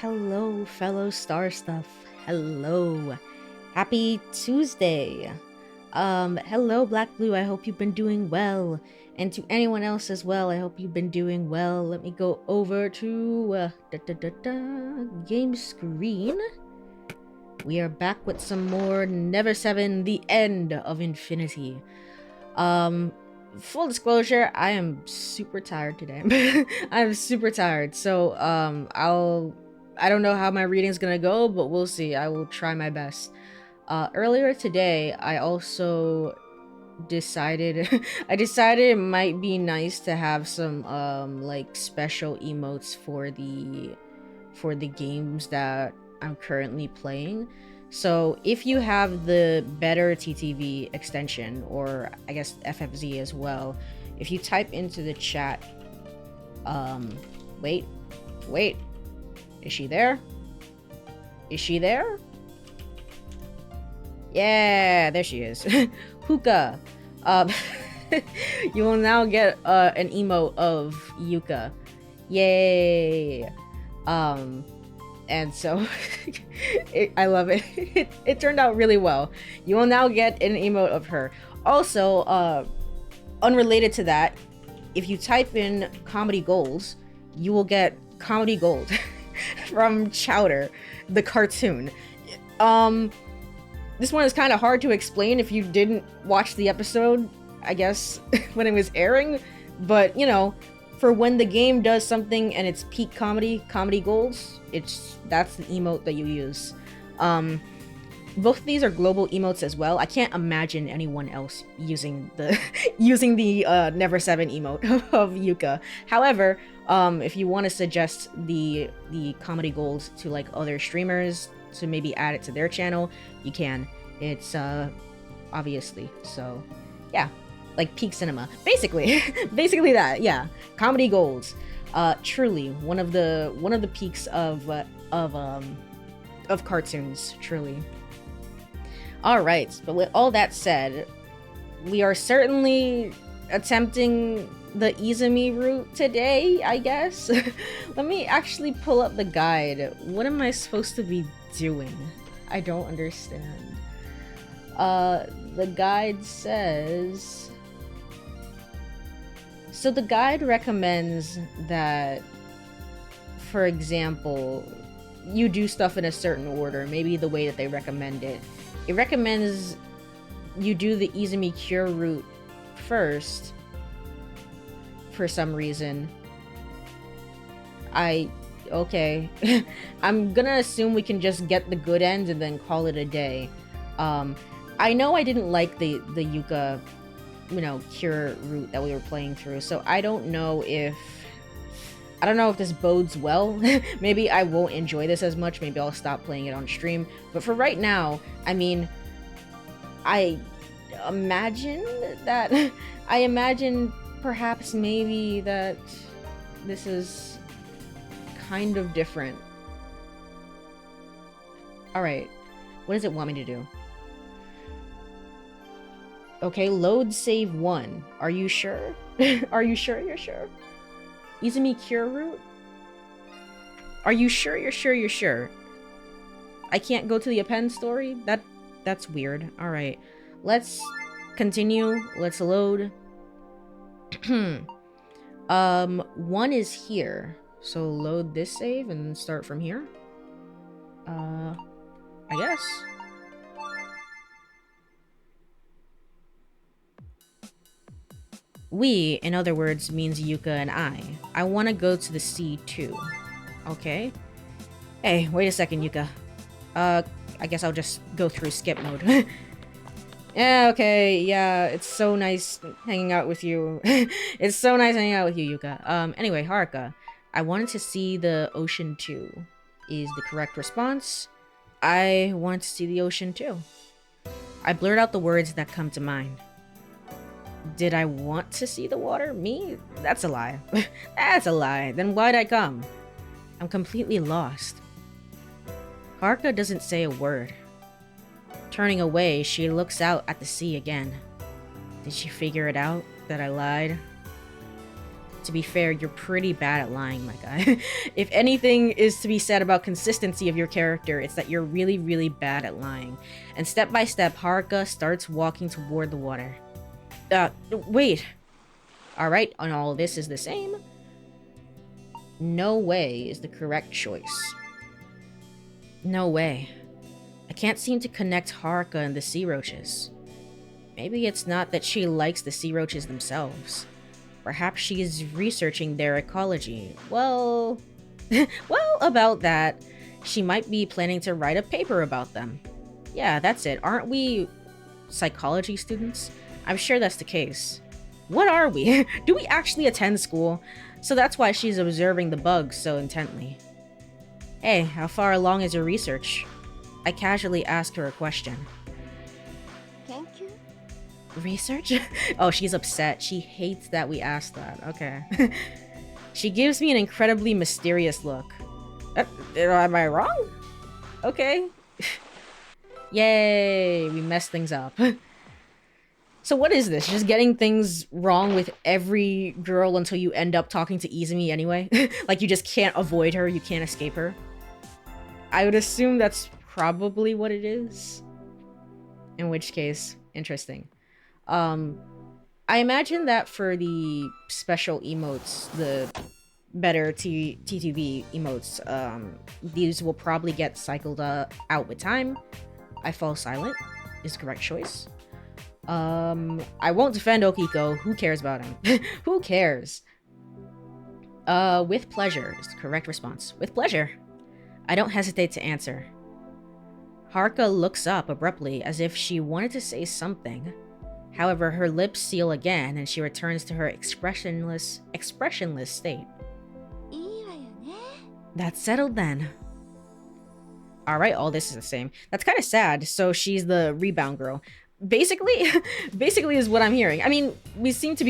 hello, fellow star stuff. Hello. Happy Tuesday. Hello, Black Blue. I hope you've been doing well. And to anyone else as well, I hope you've been doing well. Let me go over to game screen. We are back with some more Never Seven, The End of Infinity. Full disclosure, I am super tired today. I'm super tired. So, I don't know how my reading's gonna go, but we'll see. I will try my best. Earlier today, I also decided I decided it might be nice to have some like special emotes for the games that I'm currently playing. So if you have the better TTV extension, or I guess FFZ as well, if you type into the chat, wait, is she there? Is she there? Yeah, there she is. Hookah. You will now get an emote of Yuka. Yay. And so I love it. It turned out really well. You will now get an emote of her. Also, unrelated to that, if you type in comedy goals, you will get comedy gold from Chowder, the cartoon. This one is kind of hard to explain if you didn't watch the episode, I guess, when it was airing. But, you know, for when the game does something and it's peak comedy goals, that's the emote that you use. Both of these are global emotes as well. I can't imagine anyone else using the Never Seven emote of Yuka. However, if you want to suggest the comedy goals to like other streamers to maybe add it to their channel, you can. It's obviously, so yeah, like peak cinema, basically. Basically that, yeah. Comedy golds, truly one of the peaks of cartoons, truly. All right, but with all that said, we are certainly attempting the Izumi route today, I guess. Let me actually pull up the guide. What am I supposed to be doing? I don't understand. The guide says... So the guide recommends that, for example, you do stuff in a certain order, maybe the way that they recommend it. It recommends you do the Izumi Cure route first, for some reason. Okay. I'm gonna assume we can just get the good end and then call it a day. I know I didn't like the Yuka, cure route that we were playing through, so I don't know if this bodes well. Maybe I won't enjoy this as much. Maybe I'll stop playing it on stream. But for right now, I mean, I imagine perhaps maybe that this is kind of different. Alright, what does it want me to do? Okay, load save 1. Are you sure? Are you sure you're sure? Izumi Cure route? Are you sure you're sure? I can't go to the append story? That's weird. Alright, let's continue. Let's load. 1 is here. So load this save and start from here. I guess. We, in other words, means Yuka and I. I want to go to the sea too. Okay. Hey, wait a second, Yuka. I guess I'll just go through skip mode. Yeah, okay, yeah, it's so nice hanging out with you. It's so nice hanging out with you, Yuka. Anyway, Haruka, I wanted to see the ocean too. Is the correct response. I want to see the ocean too. I blurt out the words that come to mind. Did I want to see the water? Me? That's a lie. That's a lie. Then why'd I come? I'm completely lost. Haruka doesn't say a word. Turning away, she looks out at the sea again. Did she figure it out that I lied? To be fair, you're pretty bad at lying, my guy. If anything is to be said about consistency of your character, it's that you're really, really bad at lying. And step by step, Haruka starts walking toward the water. Wait. Alright, and all this is the same. No way is the correct choice. No way. I can't seem to connect Haruka and the sea roaches. Maybe it's not that she likes the sea roaches themselves. Perhaps she is researching their ecology. Well, about that. She might be planning to write a paper about them. Yeah, that's it. Aren't we psychology students? I'm sure that's the case. What are we? Do we actually attend school? So that's why she's observing the bugs so intently. Hey, how far along is your research? I casually ask her a question. Research? Oh, she's upset. She hates that we asked that. Okay. She gives me an incredibly mysterious look. Am I wrong? Okay. Yay, we messed things up. So what is this? Just getting things wrong with every girl until you end up talking to Izumi anyway? Like you just can't avoid her, you can't escape her? I would assume that's probably what it is. In which case, interesting. I imagine that for the special emotes, the better T2B emotes, these will probably get cycled out with time. I fall silent is the correct choice. I won't defend Okiko. Who cares about him? Who cares? With pleasure is the correct response. With pleasure. I don't hesitate to answer. Haruka looks up abruptly as if she wanted to say something. However, her lips seal again and she returns to her expressionless state. That's settled then. Alright, all this is the same. That's kind of sad. So she's the rebound girl. Basically is what I'm hearing. I mean, it seems to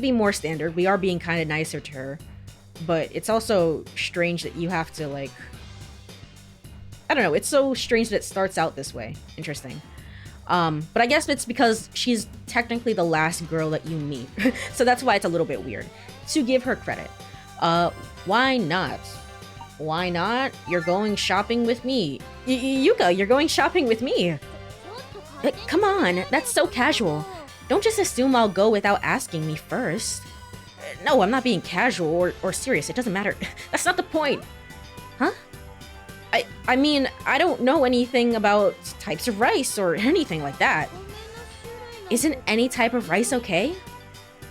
be more standard. We are being kind of nicer to her. But it's also strange that you have to, like... I don't know, it's so strange that it starts out this way. Interesting. But I guess it's because she's technically the last girl that you meet. So that's why it's a little bit weird. To give her credit. Why not? Why not? You're going shopping with me. Yuka, you're going shopping with me. Come on, that's so casual. Don't just assume I'll go without asking me first. No, I'm not being casual or serious. It doesn't matter. That's not the point. Huh? I mean, I don't know anything about types of rice or anything like that. Isn't any type of rice okay?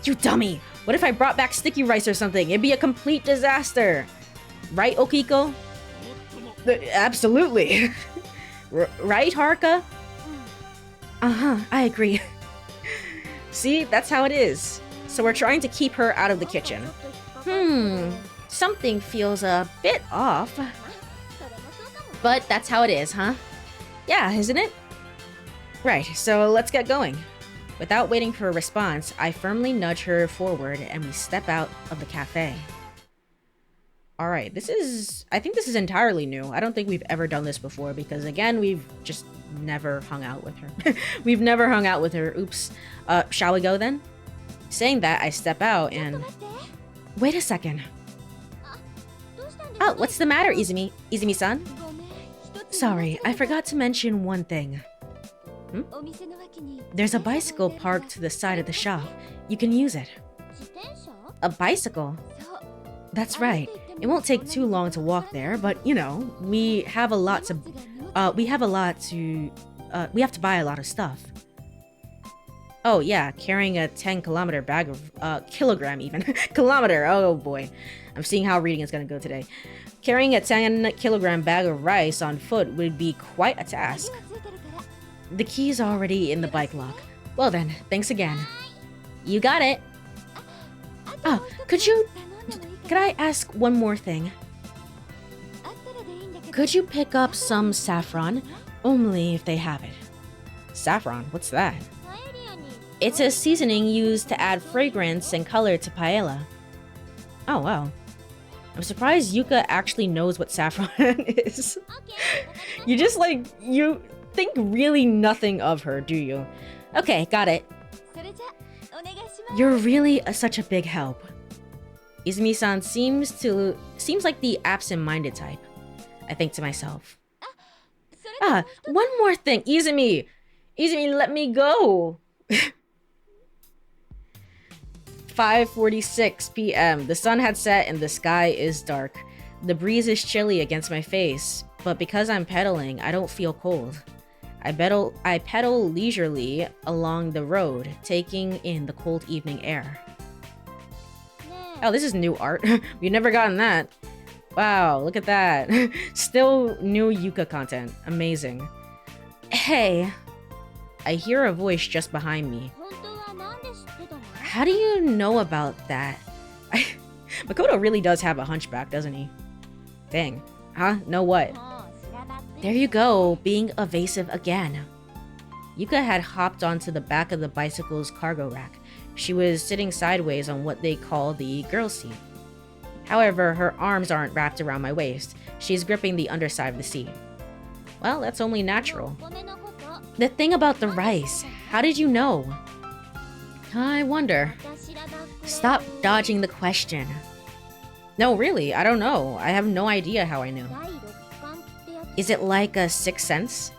You dummy! What if I brought back sticky rice or something? It'd be a complete disaster. Right, Okiko? Absolutely. Right, Haruka? Uh-huh, I agree. See, that's how it is. So we're trying to keep her out of the kitchen. Something feels a bit off. But that's how it is, huh? Yeah, isn't it? Right, so let's get going. Without waiting for a response, I firmly nudge her forward and we step out of the cafe. Alright, I think this is entirely new. I don't think we've ever done this before because, again, we've just never hung out with her. We've never hung out with her. Oops. Shall we go then? Saying that, I step out and... Wait a second. Oh, what's the matter, Izumi? Izumi-san? Sorry, I forgot to mention one thing. There's a bicycle parked to the side of the shop. You can use it. A bicycle? That's right. It won't take too long to walk there, but you know, we have to buy a lot of stuff. Oh yeah, carrying a 10-kilometer bag of, kilogram even. Kilometer, oh boy. I'm seeing how reading is gonna go today. Carrying a 10-kilogram bag of rice on foot would be quite a task. The key's already in the bike lock. Well then, thanks again. You got it. Oh, could I ask one more thing? Could you pick up some saffron? Only if they have it. Saffron? What's that? It's a seasoning used to add fragrance and color to paella. Oh, wow. I'm surprised Yuka actually knows what saffron is. You think really nothing of her, do you? Okay, got it. You're really such a big help. Izumi-san seems like the absent-minded type. I think to myself. Ah, one more thing, Izumi! Izumi, let me go! 5:46 p.m. The sun had set and the sky is dark. The breeze is chilly against my face, but because I'm pedaling, I don't feel cold. I pedal leisurely along the road, taking in the cold evening air. Oh, this is new art. We've never gotten that. Wow, look at that. Still new Yuka content. Amazing. Hey. I hear a voice just behind me. How do you know about that? Makoto really does have a hunchback, doesn't he? Dang. Huh? Know what? There you go, being evasive again. Yuka had hopped onto the back of the bicycle's cargo rack. She was sitting sideways on what they call the girl's seat. However, her arms aren't wrapped around my waist. She's gripping the underside of the seat. Well, that's only natural. The thing about the rice, how did you know? I wonder. Stop dodging the question. No, really, I don't know. I have no idea how I knew. Is it like a sixth sense?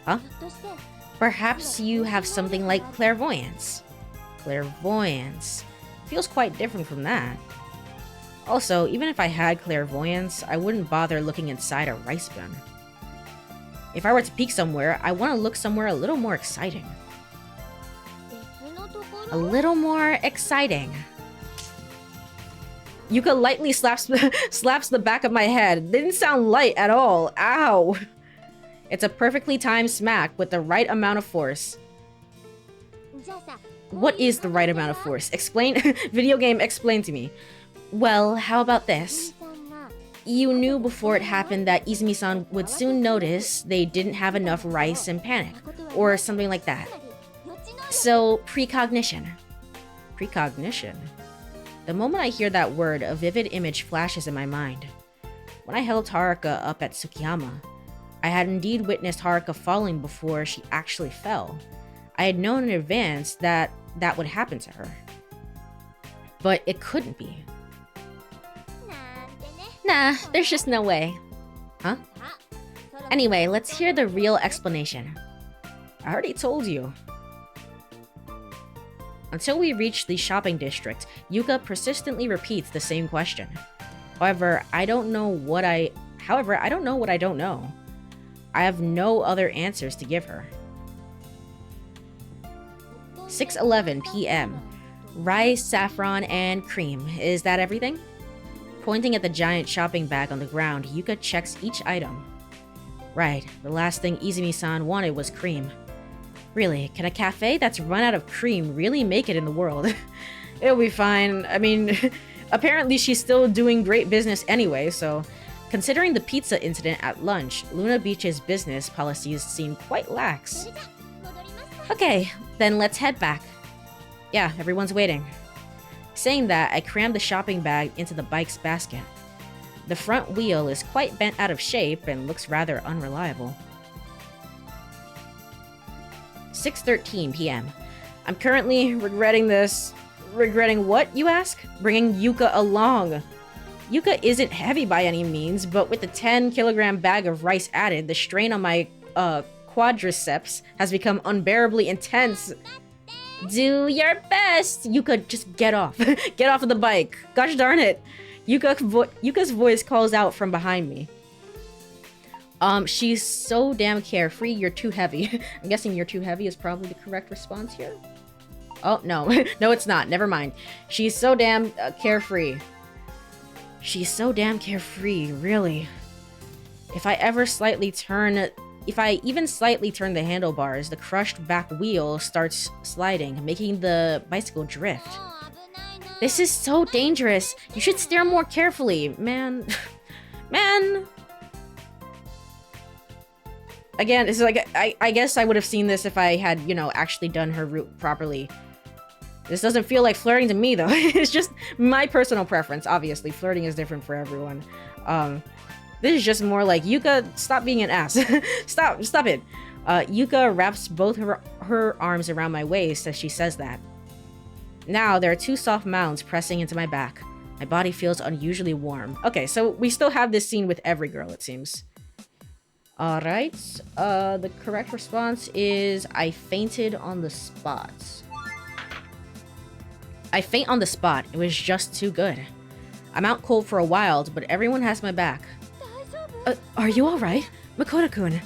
Huh? Perhaps you have something like clairvoyance. Clairvoyance. Feels quite different from that. Also, even if I had clairvoyance, I wouldn't bother looking inside a rice bin. If I were to peek somewhere, I want to look somewhere a little more exciting. A little more exciting. Yuka lightly slaps the back of my head. Didn't sound light at all. Ow. It's a perfectly timed smack with the right amount of force. What is the right amount of force? Explain. Video game, explain to me. Well, how about this? You knew before it happened that Izumi-san would soon notice they didn't have enough rice and panic, or something like that. So, precognition. Precognition? The moment I hear that word, a vivid image flashes in my mind. When I held Haruka up at Tsukiyama, I had indeed witnessed Haruka falling before she actually fell. I had known in advance that that would happen to her. But it couldn't be. Nah, there's just no way. Huh? Anyway, let's hear the real explanation. I already told you. Until we reach the shopping district, Yuka persistently repeats the same question. However, I don't know what I don't know. I have no other answers to give her. 6:11 p.m. Rice, saffron, and cream. Is that everything? Pointing at the giant shopping bag on the ground, Yuka checks each item. Right, the last thing Izumi-san wanted was cream. Really, can a cafe that's run out of cream really make it in the world? It'll be fine. I mean, apparently she's still doing great business anyway, so... Considering the pizza incident at lunch, Luna Beach's business policies seem quite lax. Okay, then let's head back. Yeah, everyone's waiting. Saying that, I cram the shopping bag into the bike's basket. The front wheel is quite bent out of shape and looks rather unreliable. 6:13 p.m. I'm currently regretting this. Regretting what, you ask? Bringing Yuka along. Yuka isn't heavy by any means, but with the 10-kilogram bag of rice added, the strain on my quadriceps has become unbearably intense. Do your best! Yuka, just get off. Get off of the bike. Gosh darn it. Yuka's voice calls out from behind me. She's so damn carefree, you're too heavy. I'm guessing you're too heavy is probably the correct response here. Oh, no. No, it's not. Never mind. She's so damn carefree. She's so damn carefree, really. If I even slightly turn the handlebars, the crushed back wheel starts sliding, making the bicycle drift. This is so dangerous. You should steer more carefully, man. Man. Again, it's like, I guess I would have seen this if I had, you know, actually done her route properly. This doesn't feel like flirting to me, though. It's just my personal preference. Obviously, flirting is different for everyone. This is just more like, Yuka, stop being an ass. Stop it. Yuka wraps both her arms around my waist as she says that. Now there are two soft mounds pressing into my back. My body feels unusually warm. Okay, so we still have this scene with every girl, it seems. Alright, the correct response is I fainted on the spot. I faint on the spot. It was just too good. I'm out cold for a while, but everyone has my back. Are you alright? Makoto-kun.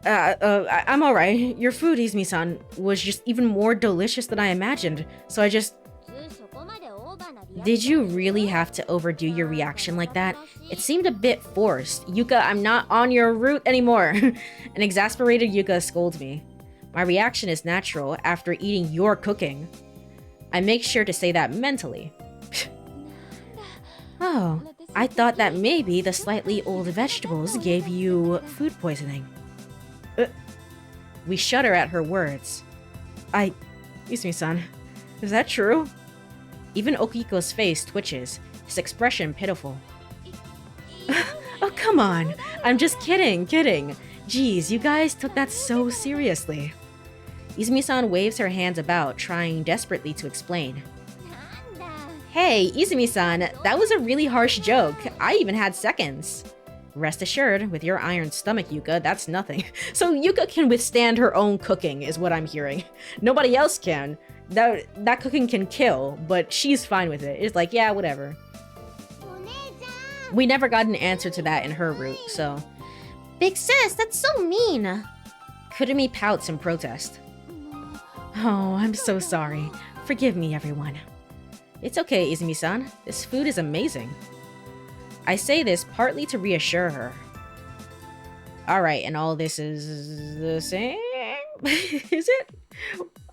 I'm alright. Your food, Izumi-san, was just even more delicious than I imagined, so I just... Did you really have to overdo your reaction like that? It seemed a bit forced. Yuka, I'm not on your route anymore. An exasperated Yuka scolds me. My reaction is natural after eating your cooking. I make sure to say that mentally. Oh, I thought that maybe the slightly old vegetables gave you food poisoning. We shudder at her words. Izumi-san, is that true? Even Okiko's face twitches, his expression pitiful. Oh, come on. I'm just kidding. Jeez, you guys took that so seriously. Izumi-san waves her hands about, trying desperately to explain. Hey, Izumi-san, that was a really harsh joke. I even had seconds. Rest assured, with your iron stomach, Yuka, that's nothing. So Yuka can withstand her own cooking, is what I'm hearing. Nobody else can. That cooking can kill, but she's fine with it. It's like, yeah, whatever. We never got an answer to that in her route, so... Big sis, that's so mean! Kurumi pouts in protest. Oh, I'm so sorry. Forgive me, everyone. It's okay, Izumi-san. This food is amazing. I say this partly to reassure her. Alright, and all this is the same? Is it?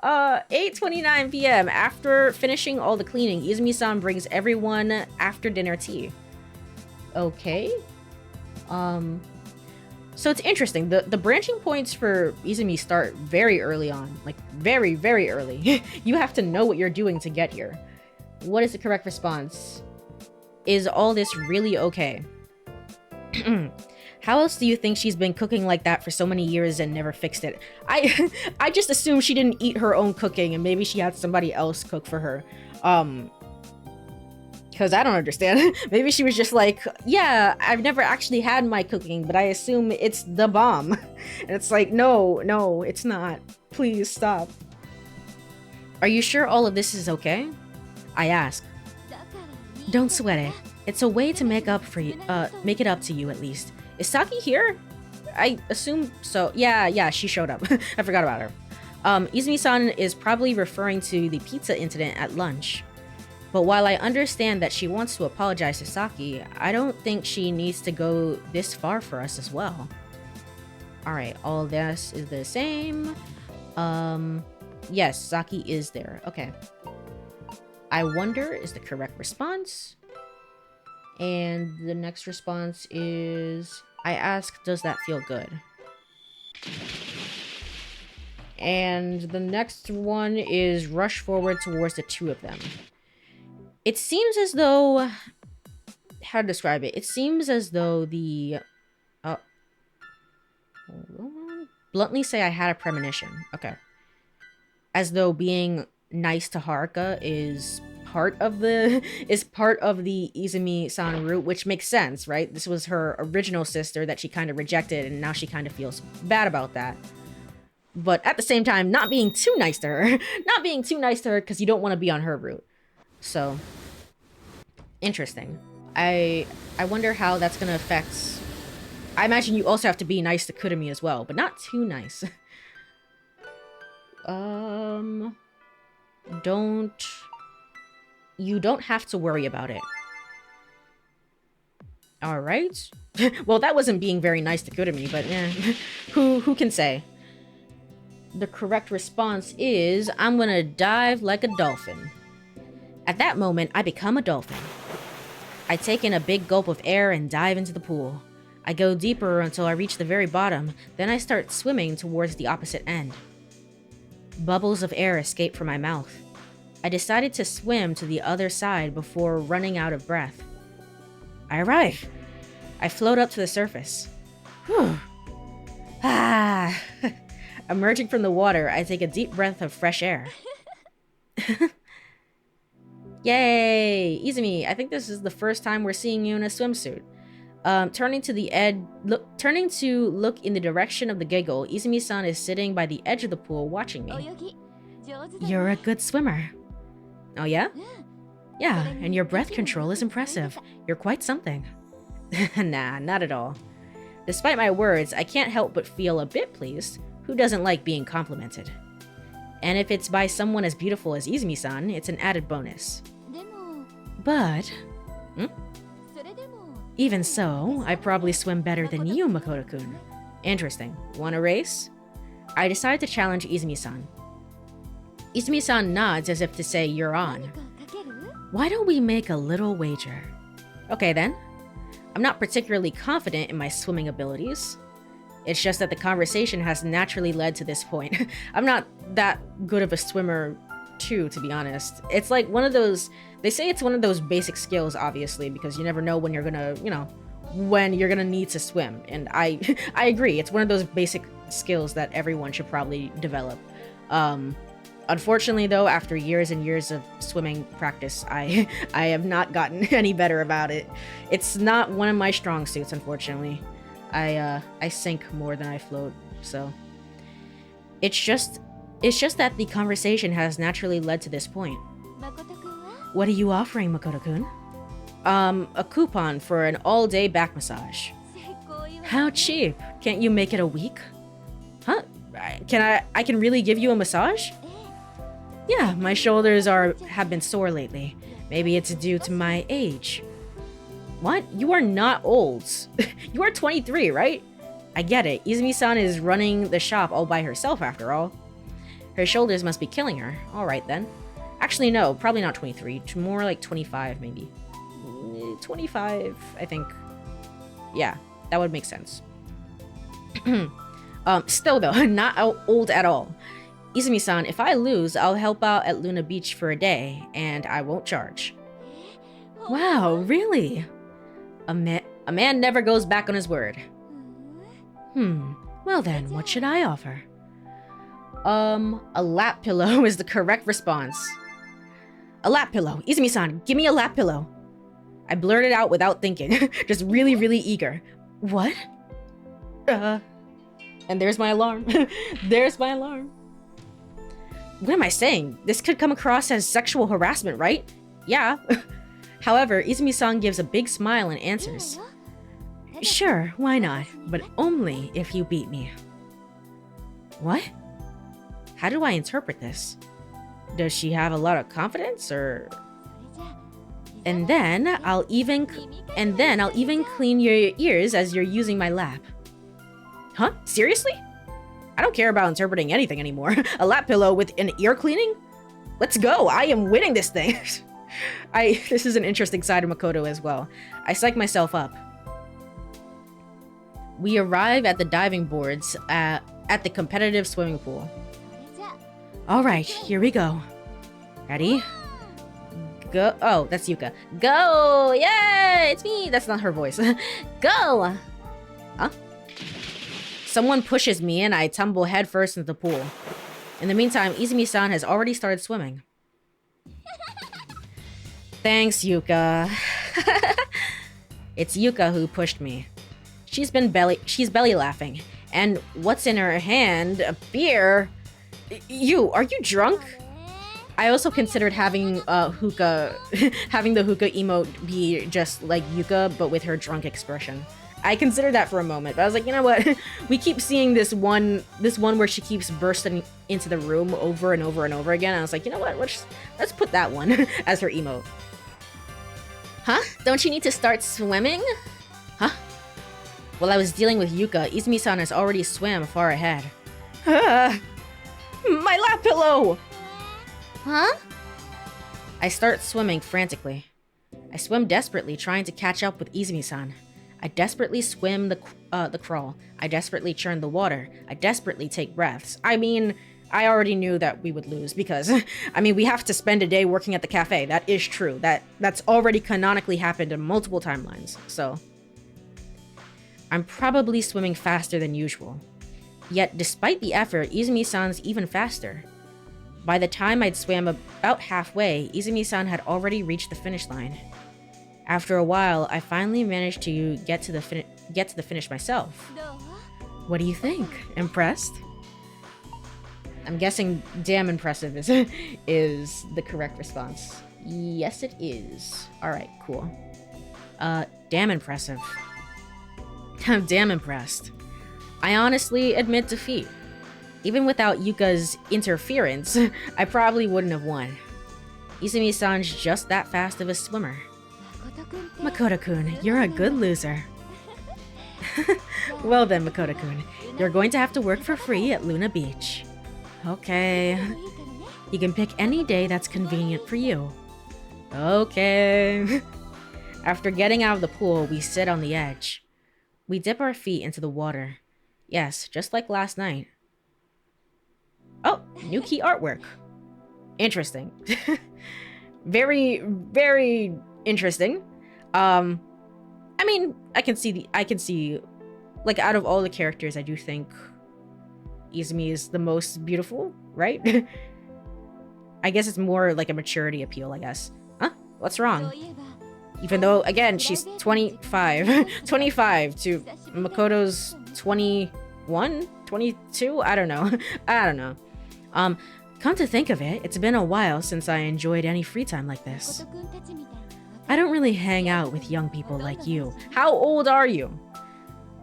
8:29 p.m. After finishing all the cleaning, Izumi-san brings everyone after dinner tea. Okay. So it's interesting. The branching points for Izumi start very early on. Like, very, very early. You have to know what you're doing to get here. What is the correct response? Is all this really okay? How else do you think she's been cooking like that for so many years and never fixed it? I just assume she didn't eat her own cooking and maybe she had somebody else cook for her. Because I don't understand. Maybe she was just like, yeah, I've never actually had my cooking, but I assume it's the bomb. And it's like, no, it's not. Please stop. Are you sure all of this is okay? I ask. Don't sweat it. It's a way to make it up to you at least. Is Saki here? I assume so. Yeah, she showed up. I forgot about her. Izumi-san is probably referring to the pizza incident at lunch. But while I understand that she wants to apologize to Saki, I don't think she needs to go this far for us as well. Alright, all this is the same. Yes, Saki is there. Okay. I wonder is the correct response. And the next response is, I ask, does that feel good? And the next one is rush forward towards the two of them. It seems as though, how to describe it? It seems as though the, bluntly say I had a premonition. Okay. As though being nice to Haruka is part of the Izumi-san route, which makes sense, right? This was her original sister that she kind of rejected, and now she kind of feels bad about that. But at the same time, not being too nice to her. Not being too nice to her because you don't want to be on her route. So, interesting. I wonder how that's going to affect... I imagine you also have to be nice to Kurumi as well, but not too nice. You don't have to worry about it. Alright. Well, that wasn't being very nice to Kurumi, but who can say? The correct response is, I'm gonna dive like a dolphin. At that moment, I become a dolphin. I take in a big gulp of air and dive into the pool. I go deeper until I reach the very bottom, then I start swimming towards the opposite end. Bubbles of air escape from my mouth. I decided to swim to the other side before running out of breath. I arrive. I float up to the surface. Whew. Emerging from the water, I take a deep breath of fresh air. Yay! Izumi, I think this is the first time we're seeing you in a swimsuit. Turning to look in the direction of the giggle, Izumi-san is sitting by the edge of the pool watching me. You're a good swimmer. Oh yeah? Yeah, and your breath control is impressive. You're quite something. Nah, not at all. Despite my words, I can't help but feel a bit pleased. Who doesn't like being complimented? And if it's by someone as beautiful as Izumi-san, it's an added bonus. But... Even so, I probably swim better than you, Makoto-kun. Interesting. Want a race? I decide to challenge Izumi-san. Izumi-san nods as if to say, you're on. Why don't we make a little wager? Okay then. I'm not particularly confident in my swimming abilities. It's just that the conversation has naturally led to this point. I'm not that good of a swimmer too, to be honest. It's like one of those, they say it's one of those basic skills, obviously, because you never know when you're gonna, when you're gonna need to swim. And I agree, it's one of those basic skills that everyone should probably develop. Unfortunately though, after years and years of swimming practice, I have not gotten any better about it. It's not one of my strong suits, unfortunately. I sink more than I float, so. It's just that the conversation has naturally led to this point. What are you offering, Makoto-kun? A coupon for an all-day back massage. How cheap? Can't you make it a week? Huh? I can really give you a massage? Yeah, my shoulders have been sore lately. Maybe it's due to my age. What? You are not old. You are 23, right? I get it. Izumi-san is running the shop all by herself after all. Her shoulders must be killing her. Alright then. Actually, no, probably not 23. More like 25, maybe. 25, I think. Yeah, that would make sense. Still though, not old at all. Izumi-san, if I lose, I'll help out at Luna Beach for a day, and I won't charge. Wow, really? A man never goes back on his word. Well then, what should I offer? A lap pillow is the correct response. A lap pillow. Izumi-san, give me a lap pillow. I blurted out without thinking, just really, really eager. What? And there's my alarm. There's my alarm. What am I saying? This could come across as sexual harassment, right? Yeah. However, Izumi-san gives a big smile and answers. Sure, why not? But only if you beat me. What? How do I interpret this? Does she have a lot of confidence, or... And then I'll even clean your ears as you're using my lap. Huh? Seriously? I don't care about interpreting anything anymore. A lap pillow with an ear cleaning? Let's go! I am winning this thing! This is an interesting side of Makoto as well. I psych myself up. We arrive at the diving boards at the competitive swimming pool. Alright, here we go. Ready? Go. Oh, that's Yuka. Go! Yay! It's me! That's not her voice. Go! Huh? Someone pushes me and I tumble headfirst into the pool. In the meantime, Izumi-san has already started swimming. Thanks, Yuka. It's Yuka who pushed me. She's belly laughing. And what's in her hand? A beer? Are you drunk? I also considered having the hookah emote be just like Yuka, but with her drunk expression. I considered that for a moment, but I was like, you know what? We keep seeing this one where she keeps bursting into the room over and over and over again. I was like, you know what? Let's put that one as her emote. Huh? Don't you need to start swimming? Huh? While I was dealing with Yuka, Izumi-san has already swam far ahead. My lap pillow! Huh? I start swimming frantically. I swim desperately, trying to catch up with Izumi-san. I desperately swim the crawl. I desperately churn the water. I desperately take breaths. I mean, I already knew that we would lose because, I mean, we have to spend a day working at the cafe. That is true. That's already canonically happened in multiple timelines, so... I'm probably swimming faster than usual. Yet, despite the effort, Izumi-san's even faster. By the time I'd swam about halfway, Izumi-san had already reached the finish line. After a while, I finally managed to get to the finish myself. What do you think? Impressed? I'm guessing damn impressive is the correct response. Yes, it is. Alright, cool. Damn impressive. I'm damn impressed. I honestly admit defeat. Even without Yuka's interference, I probably wouldn't have won. Izumi-san's just that fast of a swimmer. Makoto-kun, you're a good loser. Well then, Makoto-kun, you're going to have to work for free at Luna Beach. Okay. You can pick any day that's convenient for you. Okay. After getting out of the pool, we sit on the edge. We dip our feet into the water. Yes, just like last night. Oh, new key artwork. Interesting. Very, very interesting. I mean, I can see, like, out of all the characters, I do think Izumi is the most beautiful, right? I guess it's more like a maturity appeal, I guess. Huh? What's wrong? Even though, again, she's 25. 25 to Makoto's 21? 22? I don't know. I don't know. Come to think of it, it's been a while since I enjoyed any free time like this. I don't really hang out with young people like you. How old are you?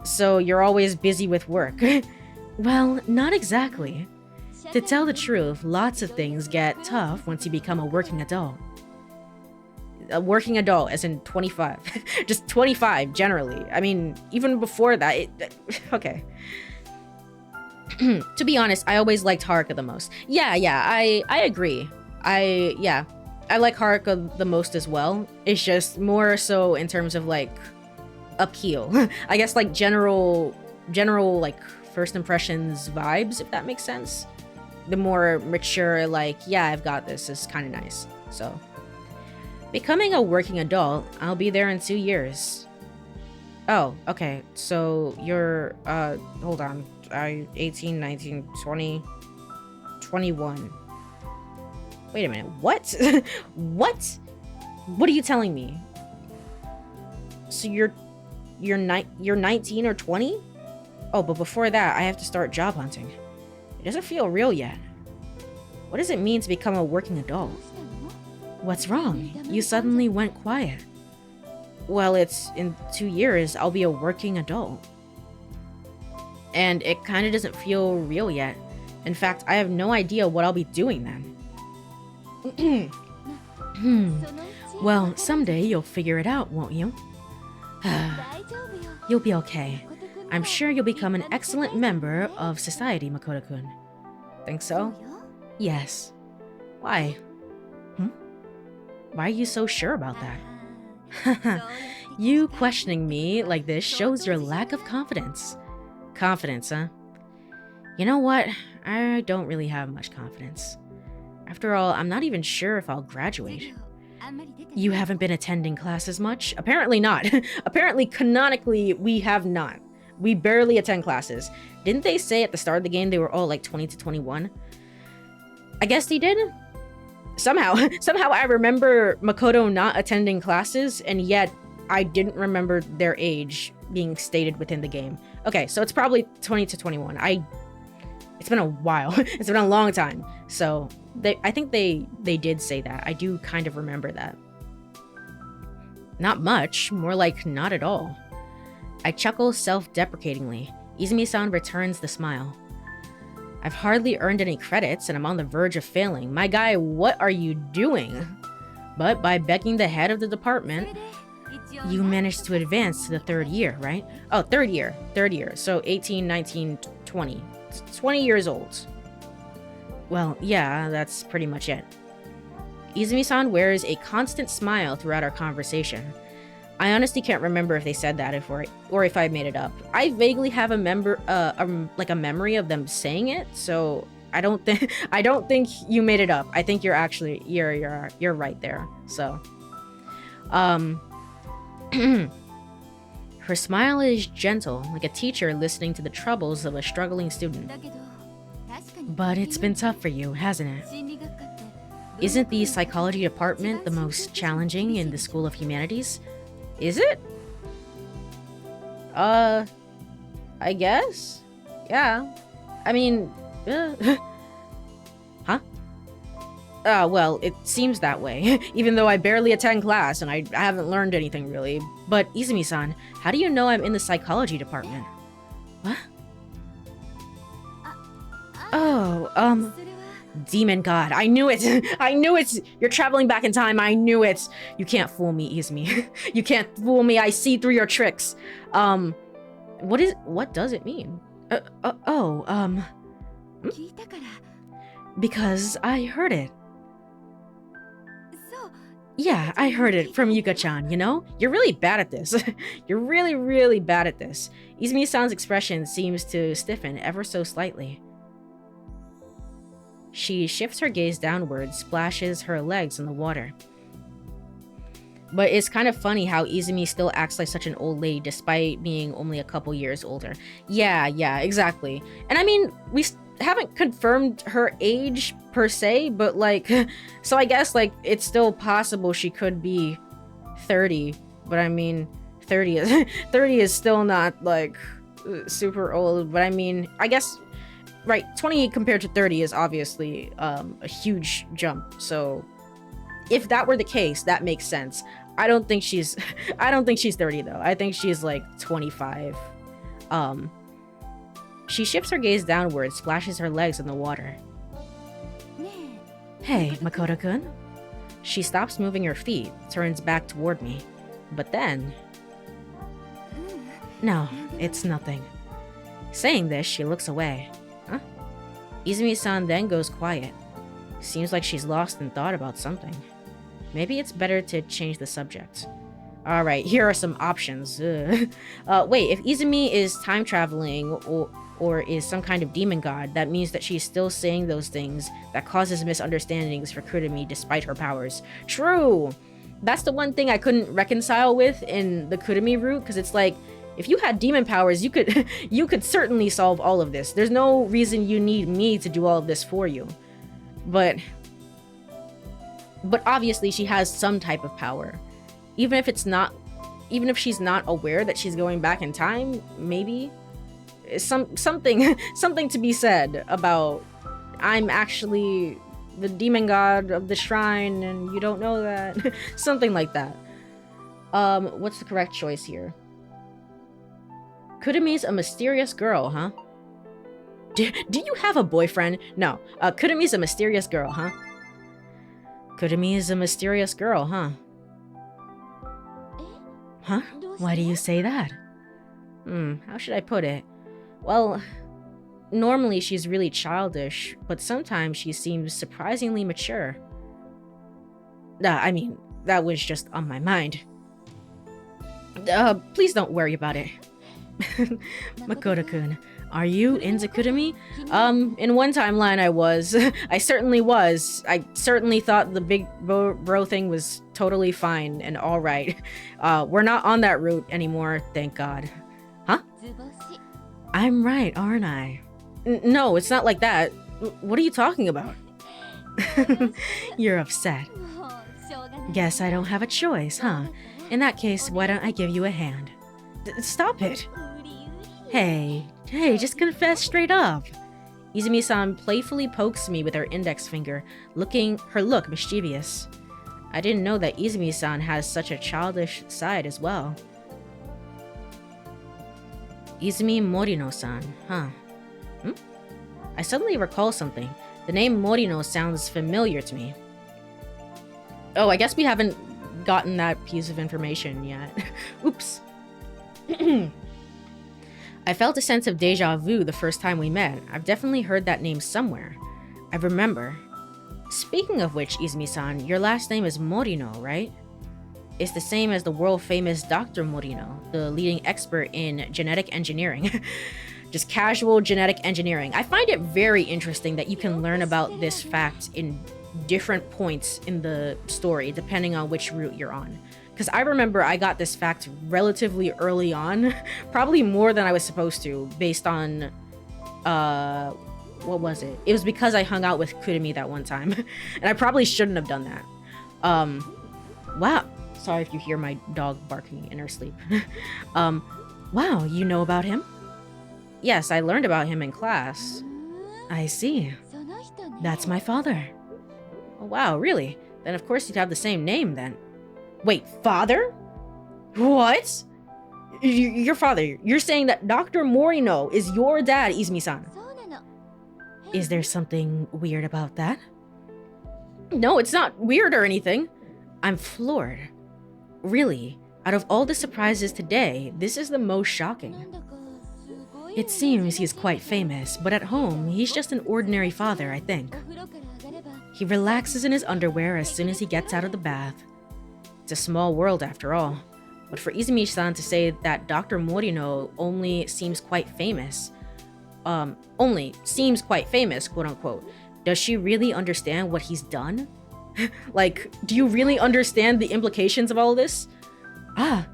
So you're always busy with work. Well, not exactly. To tell the truth, lots of things get tough once you become a working adult. A working adult, as in 25. Just 25, generally. I mean, even before that, okay. To be honest, I always liked Haruka the most. Yeah, I agree. I like Haruka the most as well. It's just more so in terms of, like, appeal. I guess, like, general, like, first impressions vibes, if that makes sense. The more mature, like, yeah, I've got this is kind of nice. So, becoming a working adult, I'll be there in 2 years. Oh, okay. So, you're, hold on. 18, 19, 20, 21. Wait a minute, what? What? What are you telling me? So you're 19 or 20? Oh, but before that, I have to start job hunting. It doesn't feel real yet. What does it mean to become a working adult? What's wrong? You suddenly went quiet. Well, it's in 2 years, I'll be a working adult. And it kind of doesn't feel real yet. In fact, I have no idea what I'll be doing then. Well, someday you'll figure it out, won't you? You'll be okay. I'm sure you'll become an excellent member of society, Makoto-kun. Think so? Yes. Why? Why are you so sure about that? You questioning me like this shows your lack of confidence. Confidence, huh? You know what? I don't really have much confidence. After all, I'm not even sure if I'll graduate. You haven't been attending classes much? Apparently not. Apparently, canonically, we have not. We barely attend classes. Didn't they say at the start of the game they were all like 20 to 21? I guess they did? Somehow I remember Makoto not attending classes, and yet I didn't remember their age being stated within the game. Okay, so it's probably 20 to 21. It's been a while. It's been a long time. So I think they did say that. I do kind of remember that. Not much, more like not at all. I chuckle self-deprecatingly. Izumi-san returns the smile. I've hardly earned any credits and I'm on the verge of failing. My guy, what are you doing? But by begging the head of the department, you managed to advance to the 3rd year, right? Oh, 3rd year. 3rd year. So 18, 19, 20. 20 years old. Well, yeah, that's pretty much it. Izumi-san wears a constant smile throughout our conversation. I honestly can't remember if they said that or if I made it up. I vaguely have a memory of them saying it, so I don't think you made it up. I think you're actually you're right there. So, Her smile is gentle, like a teacher listening to the troubles of a struggling student. But it's been tough for you, hasn't it? Isn't the psychology department the most challenging in the School of Humanities? Is it? I guess? Yeah. I mean, huh? Well, it seems that way, even though I barely attend class and I haven't learned anything really. But Izumi-san, how do you know I'm in the psychology department? What? Oh, Demon God, I knew it! I knew it! You're traveling back in time, I knew it! You can't fool me, Izumi. You can't fool me, I see through your tricks. What does it mean? Because I heard it. Yeah, I heard it from Yuka-chan, you know? You're really bad at this. You're really, really bad at this. Izumi-san's expression seems to stiffen ever so slightly. She shifts her gaze downward, splashes her legs in the water. But it's kind of funny how Izumi still acts like such an old lady despite being only a couple years older. Yeah, exactly. And I mean, we haven't confirmed her age per se, but like, so I guess like it's still possible she could be 30. But I mean, 30 is still not like super old. But I mean, I guess, right, 20 compared to 30 is obviously a huge jump. So if that were the case, that makes sense. I don't think she's 30 though. I think she's like 25. She shifts her gaze downward, splashes her legs in the water. Hey, Makoto-kun. She stops moving her feet, turns back toward me. But then... No, it's nothing. Saying this, she looks away. Huh? Izumi-san then goes quiet. Seems like she's lost in thought about something. Maybe it's better to change the subject. Alright, here are some options. Wait, if Izumi is time traveling or is some kind of demon god, that means that she's still saying those things that causes misunderstandings for Kurumi despite her powers. True! That's the one thing I couldn't reconcile with in the Kurumi route, because it's like, if you had demon powers, you could certainly solve all of this. There's no reason you need me to do all of this for you. But obviously she has some type of power. Even if she's not aware that she's going back in time, maybe something to be said about I'm actually the demon god of the shrine and you don't know that. Something like that. What's the correct choice here? Kurumi's a mysterious girl, huh? Do you have a boyfriend? No. Kurumi's a mysterious girl, huh? Kurumi is a mysterious girl, huh? Huh? Why do you say that? How should I put it? Well, normally she's really childish, but sometimes she seems surprisingly mature. I mean, that was just on my mind. Please don't worry about it. Makoto-kun, are you into Kurumi? In one timeline I was. I certainly was. I certainly thought the big bro thing was totally fine and alright. We're not on that route anymore, thank God. Huh? I'm right, aren't I? No, it's not like that. What are you talking about? You're upset. Guess I don't have a choice, huh? In that case, why don't I give you a hand? Stop it! Hey, just confess straight up. Izumi-san playfully pokes me with her index finger, her look mischievous. I didn't know that Izumi-san has such a childish side as well. Izumi Morino-san, huh? I suddenly recall something. The name Morino sounds familiar to me. Oh, I guess we haven't gotten that piece of information yet. Oops. I felt a sense of deja vu the first time we met. I've definitely heard that name somewhere. I remember. Speaking of which, Izumi-san, your last name is Morino, right? It's the same as the world-famous Dr. Morino, the leading expert in genetic engineering. Just casual genetic engineering. I find it very interesting that you can learn about this fact in different points in the story, depending on which route you're on. Because I remember I got this fact relatively early on, probably more than I was supposed to, based on, what was it? It was because I hung out with Kurumi that one time, and I probably shouldn't have done that. Wow. Sorry if you hear my dog barking in her sleep. Wow, you know about him? Yes, I learned about him in class. I see. That's my father. Oh, wow, really? Then of course you'd have the same name then. Wait, father? What? Your father. You're saying that Dr. Morino is your dad, Izumi-san. Is there something weird about that? No, it's not weird or anything. I'm floored. Really, out of all the surprises today, this is the most shocking. It seems he's quite famous, but at home, he's just an ordinary father, I think. He relaxes in his underwear as soon as he gets out of the bath. It's a small world after all. But for Izumi-san to say that Dr. Morino only seems quite famous, quote unquote, does she really understand what he's done? Like, do you really understand the implications of all this? Ah.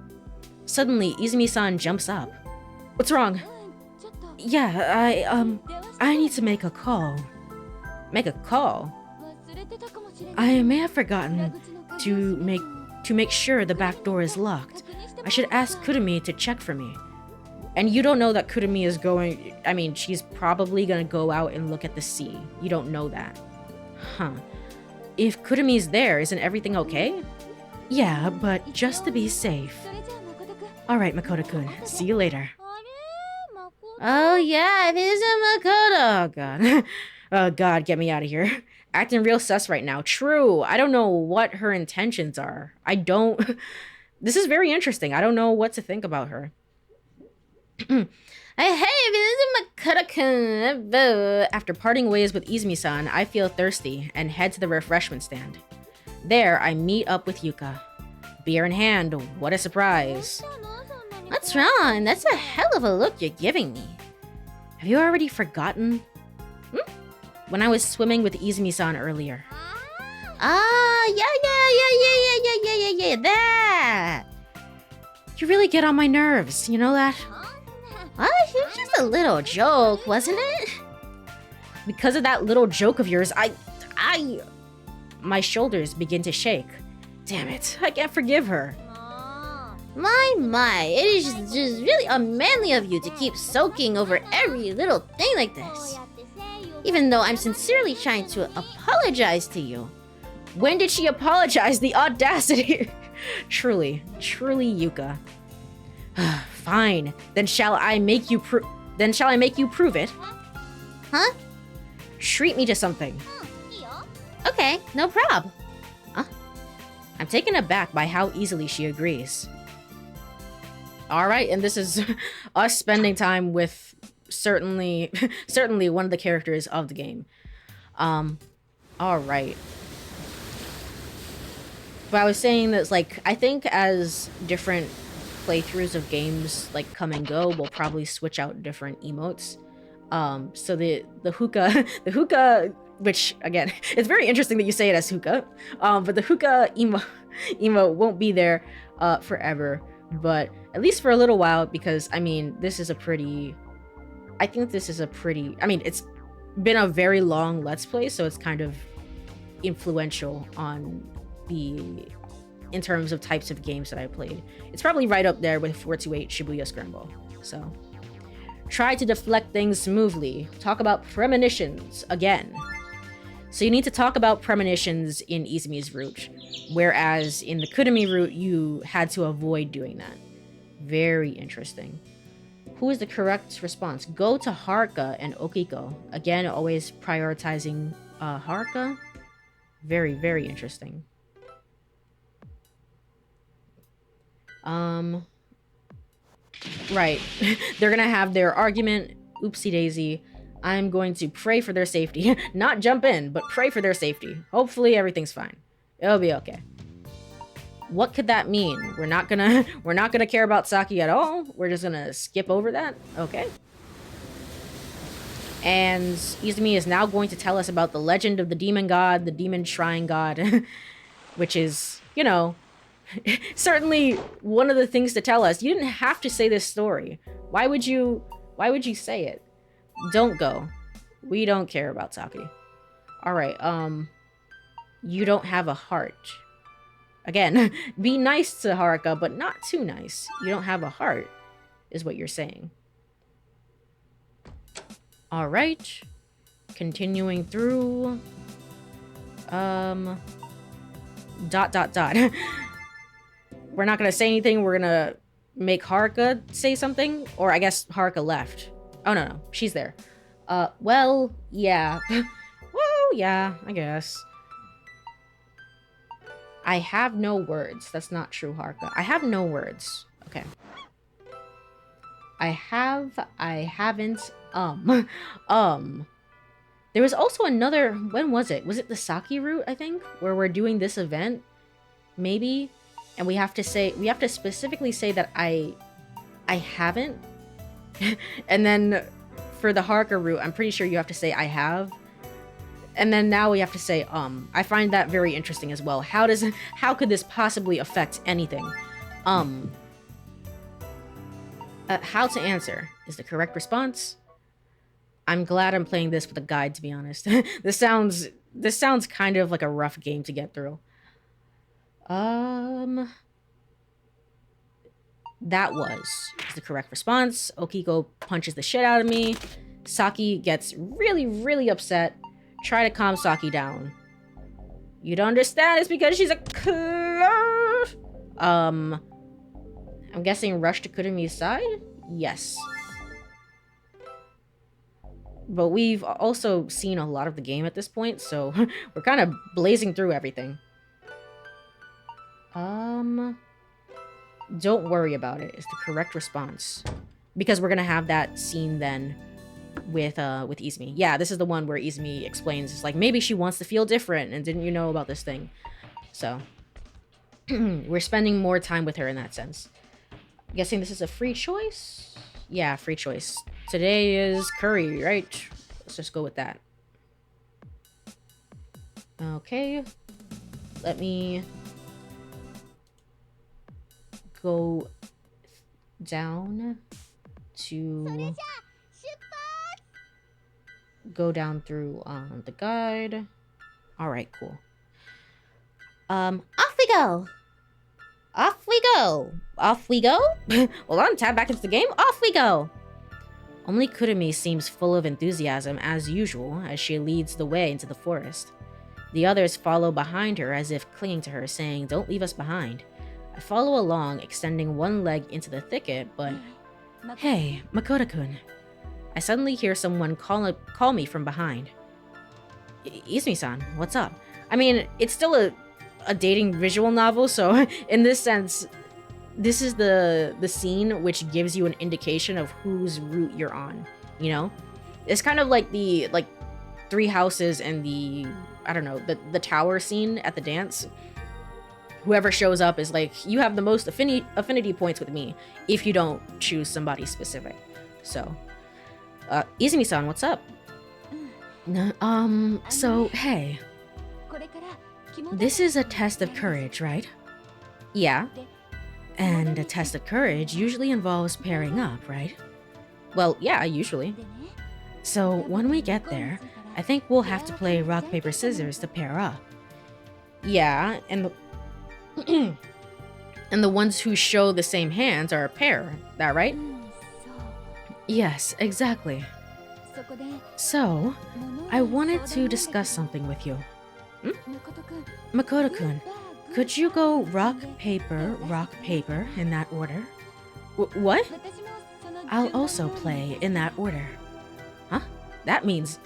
Suddenly, Izumi-san jumps up. What's wrong? Yeah, I need to make a call. Make a call? I may have forgotten to make sure the back door is locked. I should ask Kurumi to check for me. And you don't know that Kurumi is going... I mean, she's probably gonna go out and look at the sea. You don't know that. Huh. If Kurumi's there, isn't everything okay? Yeah, but just to be safe. Alright, Makoto-kun. See you later. Oh yeah, it is a Makoto. Oh god. Oh god, get me out of here. Acting real sus right now. True. I don't know what her intentions are. I don't... This is very interesting. I don't know what to think about her. Hey, this is Makoto-kun. After parting ways with Izumi-san, I feel thirsty and head to the refreshment stand. There, I meet up with Yuka. Beer in hand, what a surprise. What's wrong? That's a hell of a look you're giving me. Have you already forgotten? When I was swimming with Izumi-san earlier. Ah, yeah, that! You really get on my nerves, you know that? What? It was just a little joke, wasn't it? Because of that little joke of yours, my shoulders begin to shake. Damn it, I can't forgive her. My, it is just really unmanly of you to keep soaking over every little thing like this. Even though I'm sincerely trying to apologize to you. When did she apologize? The audacity! Truly, Yuka. Fine, then shall I make you prove it? Huh? Treat me to something. Okay, no prob. Huh? I'm taken aback by how easily she agrees. Alright, and this is us spending time with certainly one of the characters of the game. Alright. But I was saying that, like, I think as different playthroughs of games, like, come and go, we'll probably switch out different emotes. So the hookah, which, again, it's very interesting that you say it as hookah, but the hookah emote won't be there forever, but at least for a little while, because, I mean, it's been a very long Let's Play, so it's kind of influential on in terms of types of games that I played. It's probably right up there with 428 Shibuya Scramble, so... Try to deflect things smoothly. Talk about premonitions again. So you need to talk about premonitions in Izumi's route, whereas in the Kurumi route, you had to avoid doing that. Very interesting. Who is the correct response? Go to Haruka and Okiko. Again, always prioritizing Haruka. Very, very interesting. Right. They're gonna have their argument. Oopsie daisy. I'm going to pray for their safety. Not jump in, but pray for their safety. Hopefully everything's fine. It'll be okay. What could that mean? We're not gonna care about Saki at all? We're just gonna skip over that? Okay. And Izumi is now going to tell us about the legend of the demon god, the demon shrine god, which is, you know, Certainly one of the things to tell us. You didn't have to say this story. Why would you say it? Don't go. We don't care about Saki. Alright, you don't have a heart. Again, be nice to Haruka, but not too nice. You don't have a heart, is what you're saying. Alright. Continuing through. Dot. We're not gonna say anything. We're gonna make Haruka say something. Or I guess Haruka left. Oh, no. She's there. Well, yeah. Well, yeah, I guess. I have no words. That's not true, Haruka. I have no words. Okay. I haven't, There was also another, when was it? Was it the Saki route, I think? Where we're doing this event? Maybe? And we have to specifically say that I haven't. And then for the Haruka route, I'm pretty sure you have to say I have. And then now we have to say, I find that very interesting as well. How could this possibly affect anything? How to answer is the correct response. I'm glad I'm playing this with a guide, to be honest. This sounds kind of like a rough game to get through. That is the correct response. Okiko punches the shit out of me. Saki gets really, really upset. Try to calm Saki down. You don't understand, it's because she's a clone. I'm guessing rush to Kurumi's side? Yes. But we've also seen a lot of the game at this point, so we're kind of blazing through everything. Don't worry about it is the correct response. Because we're gonna have that scene then with Izumi. Yeah, this is the one where Izumi explains, it's like, maybe she wants to feel different, and didn't you know about this thing? So, we're spending more time with her in that sense. I'm guessing this is a free choice? Yeah, free choice. Today is Courie, right? Let's just go with that. Okay. Let me go down to go down through the guide. Alright, cool. Off we go! Off we go! Off we go? Hold on, tab back into the game. Off we go! Only Kurumi seems full of enthusiasm as usual as she leads the way into the forest. The others follow behind her as if clinging to her, saying, "Don't leave us behind." I follow along, extending one leg into the thicket, but... Hey, Makoto-kun. I suddenly hear someone call me from behind. Izumi-san, what's up? I mean, it's still a dating visual novel, so in this sense, this is the scene which gives you an indication of whose route you're on, you know? It's kind of like the three houses and the, I don't know, the tower scene at the dance. Whoever shows up is like, you have the most affinity points with me if you don't choose somebody specific. So, Izumi-san, what's up? So, hey. This is a test of courage, right? Yeah. And a test of courage usually involves pairing up, right? Well, yeah, usually. So, when we get there, I think we'll have to play rock, paper, scissors to pair up. Yeah, and and the ones who show the same hands are a pair, that right? Yes, exactly. So, I wanted to discuss something with you. Makoto-kun, could you go rock, paper in that order? What? I'll also play in that order. Huh? That means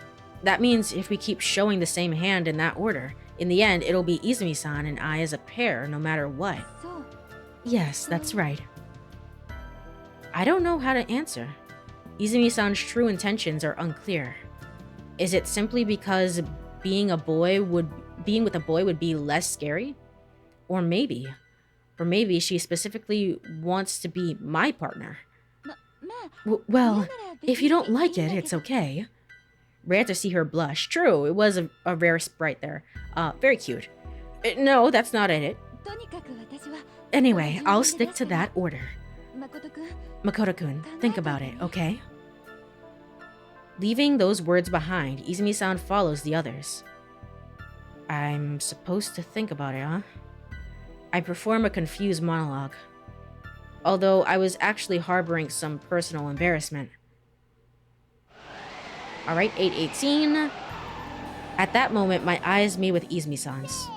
if we keep showing the same hand in that order, in the end, it'll be Izumi-san and I as a pair, no matter what. Yes, that's right. I don't know how to answer. Izumi-san's true intentions are unclear. Is it simply because being with a boy would be less scary? Or maybe she specifically wants to be my partner. Well, if you don't like it, it's okay. Rare to see her blush. True, it was a rare sprite there. Very cute. No, that's not it. Anyway, I'll stick to that order. Makoto-kun, think about it, okay? Leaving those words behind, Izumi-san follows the others. I'm supposed to think about it, huh? I perform a confused monologue, although I was actually harboring some personal embarrassment. Alright, 8:18. At that moment, my eyes meet with Izumi-san's.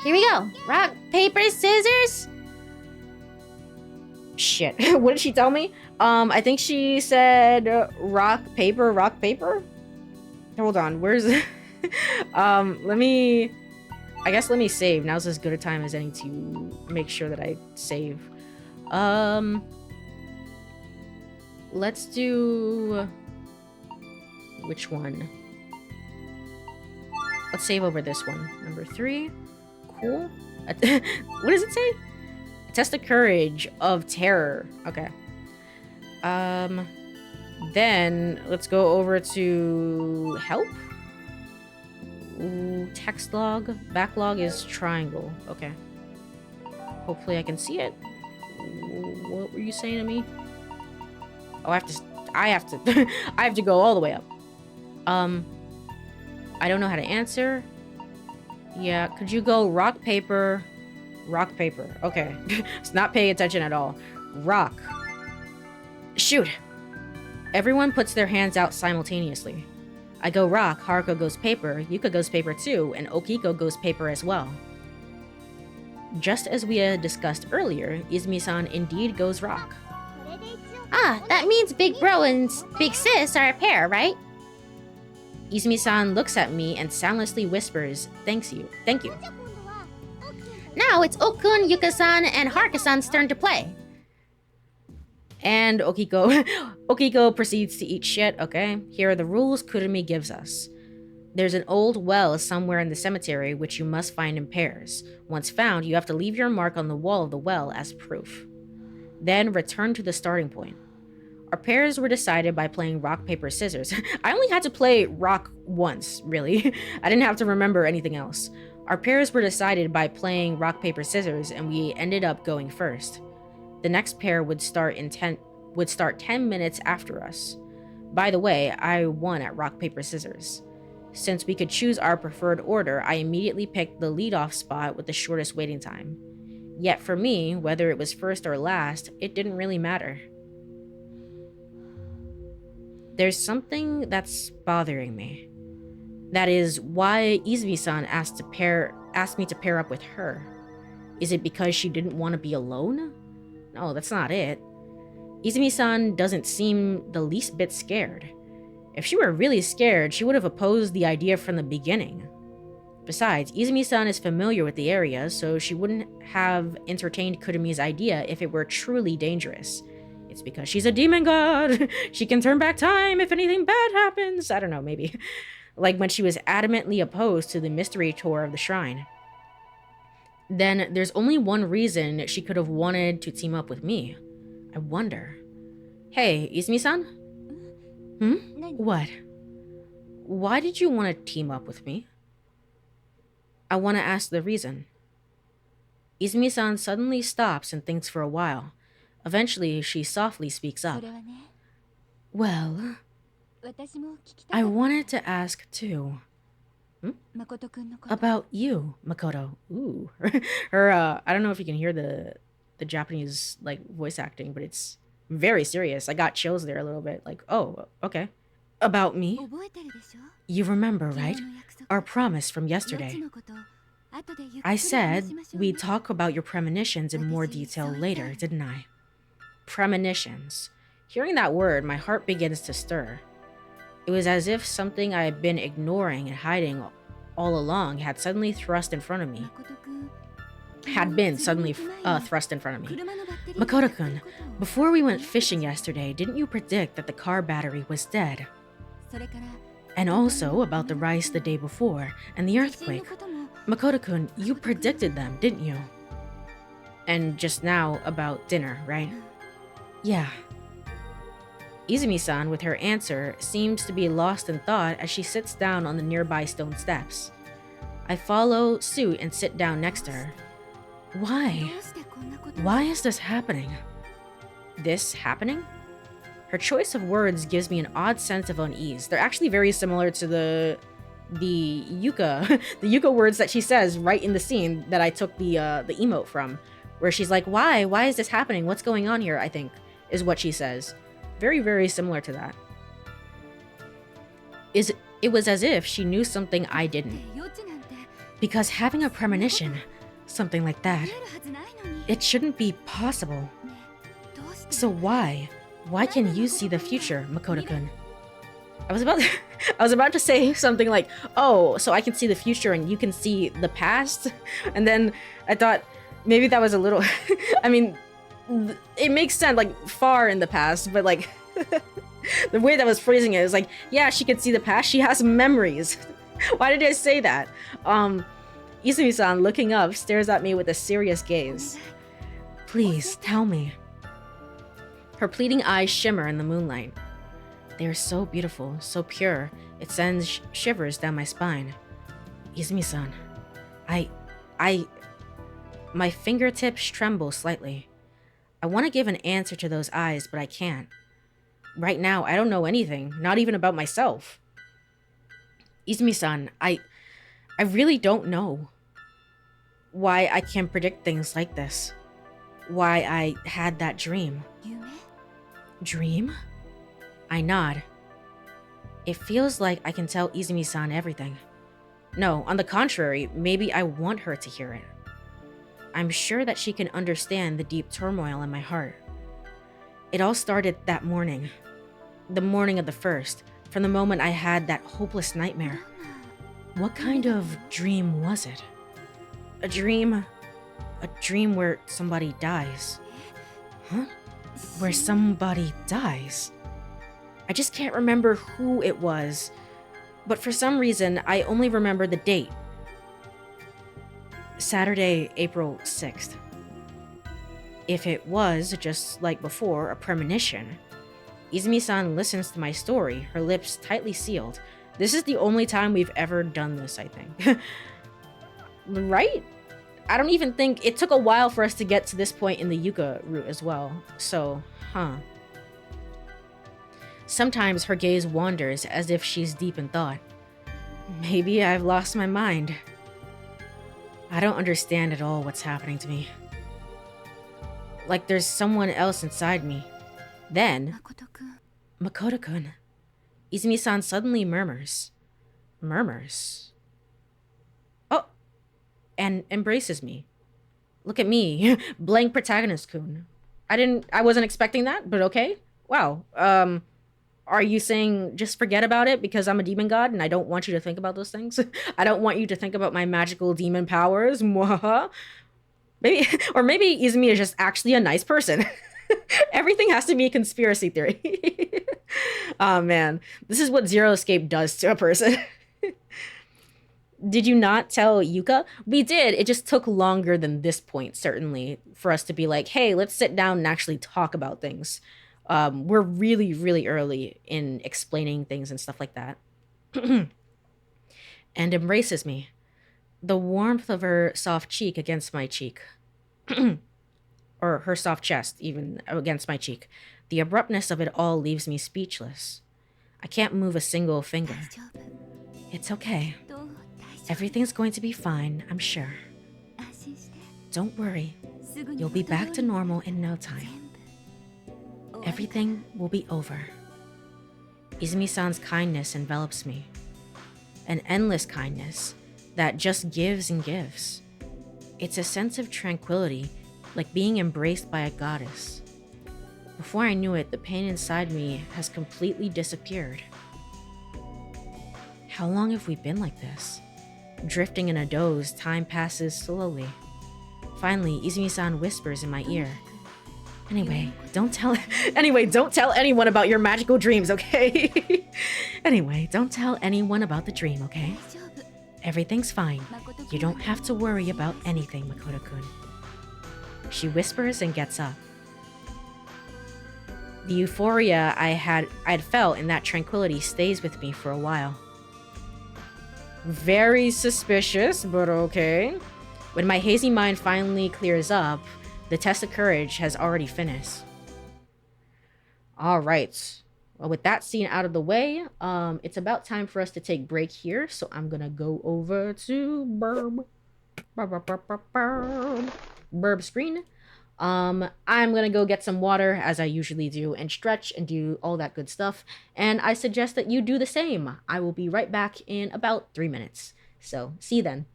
Here we go. Rock, paper, scissors? Shit. What did she tell me? I think she said rock, paper, rock, paper? Hold on, where's... let me save. Now's as good a time as any to make sure that I save. Let's do... Which one? Let's save over this one. Number 3. Cool. What does it say? Test the courage of terror. Okay. Then let's go over to help. Ooh, text log. Backlog is triangle. Okay. Hopefully I can see it. What were you saying to me? Oh, I have to I have to go all the way up. I don't know how to answer. Yeah, could you go rock, paper, rock, paper? Okay. It's not paying attention at all. Rock. Shoot. Everyone puts their hands out simultaneously. I go rock, Haruko goes paper, Yuka goes paper too, and Okiko goes paper as well. Just as we had discussed earlier, Izumi-san indeed goes rock. Ah, that means Big Bro and Big Sis are a pair, right? Izumi-san looks at me and soundlessly whispers, thank you. Now it's Okun, Yuka-san, and Haruka-san's turn to play. And Okiko proceeds to eat shit, okay? Here are the rules Kurumi gives us. There's an old well somewhere in the cemetery which you must find in pairs. Once found, you have to leave your mark on the wall of the well as proof. Then return to the starting point. Our pairs were decided by playing rock, paper, scissors. I only had to play rock once, really. I didn't have to remember anything else. Our pairs were decided by playing rock, paper, scissors, and we ended up going first. The next pair would start 10 minutes after us. By the way, I won at rock, paper, scissors. Since we could choose our preferred order, I immediately picked the leadoff spot with the shortest waiting time. Yet for me, whether it was first or last, it didn't really matter. There's something that's bothering me. That is why Izumi-san asked me to pair up with her. Is it because she didn't want to be alone? No, that's not it. Izumi-san doesn't seem the least bit scared. If she were really scared, she would have opposed the idea from the beginning. Besides, Izumi-san is familiar with the area, so she wouldn't have entertained Kurumi's idea if it were truly dangerous. It's because she's a demon god. She can turn back time if anything bad happens. I don't know, maybe. Like when she was adamantly opposed to the mystery tour of the shrine. Then there's only one reason she could have wanted to team up with me. I wonder. Hey, Izumi-san? What? Why did you want to team up with me? I want to ask the reason. Izumi-san suddenly stops and thinks for a while. Eventually, she softly speaks up. Well, I wanted to ask too. About you, Makoto. Ooh. Her, I don't know if you can hear the Japanese, like, voice acting, but it's very serious. I got chills there a little bit. Like, oh, okay. About me? You remember, right? Our promise from yesterday. I said we'd talk about your premonitions in more detail later, didn't I? Premonitions. Hearing that word, my heart begins to stir. It was as if something I had been ignoring and hiding all along had suddenly thrust in front of me. Thrust in front of me. Makoto-kun, before we went fishing yesterday, didn't you predict that the car battery was dead? And also about the rice the day before, and the earthquake. Makoto-kun, you predicted them, didn't you? And just now about dinner, right? Yeah. Izumi-san, with her answer, seems to be lost in thought as she sits down on the nearby stone steps. I follow suit and sit down next to her. Why? Why is this happening? This happening? Her choice of words gives me an odd sense of unease. They're actually very similar to the Yuka, the Yuka words that she says right in the scene that I took the emote from, where she's like, "Why? Why is this happening? What's going on here?" I think is what she says. Very, very similar to that. It was as if she knew something I didn't. Because having a premonition, something like that, it shouldn't be possible. So why? Why can you see the future, Makoto-kun? I was about to say something like, "Oh, so I can see the future and you can see the past?" And then I thought maybe that was a little I mean, it makes sense, like far in the past, but like the way that I was phrasing it is like, yeah, she can see the past. She has memories. Why did I say that? Izumi-san, looking up, stares at me with a serious gaze. Please, tell me. Her pleading eyes shimmer in the moonlight. They are so beautiful, so pure, it sends shivers down my spine. Izumi-san, my fingertips tremble slightly. I want to give an answer to those eyes, but I can't. Right now, I don't know anything, not even about myself. Izumi-san, I really don't know why I can predict things like this. Why I had that dream. Dream? I nod. It feels like I can tell Izumi-san everything. No, on the contrary, maybe I want her to hear it. I'm sure that she can understand the deep turmoil in my heart. It all started that morning. The morning of the 1st, from the moment I had that hopeless nightmare. What kind of dream was it? A dream where somebody dies. Huh? Where somebody dies? I just can't remember who it was, but for some reason, I only remember the date. Saturday, April 6th. If it was, just like before, a premonition, Izumi-san listens to my story, her lips tightly sealed. This is the only time we've ever done this, I think. Right? I don't even think... It took a while for us to get to this point in the Yuka route as well. So, huh. Sometimes her gaze wanders as if she's deep in thought. Maybe I've lost my mind. I don't understand at all what's happening to me. Like there's someone else inside me. Then, Makoto-kun. Izumi-san suddenly murmurs. Murmurs? Oh! And embraces me. Look at me. Blank protagonist-kun. I wasn't expecting that, but okay. Wow. Are you saying just forget about it because I'm a demon god and I don't want you to think about those things? I don't want you to think about my magical demon powers. Maybe, or maybe Izumi is just actually a nice person. Everything has to be a conspiracy theory. Oh man, this is what Zero Escape does to a person. Did you not tell Yuka? We did. It just took longer than this point, certainly, for us to be like, hey, let's sit down and actually talk about things. We're really, really early in explaining things and stuff like that. And embraces me. The warmth of her soft cheek against my cheek. Or her soft chest, even against my cheek. The abruptness of it all leaves me speechless. I can't move a single finger. It's okay. Everything's going to be fine, I'm sure. Don't worry. You'll be back to normal in no time. Everything will be over. Izumi-san's kindness envelops me. An endless kindness that just gives and gives. It's a sense of tranquility, like being embraced by a goddess. Before I knew it, the pain inside me has completely disappeared. How long have we been like this? Drifting in a doze, time passes slowly. Finally, Izumi-san whispers in my ear. Anyway, don't tell anyone about your magical dreams, okay? Anyway, don't tell anyone about the dream, okay? Everything's fine. You don't have to worry about anything, Makoto-kun. She whispers and gets up. The euphoria I'd felt in that tranquility stays with me for a while. Very suspicious, but okay. When my hazy mind finally clears up, The test of courage has already finished. All right. Well, with that scene out of the way, it's about time for us to take break here. So I'm gonna go over to Burb screen. I'm gonna go get some water as I usually do and stretch and do all that good stuff. And I suggest that you do the same. I will be right back in about 3 minutes. So see you then.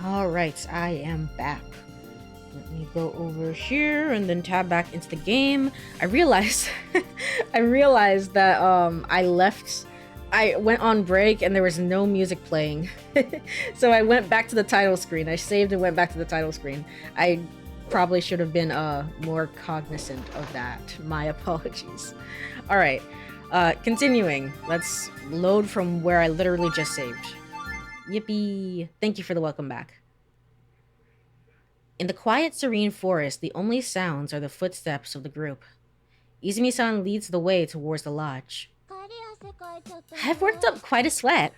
All right, I am back. Let me go over here and then tab back into the game. I realized that I went on break and there was no music playing. So I went back to the title screen. I saved and went back to the title screen. I probably should have been more cognizant of that. My apologies. All right, continuing. Let's load from where I literally just saved. Yippee! Thank you for the welcome back. In the quiet, serene forest, the only sounds are the footsteps of the group. Izumi-san leads the way towards the lodge. I've worked up quite a sweat.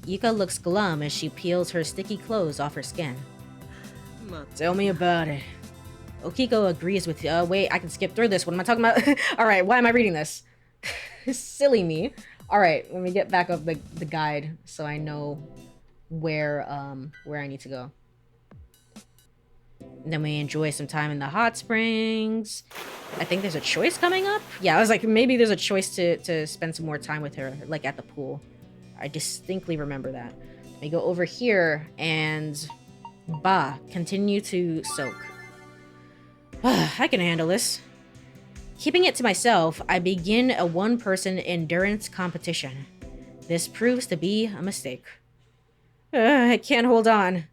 Yuka looks glum as she peels her sticky clothes off her skin. Tell me about it. Okiko agrees with wait, I can skip through this. What am I talking about? Alright, why am I reading this? Silly me. Alright, let me get back up the guide so I know where I need to go. And then we enjoy some time in the hot springs. I think there's a choice coming up. Yeah, I was like, maybe there's a choice to spend some more time with her, like at the pool. I distinctly remember that. We go over here and continue to soak. I can handle this. Keeping it to myself, I begin a one-person endurance competition. This proves to be a mistake. I can't hold on.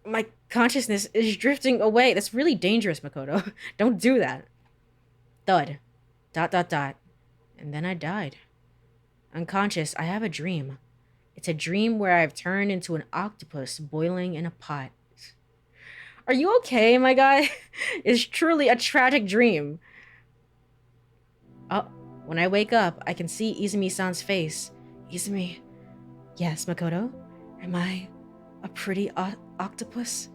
My consciousness is drifting away. That's really dangerous, Makoto. Don't do that. Thud. ... And then I died. Unconscious, I have a dream. It's a dream where I've turned into an octopus boiling in a pot. Are you okay, my guy? It's truly a tragic dream. Oh, when I wake up, I can see Izumi-san's face. Izumi. Yes, Makoto? Am I a pretty octopus?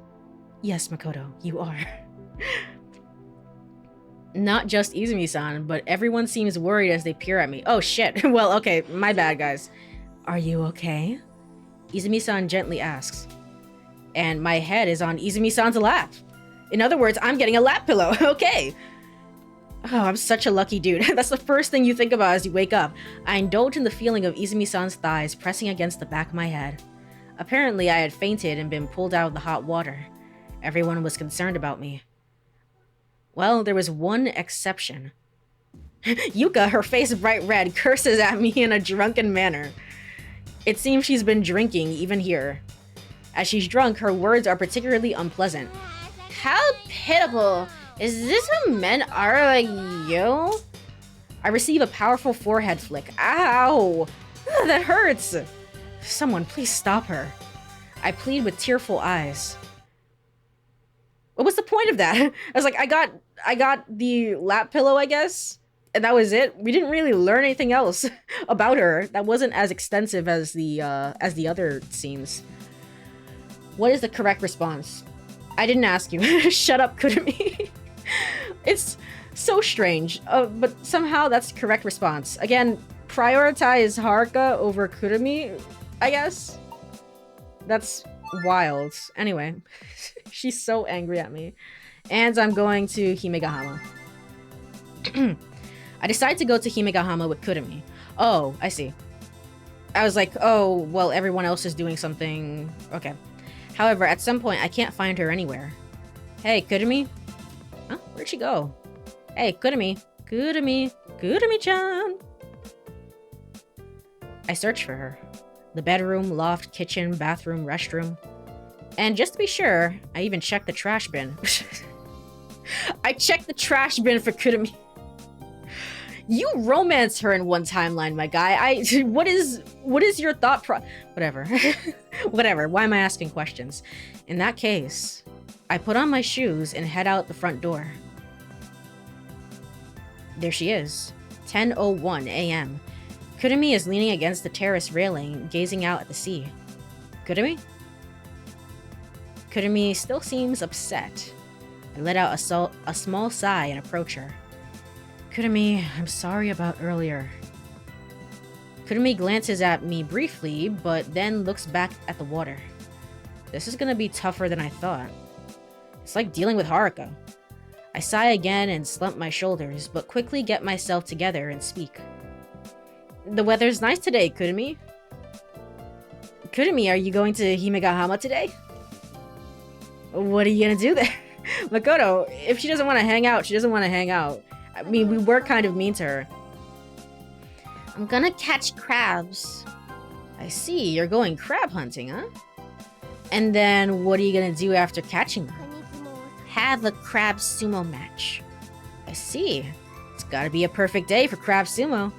Yes, Makoto, you are. Not just Izumi-san, but everyone seems worried as they peer at me. Oh shit, well, okay, my bad, guys. Are you okay? Izumi-san gently asks. And my head is on Izumi-san's lap. In other words, I'm getting a lap pillow, okay. Oh, I'm such a lucky dude. That's the first thing you think about as you wake up. I indulge in the feeling of Izumi-san's thighs pressing against the back of my head. Apparently, I had fainted and been pulled out of the hot water. Everyone was concerned about me. Well, there was one exception. Yuka, her face bright red, curses at me in a drunken manner. It seems she's been drinking, even here. As she's drunk, her words are particularly unpleasant. How pitiful! Is this how men are like you? I receive a powerful forehead flick. Ow! That hurts! Someone, please stop her. I plead with tearful eyes. What was the point of that? I was like, I got the lap pillow, I guess, and that was it. We didn't really learn anything else about her. That wasn't as extensive as the other scenes. What is the correct response? I didn't ask you. Shut up, Kurumi. It's so strange, but somehow that's the correct response. Again, prioritize Haruka over Kurumi, I guess. That's wild. Anyway, she's so angry at me. And I'm going to Himegahama. I decide to go to Himegahama with Kurumi. Oh, I see. I was like, oh, well, everyone else is doing something. Okay. However, at some point, I can't find her anywhere. Hey, Kurumi? Huh? Where'd she go? Hey, Kurumi. Kurumi. Kurumi-chan. I search for her. The bedroom, loft, kitchen, bathroom, restroom. And just to be sure, I even checked the trash bin. I checked the trash bin for Kurumi. You romanced her in one timeline, my guy. What is your thought whatever. Whatever. Why am I asking questions? In that case, I put on my shoes and head out the front door. There she is. 10:01 a.m. Kurumi is leaning against the terrace railing, gazing out at the sea. Kurumi? Kurumi still seems upset. I let out a small sigh and approach her. Kurumi, I'm sorry about earlier. Kurumi glances at me briefly, but then looks back at the water. This is gonna be tougher than I thought. It's like dealing with Haruka. I sigh again and slump my shoulders, but quickly get myself together and speak. The weather's nice today, Kurumi. Kurumi, are you going to Himegahama today? What are you gonna do there? Makoto, if she doesn't want to hang out, she doesn't want to hang out. I mean, we were kind of mean to her. I'm gonna catch crabs. I see, you're going crab hunting, huh? And then what are you gonna do after catching them? Have a crab sumo match. I see. It's gotta be a perfect day for crab sumo.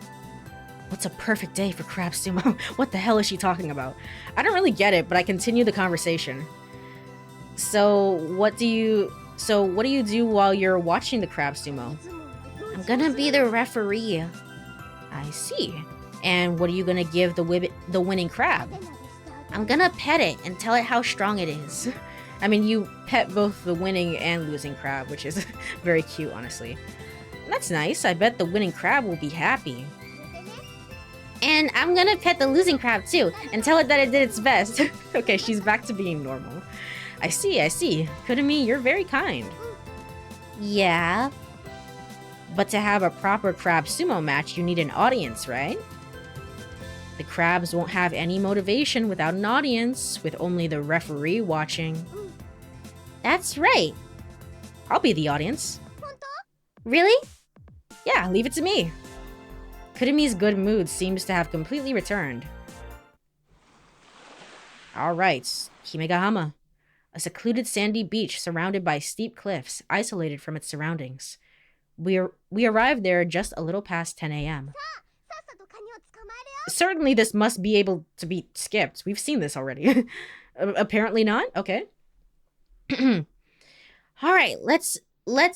What's a perfect day for crab sumo? What the hell is she talking about? I don't really get it, but I continue the conversation. So what do you do while you're watching the crab sumo? I'm gonna be the referee. I see. And what are you gonna give the winning crab? I'm gonna pet it and tell it how strong it is. I mean, you pet both the winning and losing crab, which is very cute, honestly. That's nice. I bet the winning crab will be happy. And I'm gonna pet the losing crab too, and tell it that it did its best. Okay, she's back to being normal. I see, I see. Kurumi, you're very kind. Yeah. But to have a proper crab sumo match, you need an audience, right? The crabs won't have any motivation without an audience, with only the referee watching. That's right. I'll be the audience. Really? Yeah, leave it to me. Kurumi's good mood seems to have completely returned. Alright, Himegahama. A secluded sandy beach surrounded by steep cliffs, isolated from its surroundings. We arrived there just a little past 10 a.m. Certainly this must be able to be skipped. We've seen this already. Apparently not? Okay. Alright, let's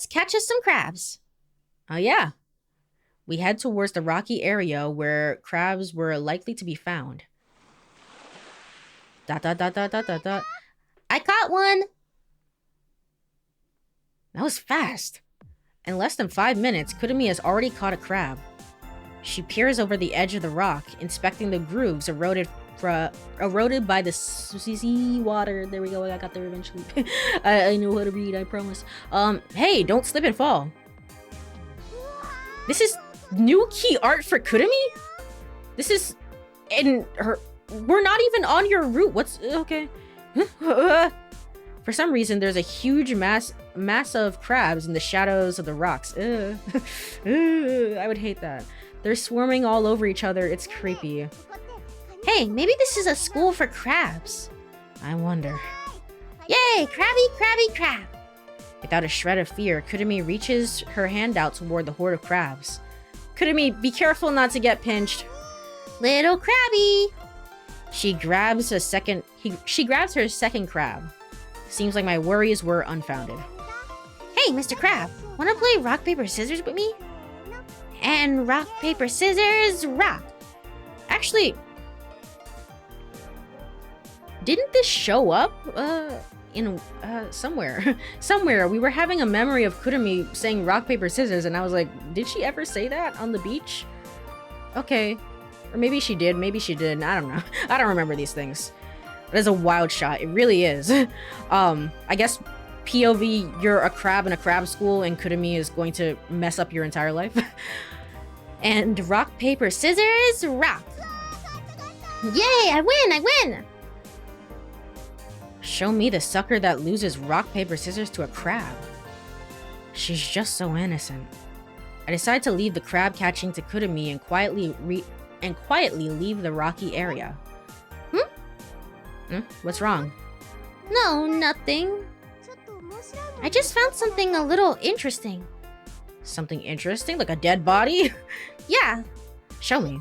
catch us some crabs. Oh yeah. We head towards the rocky area where crabs were likely to be found. Dot dot dot dot dot dot dot. I caught one! That was fast. In less than 5 minutes, Kurumi has already caught a crab. She peers over the edge of the rock, inspecting the grooves eroded by the sea water. There we go, I got there eventually. I know how to read, I promise. Hey, don't slip and fall. This is new key art for Kurumi? This is in her... We're not even on your route. What's... Okay. For some reason, there's a huge mass of crabs in the shadows of the rocks. I would hate that. They're swarming all over each other. It's creepy. Hey, maybe this is a school for crabs. I wonder. Yay, crabby, crabby, crab. Without a shred of fear, Kurumi reaches her hand out toward the horde of crabs. Kurumi, be careful not to get pinched. Little crabby. She grabs her second crab. Seems like my worries were unfounded. Hey, Mr. Crab, wanna play rock, paper, scissors with me? And rock, paper, scissors, rock. Actually, didn't this show up in somewhere? Somewhere we were having a memory of Kurumi saying rock, paper, scissors, and I was like, did she ever say that on the beach? Okay. Or maybe she did, maybe she didn't. I don't know. I don't remember these things. It is a wild shot. It really is. I guess POV, you're a crab in a crab school and Kurumi is going to mess up your entire life. And rock, paper, scissors, rock. Yay, I win! Show me the sucker that loses rock, paper, scissors to a crab. She's just so innocent. I decide to leave the crab catching to Kurumi and quietly leave the rocky area. What's wrong? No, nothing. I just found something a little interesting. Something interesting? Like a dead body? Yeah. Show me.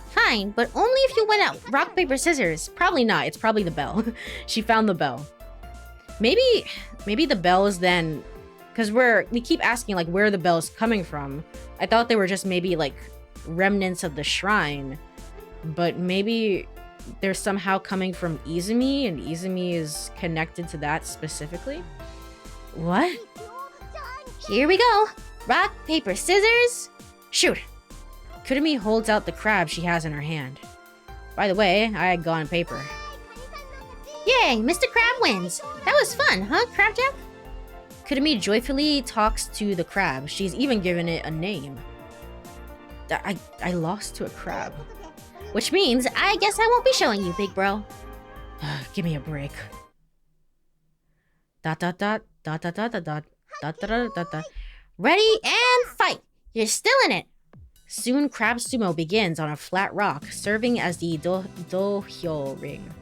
Fine, but only if you win at rock, paper, scissors. Probably not. It's probably the bell. She found the bell. Maybe the bell is then... Because we keep asking, like, where the bell's coming from. I thought they were just maybe, like, remnants of the shrine. But maybe they're somehow coming from Izumi, and Izumi is connected to that specifically. What? Here we go. Rock, paper, scissors. Shoot! Kurumi holds out the crab she has in her hand. By the way, I had gone paper. Yay, Mr. Crab wins. That was fun, huh, Crabjack? Kurumi joyfully talks to the crab. She's even given it a name. I lost to a crab. Which means I guess I won't be showing you, big bro. Give me a break. Dot dot dot dot dot dot dot dot dot dot dot dot. Ready and fight. You're still in it. Soon crab sumo begins on a flat rock, serving as the dohyo ring.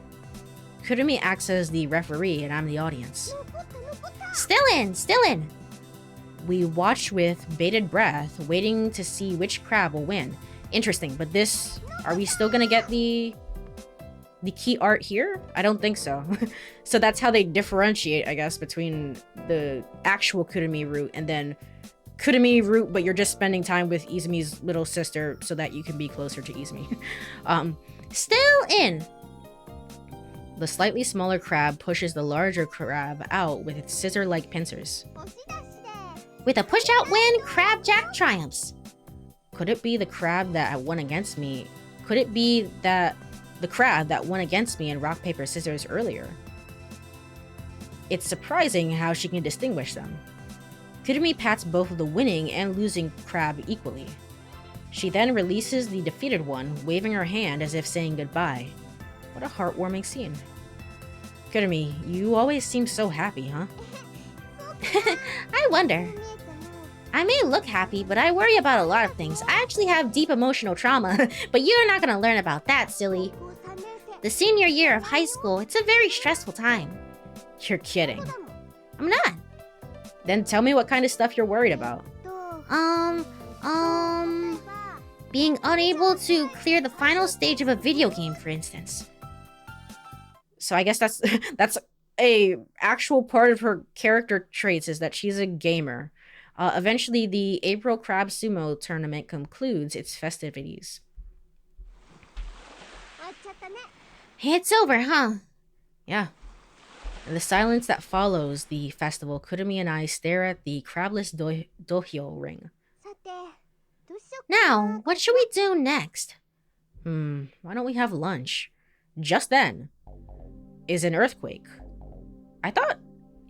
Kurumi acts as the referee and I'm the audience. Still in, still in. We watch with bated breath, waiting to see which crab will win. Interesting, but this... Are we still gonna get the key art here? I don't think so. So that's how they differentiate, I guess, between the actual Kurumi route and then Kurumi route, but you're just spending time with Izumi's little sister so that you can be closer to Izumi. Still in. The slightly smaller crab pushes the larger crab out with its scissor-like pincers. With a push-out win, Crabjack triumphs. Could it be the crab that won against me? Could it be that the crab that won against me in rock, paper, scissors earlier? It's surprising how she can distinguish them. Kurumi pats both the winning and losing crab equally. She then releases the defeated one, waving her hand as if saying goodbye. What a heartwarming scene. Kurumi, you always seem so happy, huh? I wonder. I may look happy, but I worry about a lot of things. I actually have deep emotional trauma, but you're not gonna learn about that, silly. The senior year of high school, it's a very stressful time. You're kidding. I'm not. Then tell me what kind of stuff you're worried about. Being unable to clear the final stage of a video game, for instance. So I guess that's a actual part of her character traits is that she's a gamer. Eventually, the April Crab Sumo tournament concludes its festivities. It's over, huh? Yeah. In the silence that follows the festival, Kurumi and I stare at the crabless dohyo ring. Now, what should we do next? Why don't we have lunch? Just then is an earthquake. I thought,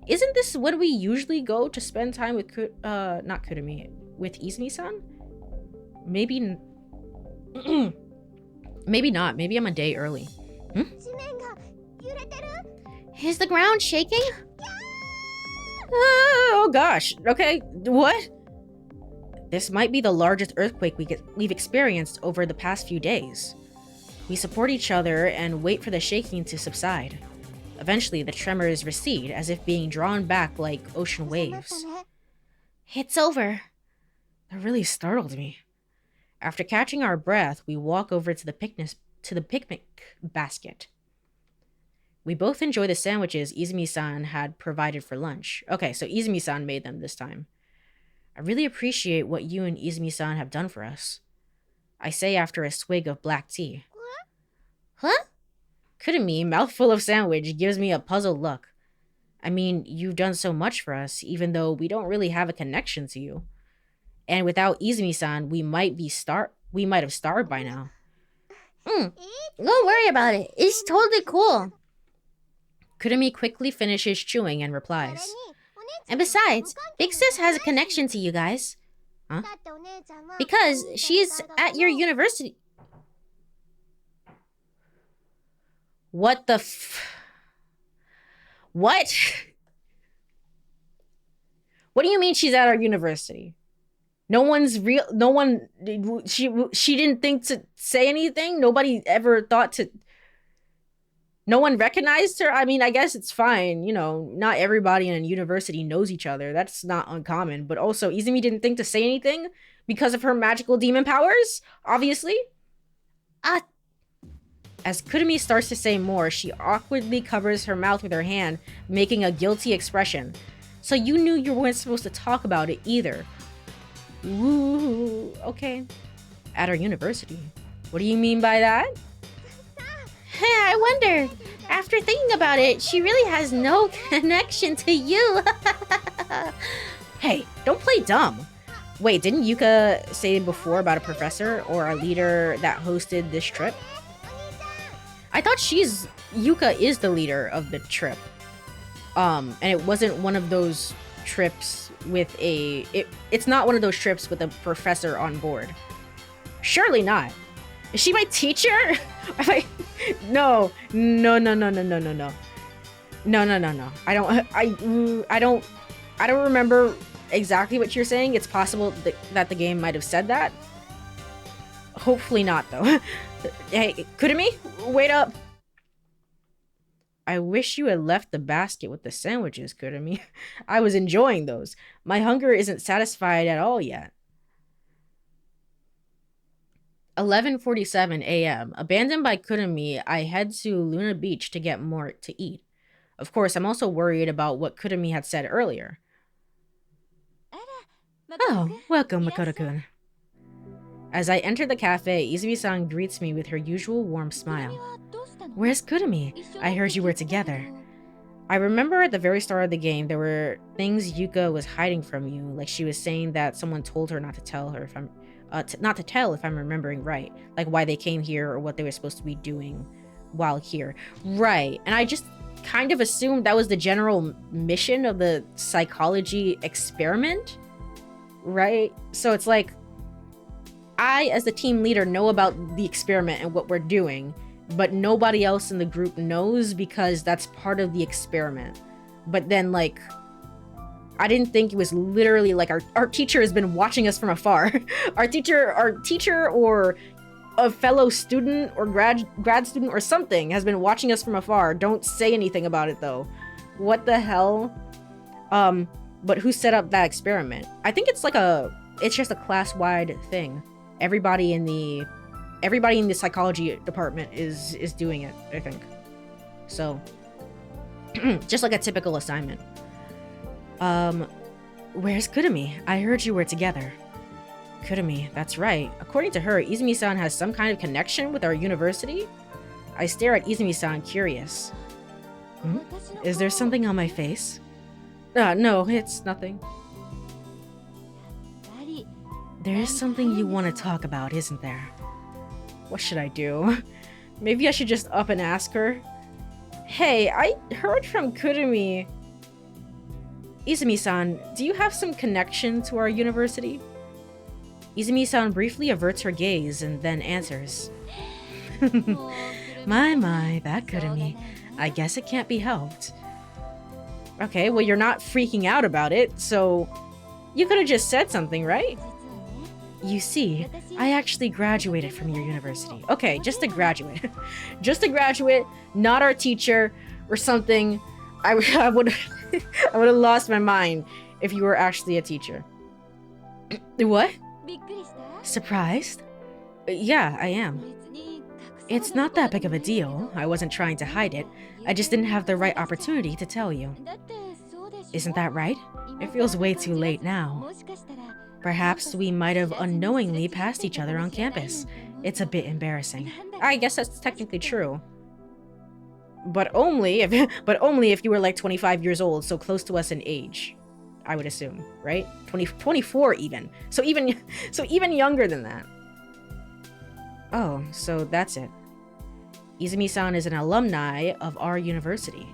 isn't this when we usually go to spend time with not Kurumi, with Izumi-san? Maybe maybe not. Maybe I'm a day early. Is the ground shaking? Oh gosh. Okay, what? This might be the largest earthquake we've experienced over the past few days. We support each other and wait for the shaking to subside. Eventually, the tremors recede, as if being drawn back like ocean waves. It's over. That really startled me. After catching our breath, we walk over to the picnic basket. We both enjoy the sandwiches Izumi-san had provided for lunch. Okay, so Izumi-san made them this time. I really appreciate what you and Izumi-san have done for us. I say after a swig of black tea. Huh? Kurumi, mouthful of sandwich, gives me a puzzled look. I mean, you've done so much for us, even though we don't really have a connection to you. And without Izumi-san, we might have starved by now. Don't worry about it. It's totally cool. Kurumi quickly finishes chewing and replies. And besides, Big Sis has a connection to you guys. Huh? Because she's at your university. What the What? What do you mean she's at our university? She didn't think to say anything? Nobody ever thought to... No one recognized her? I mean, I guess it's fine. You know, not everybody in a university knows each other. That's not uncommon. But also, Izumi didn't think to say anything because of her magical demon powers, obviously. As Kurumi starts to say more, she awkwardly covers her mouth with her hand, making a guilty expression. So you knew you weren't supposed to talk about it either. Ooh, okay. At our university. What do you mean by that? I wonder. After thinking about it, she really has no connection to you. Hey, don't play dumb. Wait, didn't Yuka say before about a professor or a leader that hosted this trip? I thought Yuka is the leader of the trip. And it wasn't one of those trips with it's not one of those trips with a professor on board. Surely not. Is she my teacher? No. No. I don't remember exactly what you're saying. It's possible that the game might have said that. Hopefully not, though. Hey, Kurumi, wait up. I wish you had left the basket with the sandwiches, Kurumi. I was enjoying those. My hunger isn't satisfied at all yet. 11:47 a.m. Abandoned by Kurumi, I head to Luna Beach to get more to eat. Of course, I'm also worried about what Kurumi had said earlier. Oh, welcome, Makoto-kun. As I enter the cafe, Izumi-san greets me with her usual warm smile. Where's Kurumi? I heard you were together. I remember at the very start of the game, there were things Yuka was hiding from you, like she was saying that someone told her not to tell her if I'm remembering right, like why they came here or what they were supposed to be doing while here. Right, and I just kind of assumed that was the general mission of the psychology experiment, right? So it's like, I, as the team leader, know about the experiment and what we're doing, but nobody else in the group knows because that's part of the experiment. But then, like, I didn't think it was literally like our teacher has been watching us from afar. our teacher or a fellow student or grad student or something has been watching us from afar. Don't say anything about it though. What the hell? But who set up that experiment? I think it's just a class-wide thing. Everybody in the psychology department is doing it, I think. So just like a typical assignment. Where's Kurumi? I heard you were together. Kurumi, that's right. According to her, Izumi-san has some kind of connection with our university? I stare at Izumi-san, curious. Is there something on my face? No, it's nothing. There is something you want to talk about, isn't there? What should I do? Maybe I should just up and ask her. Hey, I heard from Kurumi. Izumi-san, do you have some connection to our university? Izumi-san briefly averts her gaze and then answers. My, that Kurumi. I guess it can't be helped. Okay, well you're not freaking out about it, so you could have just said something, right? You see, I actually graduated from your university. Okay, just a graduate. Just a graduate, not our teacher or something. I would have lost my mind if you were actually a teacher. What? Surprised? Yeah, I am. It's not that big of a deal. I wasn't trying to hide it. I just didn't have the right opportunity to tell you. Isn't that right? It feels way too late now. Perhaps we might have unknowingly passed each other on campus. It's a bit embarrassing. I guess that's technically true. But only if you were like 25 years old, so close to us in age, I would assume, right? 24 even. So even younger than that. Oh, so that's it. Izumi-san is an alumni of our university.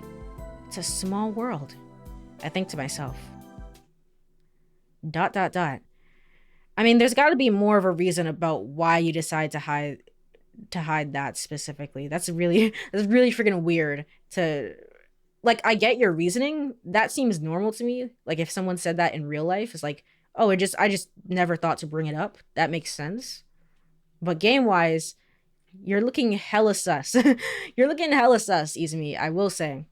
It's a small world. I think to myself. ... I mean, there's got to be more of a reason about why you decide to hide that specifically. That's really freaking weird to, like, I get your reasoning. That seems normal to me. Like, if someone said that in real life, it's like, oh, I just never thought to bring it up. That makes sense. But game-wise, you're looking hella sus. You're looking hella sus, Izumi, I will say.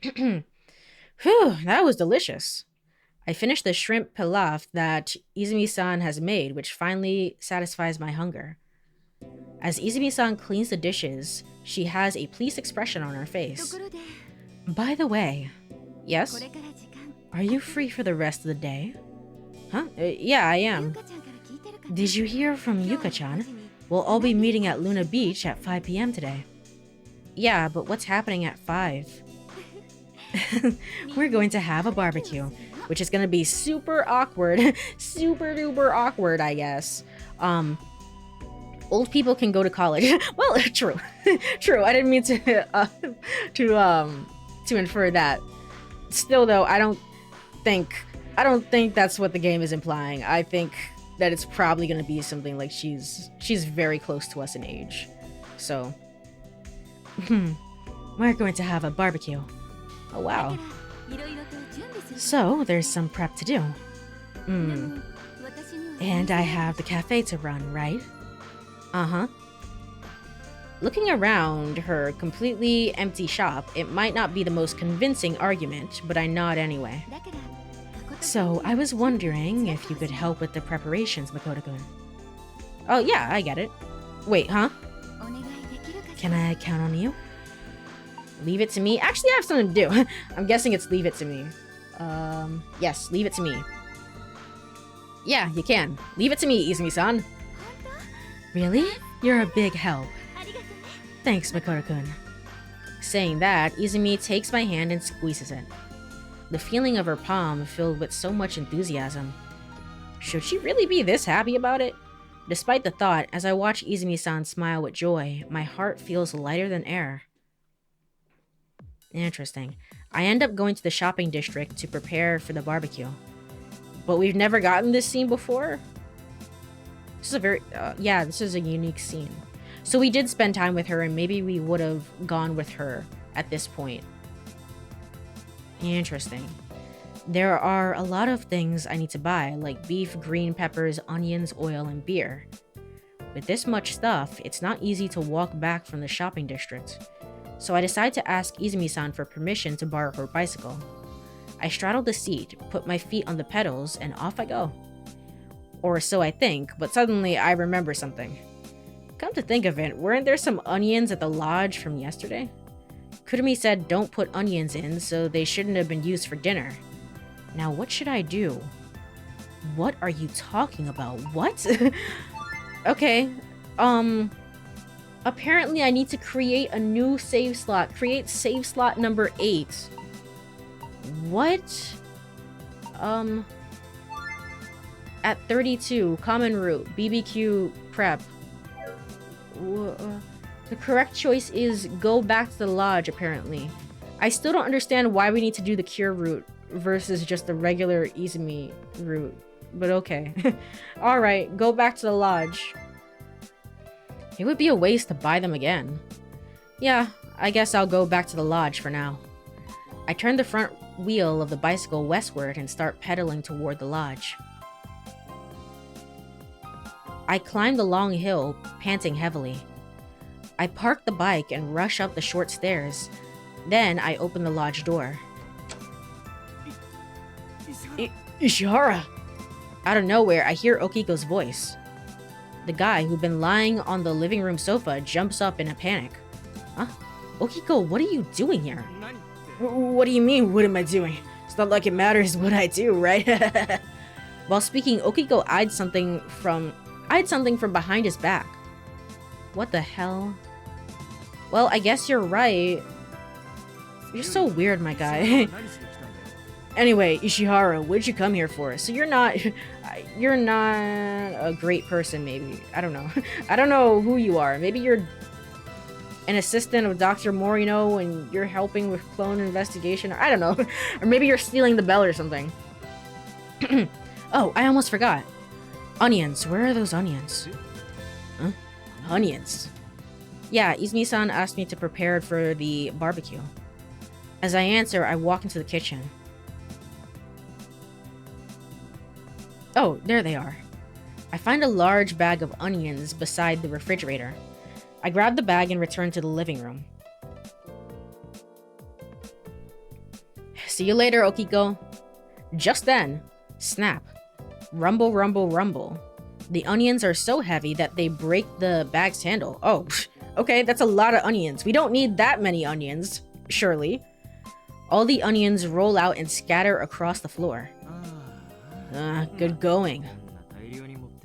Whew, that was delicious. I finished the shrimp pilaf that Izumi-san has made, which finally satisfies my hunger. As Izumi-san cleans the dishes, she has a pleased expression on her face. By the way, yes? Are you free for the rest of the day? Huh? Yeah, I am. Did you hear from Yuka-chan? We'll all be meeting at Luna Beach at 5 p.m. today. Yeah, but what's happening at 5? We're going to have a barbecue. which is gonna be super awkward. Super duper awkward, I guess. Old people can go to college. Well, true. True. I didn't mean to infer that. Still though, I don't think that's what the game is implying. I think that it's probably going to be something like she's very close to us in age. So, we're going to have a barbecue. Oh wow. So, there's some prep to do. And I have the cafe to run, right? Uh-huh. Looking around her completely empty shop, it might not be the most convincing argument, but I nod anyway. So, I was wondering if you could help with the preparations, Makoto-kun. Oh yeah, I get it. Wait, huh? Can I count on you? Leave it to me? Actually, I have something to do. I'm guessing it's leave it to me. Yes, leave it to me. Yeah, you can. Leave it to me, Izumi-san. Really? You're a big help. Thanks, Makoto-kun. Saying that, Izumi takes my hand and squeezes it. The feeling of her palm filled with so much enthusiasm. Should she really be this happy about it? Despite the thought, as I watch Izumi-san smile with joy, my heart feels lighter than air. Interesting. I end up going to the shopping district to prepare for the barbecue. But we've never gotten this scene before? This is a very, yeah, this is a unique scene. So we did spend time with her, and maybe we would have gone with her at this point. Interesting. There are a lot of things I need to buy, like beef, green peppers, onions, oil, and beer. With this much stuff, it's not easy to walk back from the shopping district. So I decide to ask Izumi-san for permission to borrow her bicycle. I straddle the seat, put my feet on the pedals, and off I go. Or so I think, but suddenly I remember something. Come to think of it, weren't there some onions at the lodge from yesterday? Kurumi said don't put onions in, so they shouldn't have been used for dinner. Now what should I do? What are you talking about? What? Okay, apparently I need to create a new save slot. Create save slot number 8. What? At 32, common route, BBQ prep. The correct choice is go back to the lodge, apparently. I still don't understand why we need to do the cure route versus just the regular Izumi route. But okay. Alright, go back to the lodge. It would be a waste to buy them again. Yeah, I guess I'll go back to the lodge for now. I turn the front wheel of the bicycle westward and start pedaling toward the lodge. I climb the long hill, panting heavily. I park the bike and rush up the short stairs. Then I open the lodge door. Ishihara! Out of nowhere, I hear Okiko's voice. The guy who'd been lying on the living room sofa jumps up in a panic. Huh? Okiko, what are you doing here? What do you mean, what am I doing? It's not like it matters what I do, right? While speaking, Okiko eyed something from behind his back. What the hell? Well, I guess you're right. You're so weird, my guy. Anyway, Ishihara, what'd you come here for? So you're not a great person, maybe. I don't know. I don't know who you are. Maybe you're an assistant of Dr. Morino and you're helping with clone investigation. Or I don't know. Or maybe you're stealing the bell or something. Oh, I almost forgot. Onions. Where are those onions? Huh? Onions. Yeah, Izumi-san asked me to prepare for the barbecue. As I answer, I walk into the kitchen. Oh, there they are. I find a large bag of onions beside the refrigerator. I grab the bag and return to the living room. See you later, Okiko. Just then, snap. Rumble, rumble, rumble. The onions are so heavy that they break the bag's handle. Oh, okay, that's a lot of onions. We don't need that many onions, surely. All the onions roll out and scatter across the floor. Good going.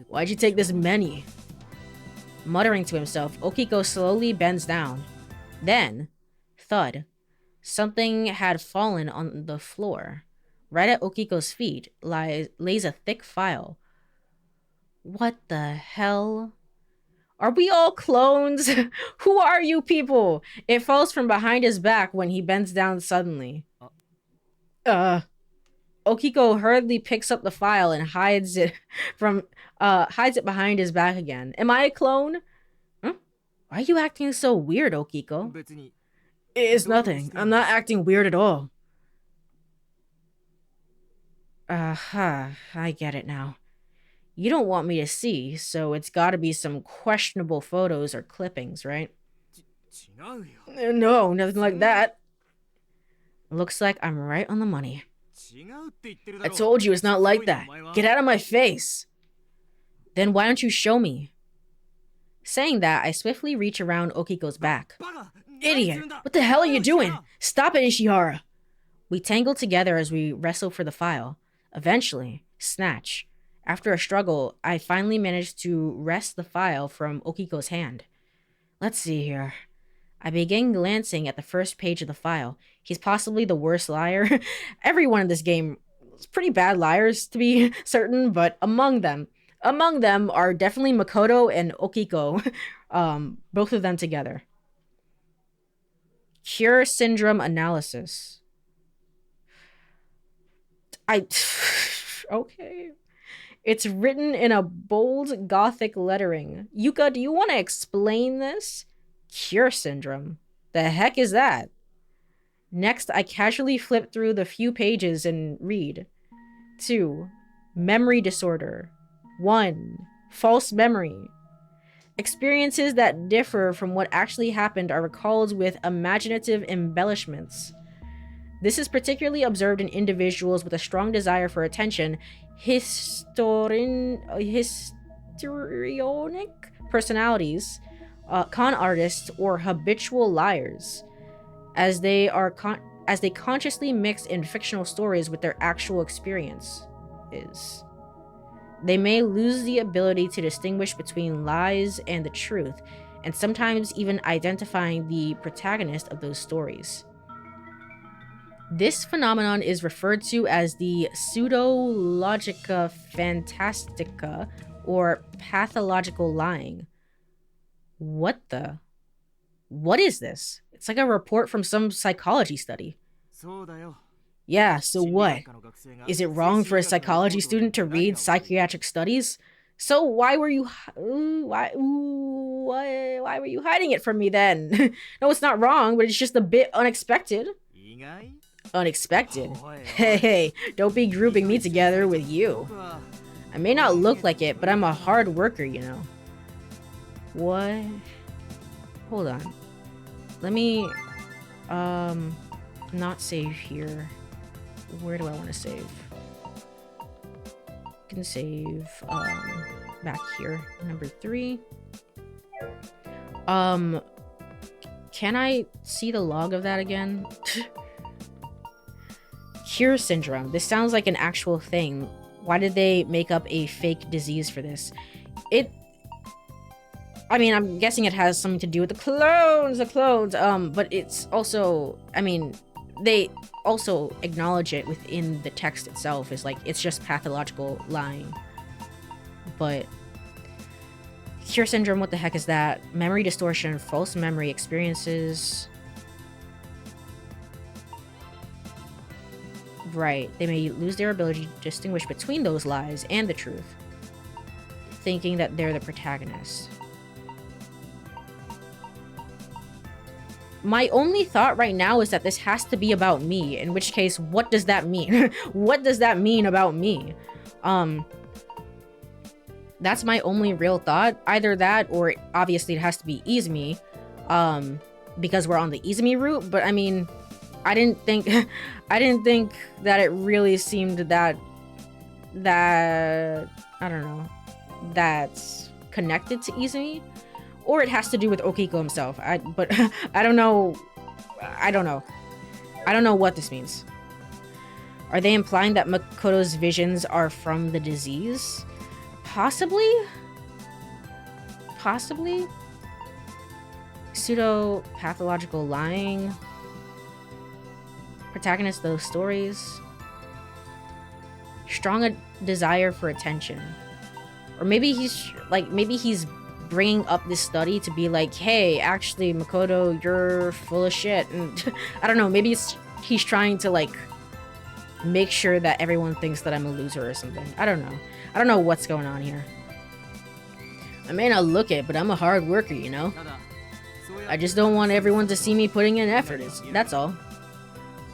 Why'd you take this many? Muttering to himself, Okiko slowly bends down. Then, thud. Something had fallen on the floor, Right at Okiko's feet lays a thick file. What the hell? Are we all clones? Who are you people? It falls from behind his back when he bends down suddenly. Okiko hurriedly picks up the file and hides it behind his back again. Am I a clone? Huh? Why are you acting so weird, Okiko? It's nothing. I'm not acting weird at all. I get it now. You don't want me to see, so it's gotta be some questionable photos or clippings, right? No, nothing like that. Looks like I'm right on the money. I told you it's not like that. Get out of my face. Then why don't you show me? Saying that, I swiftly reach around Okiko's back. Idiot! What the hell are you doing? Stop it, Ishihara! We tangle together as we wrestle for the file. Eventually, snatch. After a struggle, I finally managed to wrest the file from Okiko's hand. Let's see here. I begin glancing at the first page of the file. He's possibly the worst liar. Everyone in this game is pretty bad liars, to be certain, but among them are definitely Makoto and Okiko. Both of them together. Cure syndrome analysis. Okay. It's written in a bold gothic lettering. Yuka, do you want to explain this? Cure syndrome. The heck is that? Next, I casually flip through the few pages and read. 2. Memory disorder. 1. False memory. Experiences that differ from what actually happened are recalled with imaginative embellishments. This is particularly observed in individuals with a strong desire for attention, histrionic personalities, con artists, or habitual liars, as they consciously mix in fictional stories with their actual experience. They may lose the ability to distinguish between lies and the truth, and sometimes even identifying the protagonist of those stories. This phenomenon is referred to as the pseudologica fantastica, or pathological lying. What is this? It's like a report from some psychology study. Yeah, so what? Is it wrong for a psychology student to read psychiatric studies? So why were you why were you hiding it from me then? No, it's not wrong, but it's just a bit unexpected. Unexpected? Hey, don't be grouping me together with you. I may not look like it, but I'm a hard worker, you know. What? Hold on. Let me not save here. Where do I want to save? I can save back here. Number 3. Can I see the log of that again? Cure syndrome. This sounds like an actual thing. Why did they make up a fake disease for this? I mean, I'm guessing it has something to do with the clones, but it's also, I mean, they also acknowledge it within the text itself. Is like, it's just pathological lying. But cure syndrome, what the heck is that? Memory distortion, false memory experiences. Right, they may lose their ability to distinguish between those lies and the truth, thinking that they're the protagonist. My only thought right now is that this has to be about me, in which case, what does that mean? What does that mean about me? That's my only real thought. Either that, or obviously it has to be Izumi, because we're on the Izumi route, but I mean, I didn't think that it really seemed that I don't know, that's connected to Izumi. Or it has to do with Okiko himself. But I don't know. I don't know what this means. Are they implying that Makoto's visions are from the disease? Possibly? Possibly? Pseudo-pathological lying. Protagonist of those stories. strong a desire for attention. Or maybe he's bringing up this study to be like, hey, actually, Makoto, you're full of shit. And I don't know, maybe he's trying to, like, make sure that everyone thinks that I'm a loser or something. I don't know. I don't know what's going on here. I may not look it, but I'm a hard worker, you know? I just don't want everyone to see me putting in effort, that's all.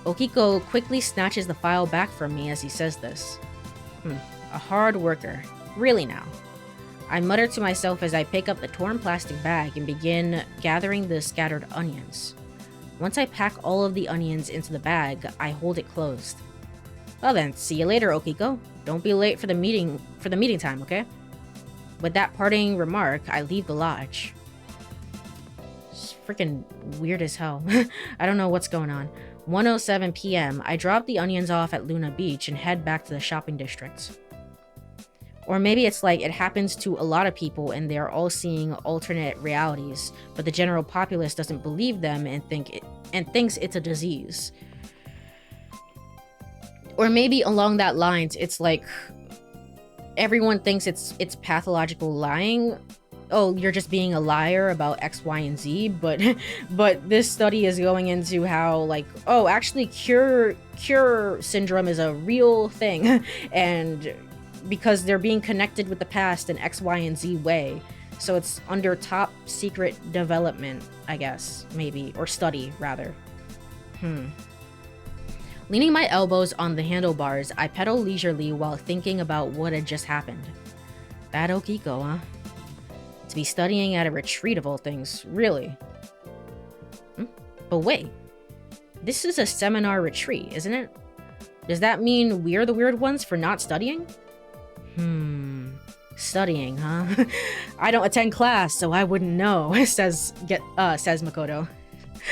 Okiko quickly snatches the file back from me as he says this. A hard worker. Really now. I mutter to myself as I pick up the torn plastic bag and begin gathering the scattered onions. Once I pack all of the onions into the bag, I hold it closed. Well then, see you later, Okiko. Don't be late for the meeting time, okay? With that parting remark, I leave the lodge. It's freaking weird as hell. I don't know what's going on. 1:07 p.m. I drop the onions off at Luna Beach and head back to the shopping district. Or maybe it's like it happens to a lot of people and they're all seeing alternate realities, but the general populace doesn't believe them and thinks it's a disease. Or maybe along that lines, it's like everyone thinks it's pathological lying. Oh, you're just being a liar about X, Y, and Z, but this study is going into how, like, oh, actually cure syndrome is a real thing, and because they're being connected with the past in X, Y, and Z way. So it's under top secret development, I guess, maybe, or study, rather. Leaning my elbows on the handlebars, I pedal leisurely while thinking about what had just happened. Bad Okiko, huh? To be studying at a retreat of all things, really. But wait, this is a seminar retreat, isn't it? Does that mean we're the weird ones for not studying? Studying, huh? I don't attend class, so I wouldn't know, says Makoto.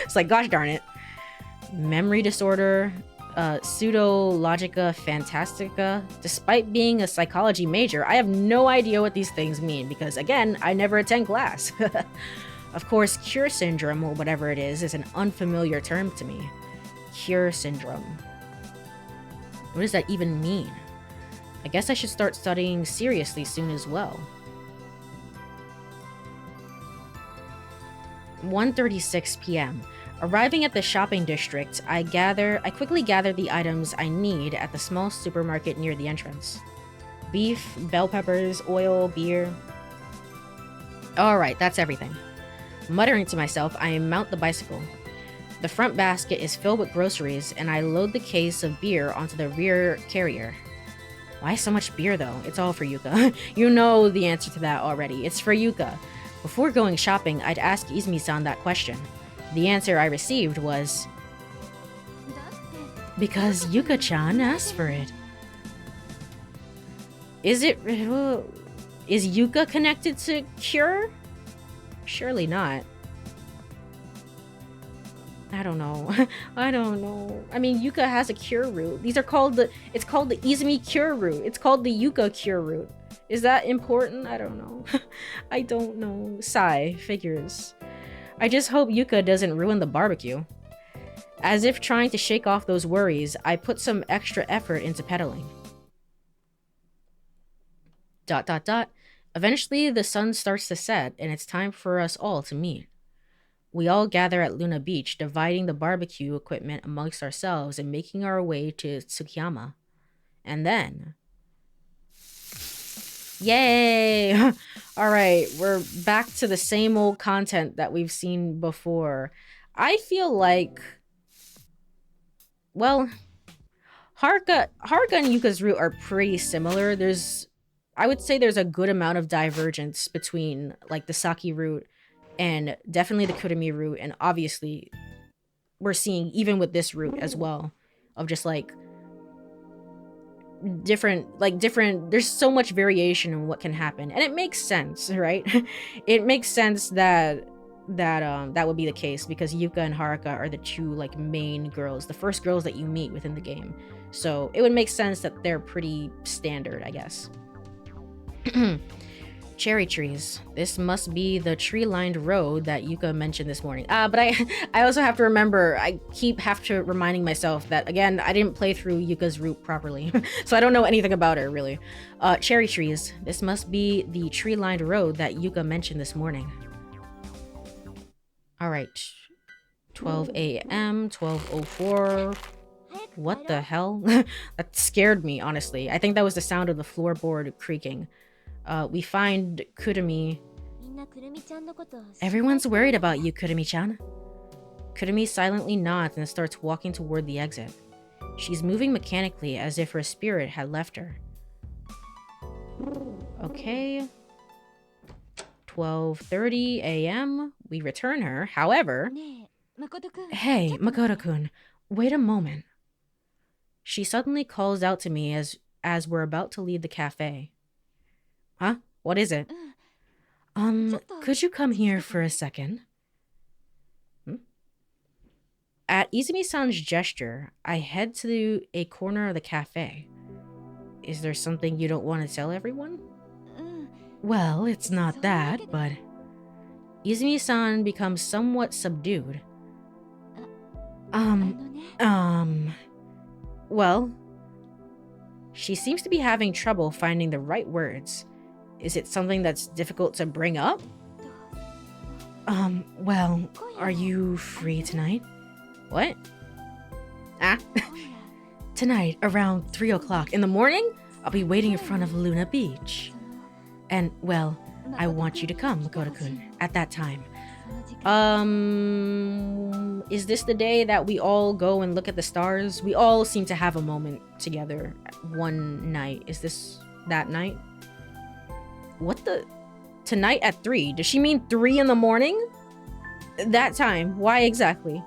It's like, gosh darn it. Memory disorder, pseudo-logica fantastica. Despite being a psychology major, I have no idea what these things mean because, again, I never attend class. Of course, cure syndrome, or whatever it is an unfamiliar term to me. Cure syndrome. What does that even mean? I guess I should start studying seriously soon as well. 1:36 p.m. Arriving at the shopping district, I quickly gather the items I need at the small supermarket near the entrance. Beef, bell peppers, oil, beer. Alright, that's everything. Muttering to myself, I mount the bicycle. The front basket is filled with groceries, and I load the case of beer onto the rear carrier. Why so much beer, though? It's all for Yuka. You know the answer to that already. It's for Yuka. Before going shopping, I'd ask Izumi-san that question. The answer I received was... because Yuka-chan asked for it. Is Yuka connected to Cure? Surely not. I don't know. I don't know. I mean, Yuka has a cure route. It's called the Izumi cure route. It's called the Yuka cure route. Is that important? I don't know. I don't know. Sigh. Figures. I just hope Yuka doesn't ruin the barbecue. As if trying to shake off those worries, I put some extra effort into pedaling. ... Eventually, the sun starts to set, and it's time for us all to meet. We all gather at Luna Beach, dividing the barbecue equipment amongst ourselves and making our way to Tsukiyama. And then... Yay! Alright, we're back to the same old content that we've seen before. I feel like... well, Haruka and Yuka's route are pretty similar. I would say there's a good amount of divergence between, like, the Saki route and definitely the Kurumi route, and obviously we're seeing, even with this route as well, of just, like, different, there's so much variation in what can happen, and it makes sense, right? It makes sense that would be the case, because Yuka and Haruka are the two, like, main girls, the first girls that you meet within the game. So it would make sense that they're pretty standard, I guess. Cherry trees. This must be the tree-lined road that Yuka mentioned this morning. But I also have to remember, I have to reminding myself that, again, I didn't play through Yuka's route properly. So I don't know anything about her, really. Cherry trees. This must be the tree-lined road that Yuka mentioned this morning. Alright. 12 a.m., 12:04. What the hell? That scared me, honestly. I think that was the sound of the floorboard creaking. We find Kurumi. Everyone's worried about you, Kurumi-chan. Kurumi silently nods and starts walking toward the exit. She's moving mechanically as if her spirit had left her. Okay. 12:30 a.m. We return her. However... Hey, Makoto-kun. Wait a moment. She suddenly calls out to me as we're about to leave the cafe. Huh? What is it? Could you come here for a second? At Izumi-san's gesture, I head to a corner of the cafe. Is there something you don't want to tell everyone? Well, it's not that, but... Izumi-san becomes somewhat subdued. Well... She seems to be having trouble finding the right words. Is it something that's difficult to bring up? Well, are you free tonight? What? Ah? Tonight, around 3 o'clock in the morning, I'll be waiting in front of Luna Beach. And, well, I want you to come, Makoto-kun, at that time. Is this the day that we all go and look at the stars? We all seem to have a moment together one night. Is this that night? What the? Tonight at 3? Does she mean 3 in the morning? That time. Why exactly?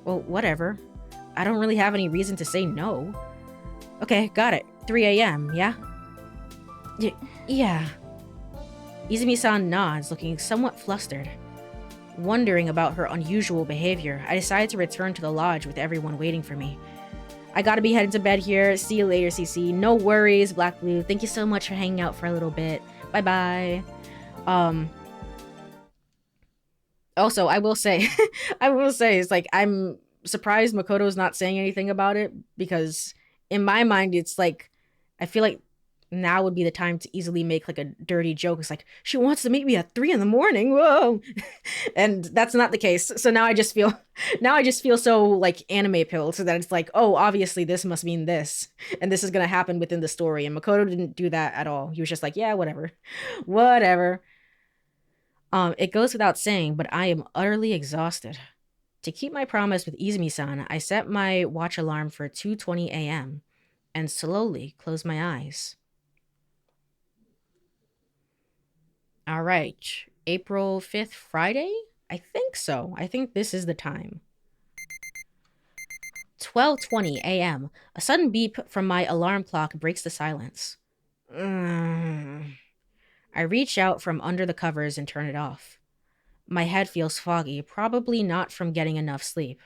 Well, whatever. I don't really have any reason to say no. Okay, got it. 3 a.m., yeah? Yeah. Izumi-san nods, looking somewhat flustered. Wondering about her unusual behavior, I decided to return to the lodge with everyone waiting for me. I gotta be heading to bed here. See you later, CC. No worries, Black Blue. Thank you so much for hanging out for a little bit. Bye-bye. Also, I will say, it's like, I'm surprised Makoto's not saying anything about it, because in my mind, it's like, I feel like now would be the time to easily make like a dirty joke. It's like, she wants to meet me at 3 in the morning. Whoa. And that's not the case. So now I just feel so like anime pilled, so that it's like, oh, obviously this must mean this. And this is going to happen within the story. And Makoto didn't do that at all. He was just like, yeah, whatever. Whatever. It goes without saying, but I am utterly exhausted. To keep my promise with Izumi-san, I set my watch alarm for 2:20 a.m. and slowly close my eyes. All right, April 5th, Friday? I think so. I think this is the time. 12:20 a.m. A sudden beep from my alarm clock breaks the silence. I reach out from under the covers and turn it off. My head feels foggy, probably not from getting enough sleep.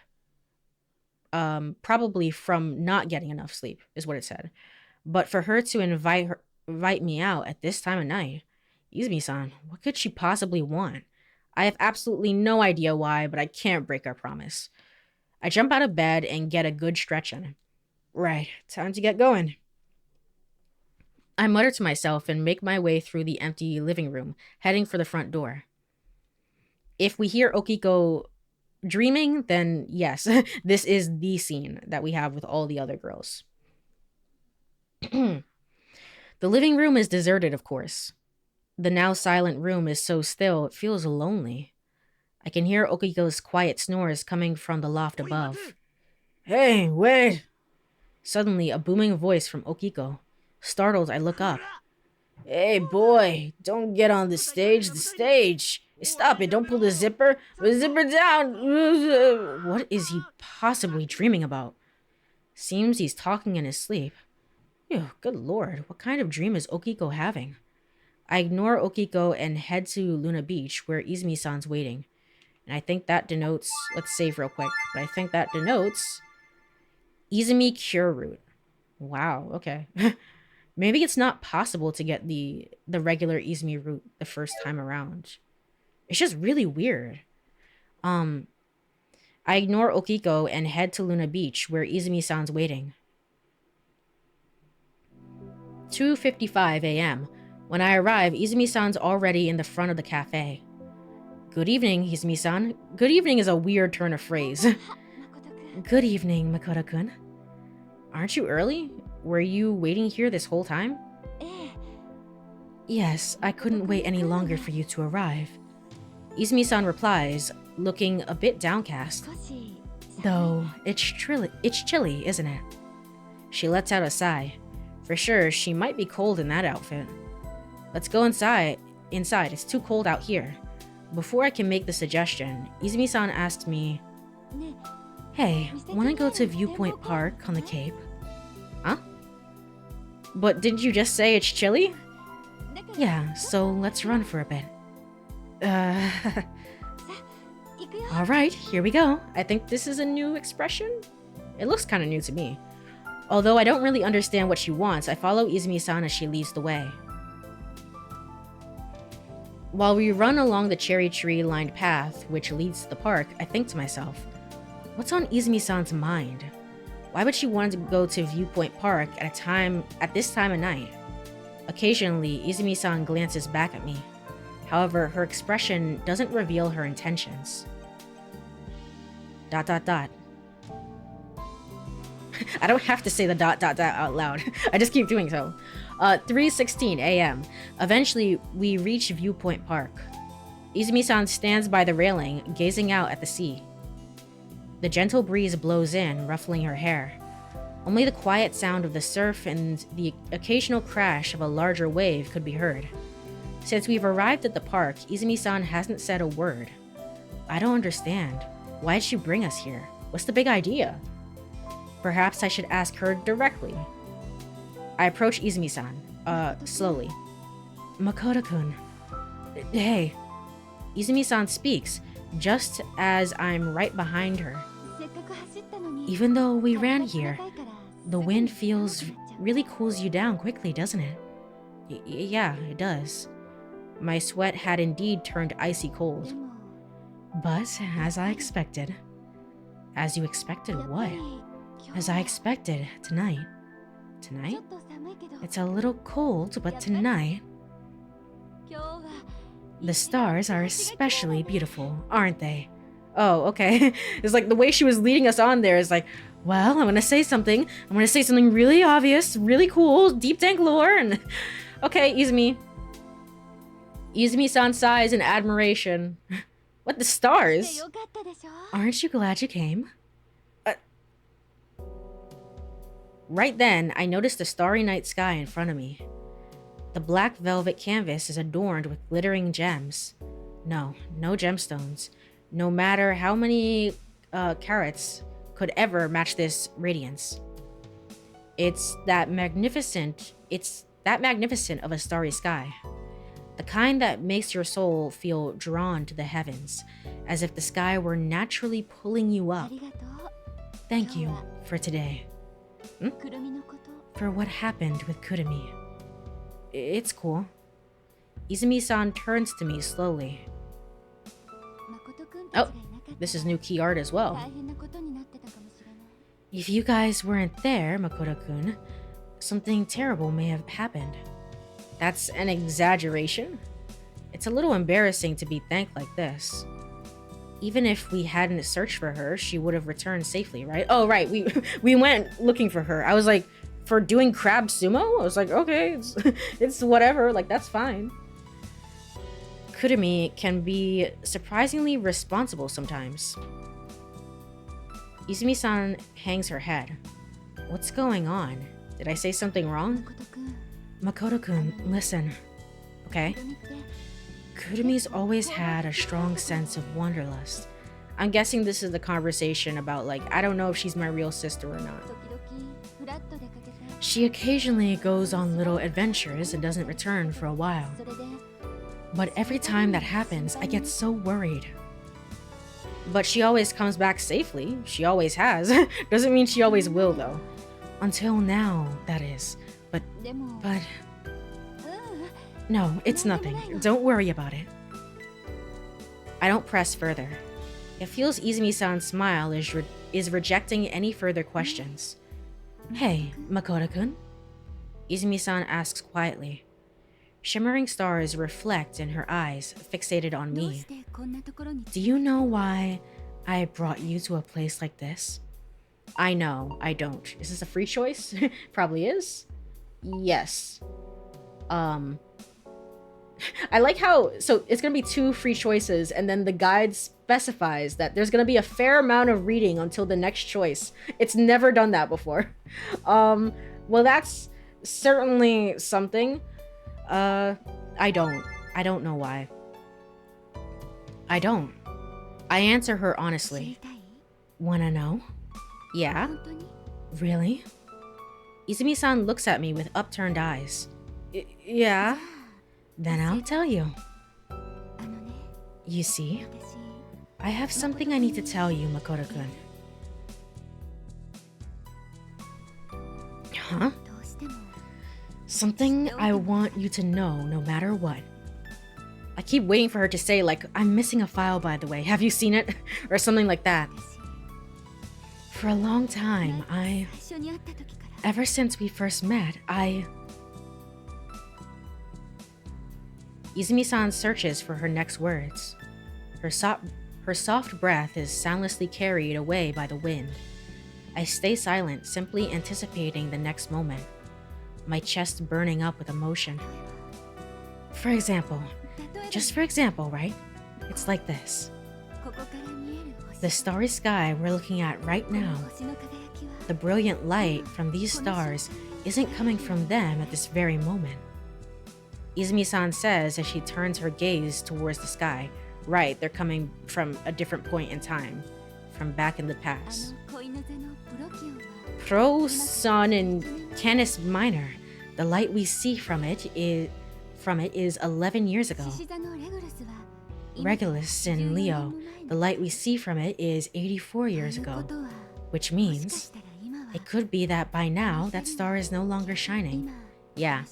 Probably from not getting enough sleep, is what it said. But for her to invite me out at this time of night, Izumi-san, what could she possibly want? I have absolutely no idea why, but I can't break our promise. I jump out of bed and get a good stretch in. Right, time to get going. I mutter to myself and make my way through the empty living room, heading for the front door. If we hear Okiko dreaming, then yes, this is the scene that we have with all the other girls. The living room is deserted, of course. The now silent room is so still, it feels lonely. I can hear Okiko's quiet snores coming from the loft above. Hey, wait! Suddenly, a booming voice from Okiko. Startled, I look up. Hey, boy, don't get on the stage, Stop it, don't pull the zipper. The zipper down. What is he possibly dreaming about? Seems he's talking in his sleep. Ew, good lord, what kind of dream is Okiko having? I ignore Okiko and head to Luna Beach, where Izumi-san's waiting. And I think that denotes... Let's save real quick. But I think that denotes... Izumi Cure Route. Wow, okay. Maybe it's not possible to get the regular Izumi route the first time around. It's just really weird. I ignore Okiko and head to Luna Beach where Izumi-san's waiting. 2:55 a.m. When I arrive, Izumi-san's already in the front of the cafe. Good evening, Izumi-san. Good evening is a weird turn of phrase. Good evening, Makoto-kun. Aren't you early? Were you waiting here this whole time? Yes, I couldn't wait any longer for you to arrive. Izumi-san replies, looking a bit downcast. Though, it's chilly, isn't it? She lets out a sigh. For sure, she might be cold in that outfit. Let's go inside. It's too cold out here. Before I can make the suggestion, Izumi-san asks me, Hey, wanna go to Viewpoint Park on the Cape? Huh? But didn't you just say it's chilly? Yeah, so let's run for a bit. Alright, here we go. I think this is a new expression? It looks kinda new to me. Although I don't really understand what she wants, I follow Izumi-san as she leads the way. While we run along the cherry tree-lined path which leads to the park, I think to myself, what's on Izumi-san's mind? Why would she want to go to Viewpoint Park at this time of night? Occasionally, Izumi-san glances back at me. However, her expression doesn't reveal her intentions. ... I don't have to say the ... out loud. I just keep doing so. 3:16 a.m. Eventually, we reach Viewpoint Park. Izumi-san stands by the railing, gazing out at the sea. The gentle breeze blows in, ruffling her hair. Only the quiet sound of the surf and the occasional crash of a larger wave could be heard. Since we've arrived at the park, Izumi-san hasn't said a word. I don't understand. Why did she bring us here? What's the big idea? Perhaps I should ask her directly. I approach Izumi-san, slowly. Makoto-kun. Hey. Izumi-san speaks, just as I'm right behind her. Even though we ran here, the wind really cools you down quickly, doesn't it? Yeah, it does. My sweat had indeed turned icy cold. But, as I expected. As you expected what? As I expected, tonight. Tonight? It's a little cold, but tonight... The stars are especially beautiful, aren't they? Oh, okay. It's like the way she was leading us on there is like, well, I'm gonna say something. I'm gonna say something really obvious, really cool, deep dank lore, and... Okay, Izumi. Izumi-san sighs in admiration. What, the stars? Aren't you glad you came? Right then, I noticed a starry night sky in front of me. The black velvet canvas is adorned with glittering gems. No gemstones. No matter how many carats could ever match this radiance. It's that magnificent of a starry sky. The kind that makes your soul feel drawn to the heavens, as if the sky were naturally pulling you up. Thank you for today. For what happened with Kurumi. It's cool. Izumi-san turns to me slowly. Oh, this is new key art as well. If you guys weren't there, Makoto-kun, something terrible may have happened. That's an exaggeration. It's a little embarrassing to be thanked like this. Even if we hadn't searched for her, she would have returned safely, right? Oh, right, we went looking for her. I was like, for doing crab sumo? I was like, okay, it's whatever, like, that's fine. Kurumi can be surprisingly responsible sometimes. Izumi-san hangs her head. What's going on? Did I say something wrong? Makoto-kun, listen. Okay? Kurumi's always had a strong sense of wanderlust. I'm guessing this is the conversation about, like, I don't know if she's my real sister or not. She occasionally goes on little adventures and doesn't return for a while. But every time that happens, I get so worried. But she always comes back safely. She always has. Doesn't mean she always will, though. Until now, that is. But... No, it's nothing. Don't worry about it. I don't press further. It feels Izumi-san's smile is rejecting any further questions. Hey, Makoto-kun? Izumi-san asks quietly. Shimmering stars reflect in her eyes, fixated on me. Do you know why I brought you to a place like this? I know, I don't. Is this a free choice? Probably is. Yes. I like how, so it's gonna be 2 free choices, and then the guide specifies that there's gonna be a fair amount of reading until the next choice. It's never done that before. Well, that's certainly something. I don't know why. I don't. I answer her honestly. Wanna know? Yeah? Really? Izumi-san looks at me with upturned eyes. Yeah? Then I'll tell you. You see, I have something I need to tell you, Makoto-kun. Huh? Something I want you to know no matter what. I keep waiting for her to say, like, I'm missing a file, by the way. Have you seen it? Or something like that. For a long time, ever since we first met, Izumi-san searches for her next words. Her soft breath is soundlessly carried away by the wind. I stay silent, simply anticipating the next moment, my chest burning up with emotion. For example, just for example, right? It's like this. The starry sky we're looking at right now, the brilliant light from these stars isn't coming from them at this very moment. Izumi-san says as she turns her gaze towards the sky. Right, they're coming from a different point in time, from back in the past. Pro Sun in Canis Minor, the light we see from it is 11 years ago. Regulus in Leo, the light we see from it is 84 years ago, which means it could be that by now that star is no longer shining. Yeah.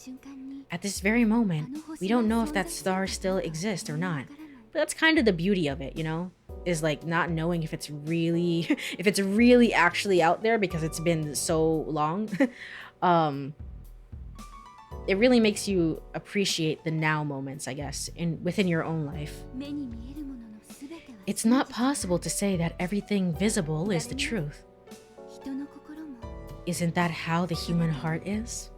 At this very moment, we don't know if that star still exists or not. But that's kind of the beauty of it, you know? Is like not knowing if it's really actually out there because it's been so long. It really makes you appreciate the now moments, I guess, within your own life. It's not possible to say that everything visible is the truth. Isn't that how the human heart is?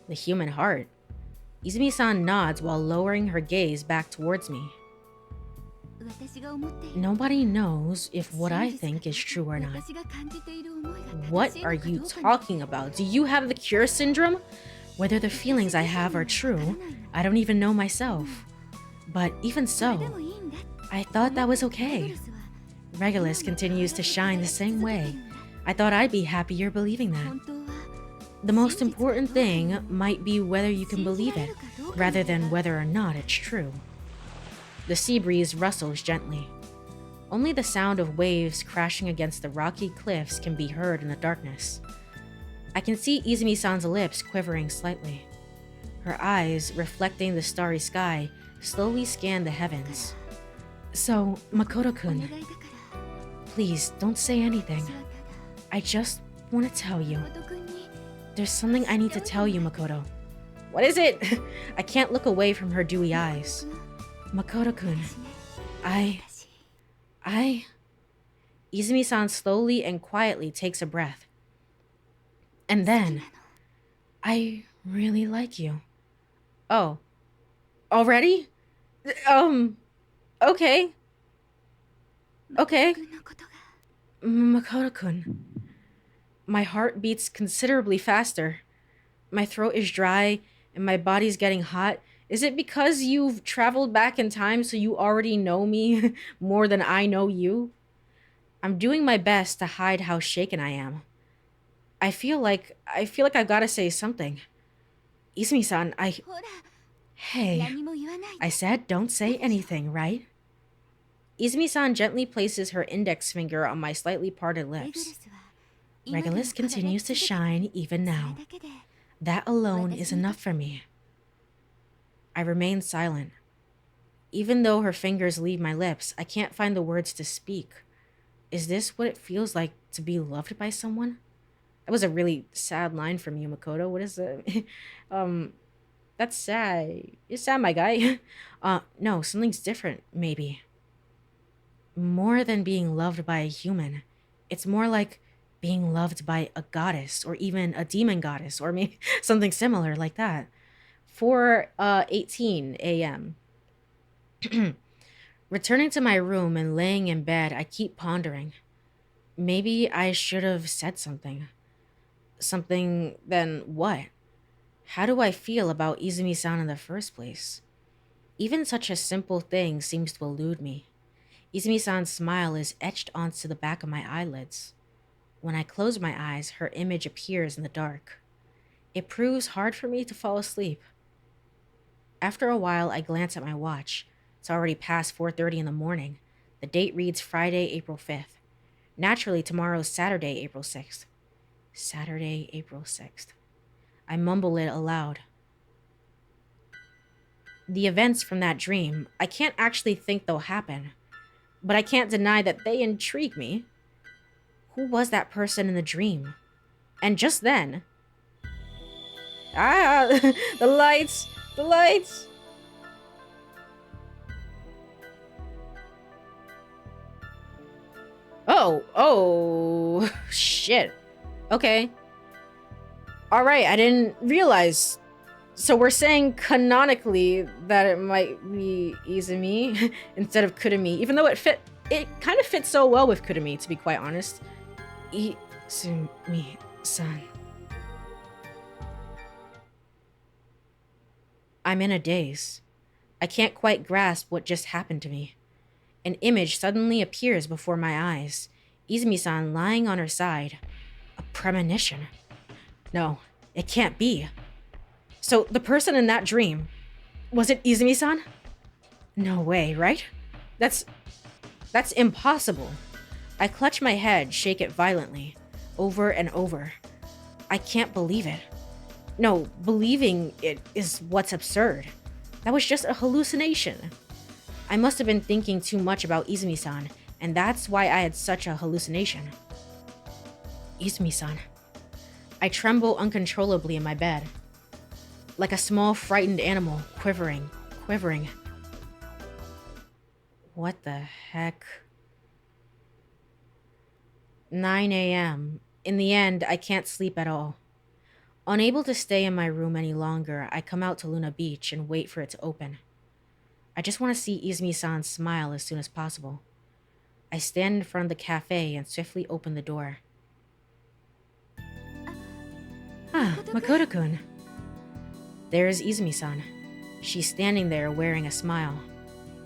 The human heart? Izumi-san nods while lowering her gaze back towards me. Nobody knows if what I think is true or not. What are you talking about? Do you have the cure syndrome? Whether the feelings I have are true, I don't even know myself. But even so, I thought that was okay. Regulus continues to shine the same way. I thought I'd be happier believing that. The most important thing might be whether you can believe it, rather than whether or not it's true. The sea breeze rustles gently. Only the sound of waves crashing against the rocky cliffs can be heard in the darkness. I can see Izumi-san's lips quivering slightly. Her eyes, reflecting the starry sky, slowly scan the heavens. So, Makoto-kun, please don't say anything. I just want to tell you. There's something I need to tell you, Makoto. What is it? I can't look away from her dewy eyes. Makoto-kun, Izumi-san slowly and quietly takes a breath. And then, I really like you. Oh. Already? Okay. Okay. Makoto-kun. My heart beats considerably faster. My throat is dry and my body's getting hot. Is it because you've traveled back in time so you already know me more than I know you? I'm doing my best to hide how shaken I am. I feel like I've got to say something. Izumi-san, Hey, I said don't say anything, right? Izumi-san gently places her index finger on my slightly parted lips. Regulus continues to shine even now. That alone is enough for me. I remain silent. Even though her fingers leave my lips, I can't find the words to speak. Is this what it feels like to be loved by someone? That was a really sad line from you, Makoto. What is it? That's sad. You're sad, my guy. No, something's different, maybe. More than being loved by a human. It's more like being loved by a goddess, or even a demon goddess, or maybe something similar like that. 4:18 a.m. Returning to my room and laying in bed, I keep pondering. Maybe I should have said something. Something, then what? How do I feel about Izumi-san in the first place? Even such a simple thing seems to elude me. Izumi-san's smile is etched onto the back of my eyelids. When I close my eyes, her image appears in the dark. It proves hard for me to fall asleep. After a while, I glance at my watch. It's already past 4:30 in the morning. The date reads Friday, April 5th. Naturally, tomorrow's Saturday, April 6th. Saturday, April 6th. I mumble it aloud. The events from that dream, I can't actually think they'll happen, but I can't deny that they intrigue me. Who was that person in the dream? And just then... Ah! The lights! The lights! Oh, shit. Okay. Alright, I didn't realize. So we're saying canonically that it might be Izumi instead of Kurumi, even though it kind of fits so well with Kurumi, to be quite honest. Izumi-san. I'm in a daze. I can't quite grasp what just happened to me. An image suddenly appears before my eyes. Izumi-san lying on her side. A premonition. No, it can't be. So the person in that dream, was it Izumi-san? No way, right? That's impossible. I clutch my head, shake it violently, over and over. I can't believe it. No, believing it is what's absurd. That was just a hallucination. I must have been thinking too much about Izumi-san, and that's why I had such a hallucination. Izumi-san. I tremble uncontrollably in my bed. Like a small frightened animal, quivering. What the heck? 9 a.m. In the end, I can't sleep at all. Unable to stay in my room any longer, I come out to Luna Beach and wait for it to open. I just want to see Izumi-san smile as soon as possible. I stand in front of the cafe and swiftly open the door. Ah, Makoto-kun. There is Izumi-san. She's standing there wearing a smile.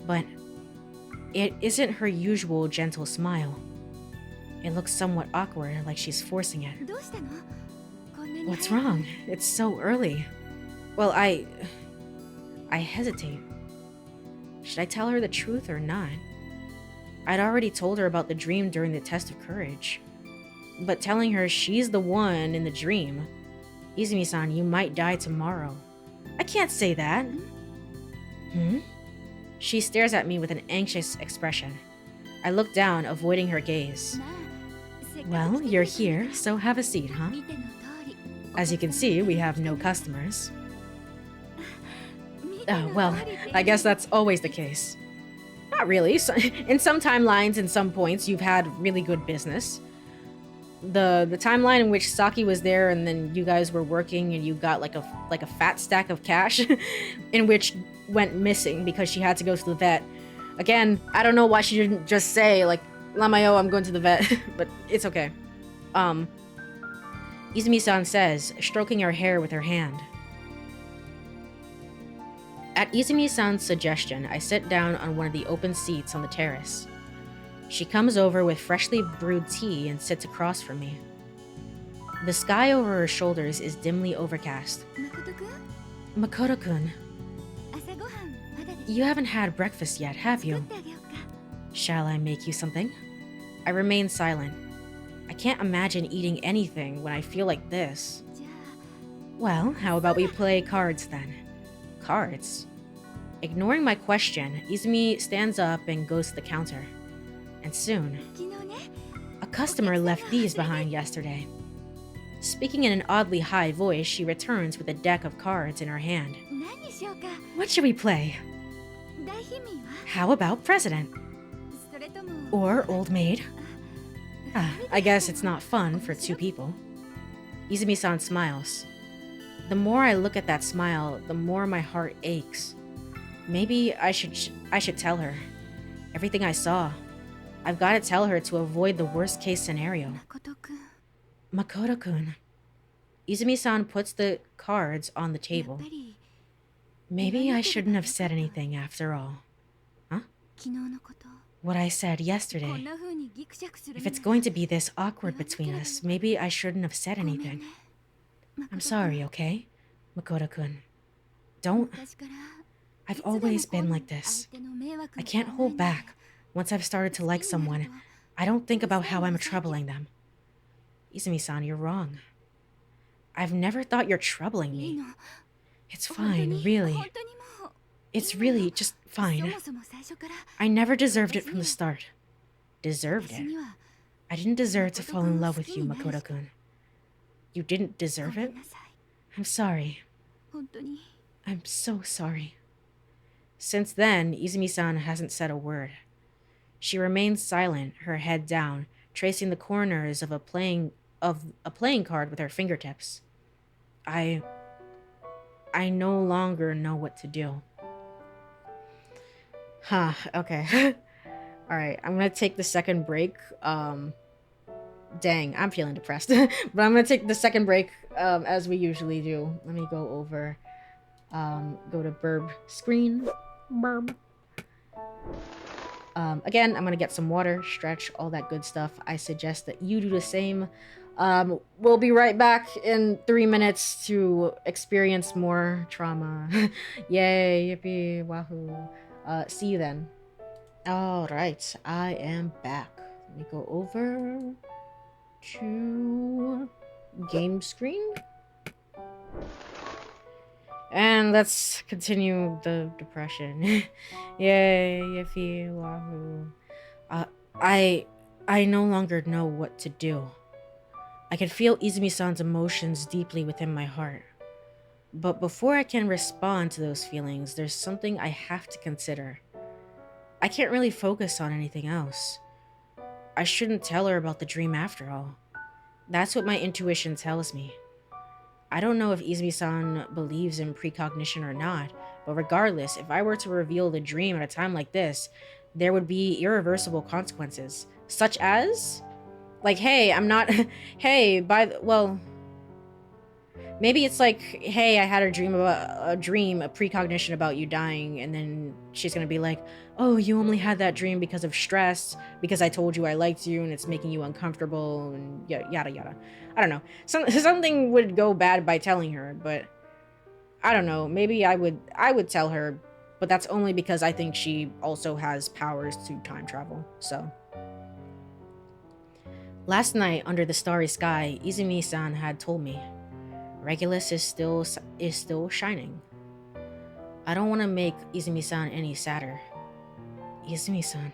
But it isn't her usual gentle smile. It looks somewhat awkward, like she's forcing it. What's wrong? It's so early. Well, I hesitate. Should I tell her the truth or not? I'd already told her about the dream during the test of courage. But telling her she's the one in the dream, Izumi-san, you might die tomorrow. I can't say that. She stares at me with an anxious expression. I look down, avoiding her gaze. Well, you're here, so have a seat, huh? As you can see, we have no customers. Oh, well, I guess that's always the case. Not really. In some timelines, in some points, you've had really good business. The timeline in which Saki was there and then you guys were working and you got like a fat stack of cash in which went missing because she had to go to the vet. Again, I don't know why she didn't just say like, Lamayo, I'm going to the vet, but it's okay. Izumi-san says, stroking her hair with her hand. At Izumi-san's suggestion, I sit down on one of the open seats on the terrace. She comes over with freshly brewed tea and sits across from me. The sky over her shoulders is dimly overcast. Makoto-kun, you haven't had breakfast yet, have you? Shall I make you something? I remain silent. I can't imagine eating anything when I feel like this. Well, how about we play cards then? Cards? Ignoring my question, Izumi stands up and goes to the counter. And soon, a customer left these behind yesterday. Speaking in an oddly high voice, she returns with a deck of cards in her hand. What should we play? How about President? Or Old Maid? I guess it's not fun for two people. Izumi-san smiles. The more I look at that smile, the more my heart aches. Maybe I should tell her. Everything I saw. I've got to tell her to avoid the worst case scenario. Makoto-kun. Izumi-san puts the cards on the table. Maybe I shouldn't have said anything after all. Huh? What I said yesterday. If it's going to be this awkward between us, maybe I shouldn't have said anything. I'm sorry, okay? Makoto-kun. Don't. I've always been like this. I can't hold back. Once I've started to like someone, I don't think about how I'm troubling them. Izumi-san, you're wrong. I've never thought you're troubling me. It's fine, really. It's really just fine. I never deserved it from the start. Deserved it? I didn't deserve to fall in love with you, Makoto-kun. You didn't deserve it? I'm sorry. I'm so sorry. Since then, Izumi-san hasn't said a word. She remains silent, her head down, tracing the corners of a playing card with her fingertips. I no longer know what to do. Huh, okay. Alright, I'm gonna take the second break. Dang, I'm feeling depressed. But I'm gonna take the second break, as we usually do. Let me go over, go to burb screen. Burb. Again, I'm gonna get some water, stretch, all that good stuff. I suggest that you do the same. We'll be right back in 3 minutes to experience more trauma. Yay, yippee, wahoo. See you then. Alright, I am back. Let me go over to game screen. And let's continue the depression. Yay, yippee, wahoo. I no longer know what to do. I can feel Izumi-san's emotions deeply within my heart. But before I can respond to those feelings, there's something I have to consider. I can't really focus on anything else. I shouldn't tell her about the dream after all. That's what my intuition tells me. I don't know if Izumi-san believes in precognition or not, but regardless, if I were to reveal the dream at a time like this, there would be irreversible consequences, such as, like, hey, I'm not, hey, well, maybe it's like, hey, I had a precognition about you dying, and then she's gonna be like, oh, you only had that dream because of stress, because I told you I liked you, and it's making you uncomfortable, and yada yada. I don't know. Something would go bad by telling her, but I don't know. Maybe I would tell her, but that's only because I think she also has powers to time travel. So last night under the starry sky, Izumi-san had told me, Regulus is still shining. I don't want to make Izumi-san any sadder. Izumi-san,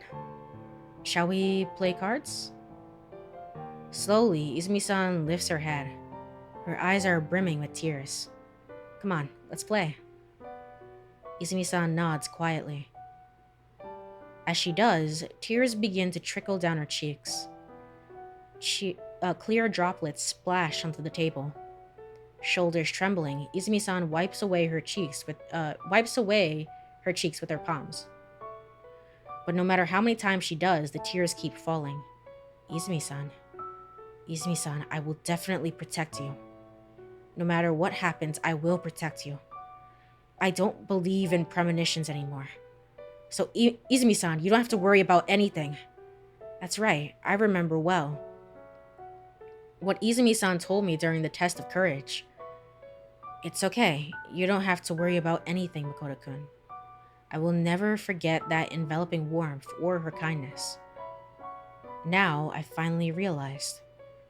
shall we play cards? Slowly, Izumi-san lifts her head. Her eyes are brimming with tears. Come on, let's play. Izumi-san nods quietly. As she does, tears begin to trickle down her cheeks. Clear droplets splash onto the table. Shoulders trembling, Izumi-san wipes away her cheeks with her palms. But no matter how many times she does, the tears keep falling. Izumi-san, I will definitely protect you. No matter what happens, I will protect you. I don't believe in premonitions anymore. So Izumi-san, you don't have to worry about anything. That's right, I remember well what Izumi-san told me during the test of courage. It's okay, you don't have to worry about anything, Makoto-kun. I will never forget that enveloping warmth or her kindness. Now I finally realized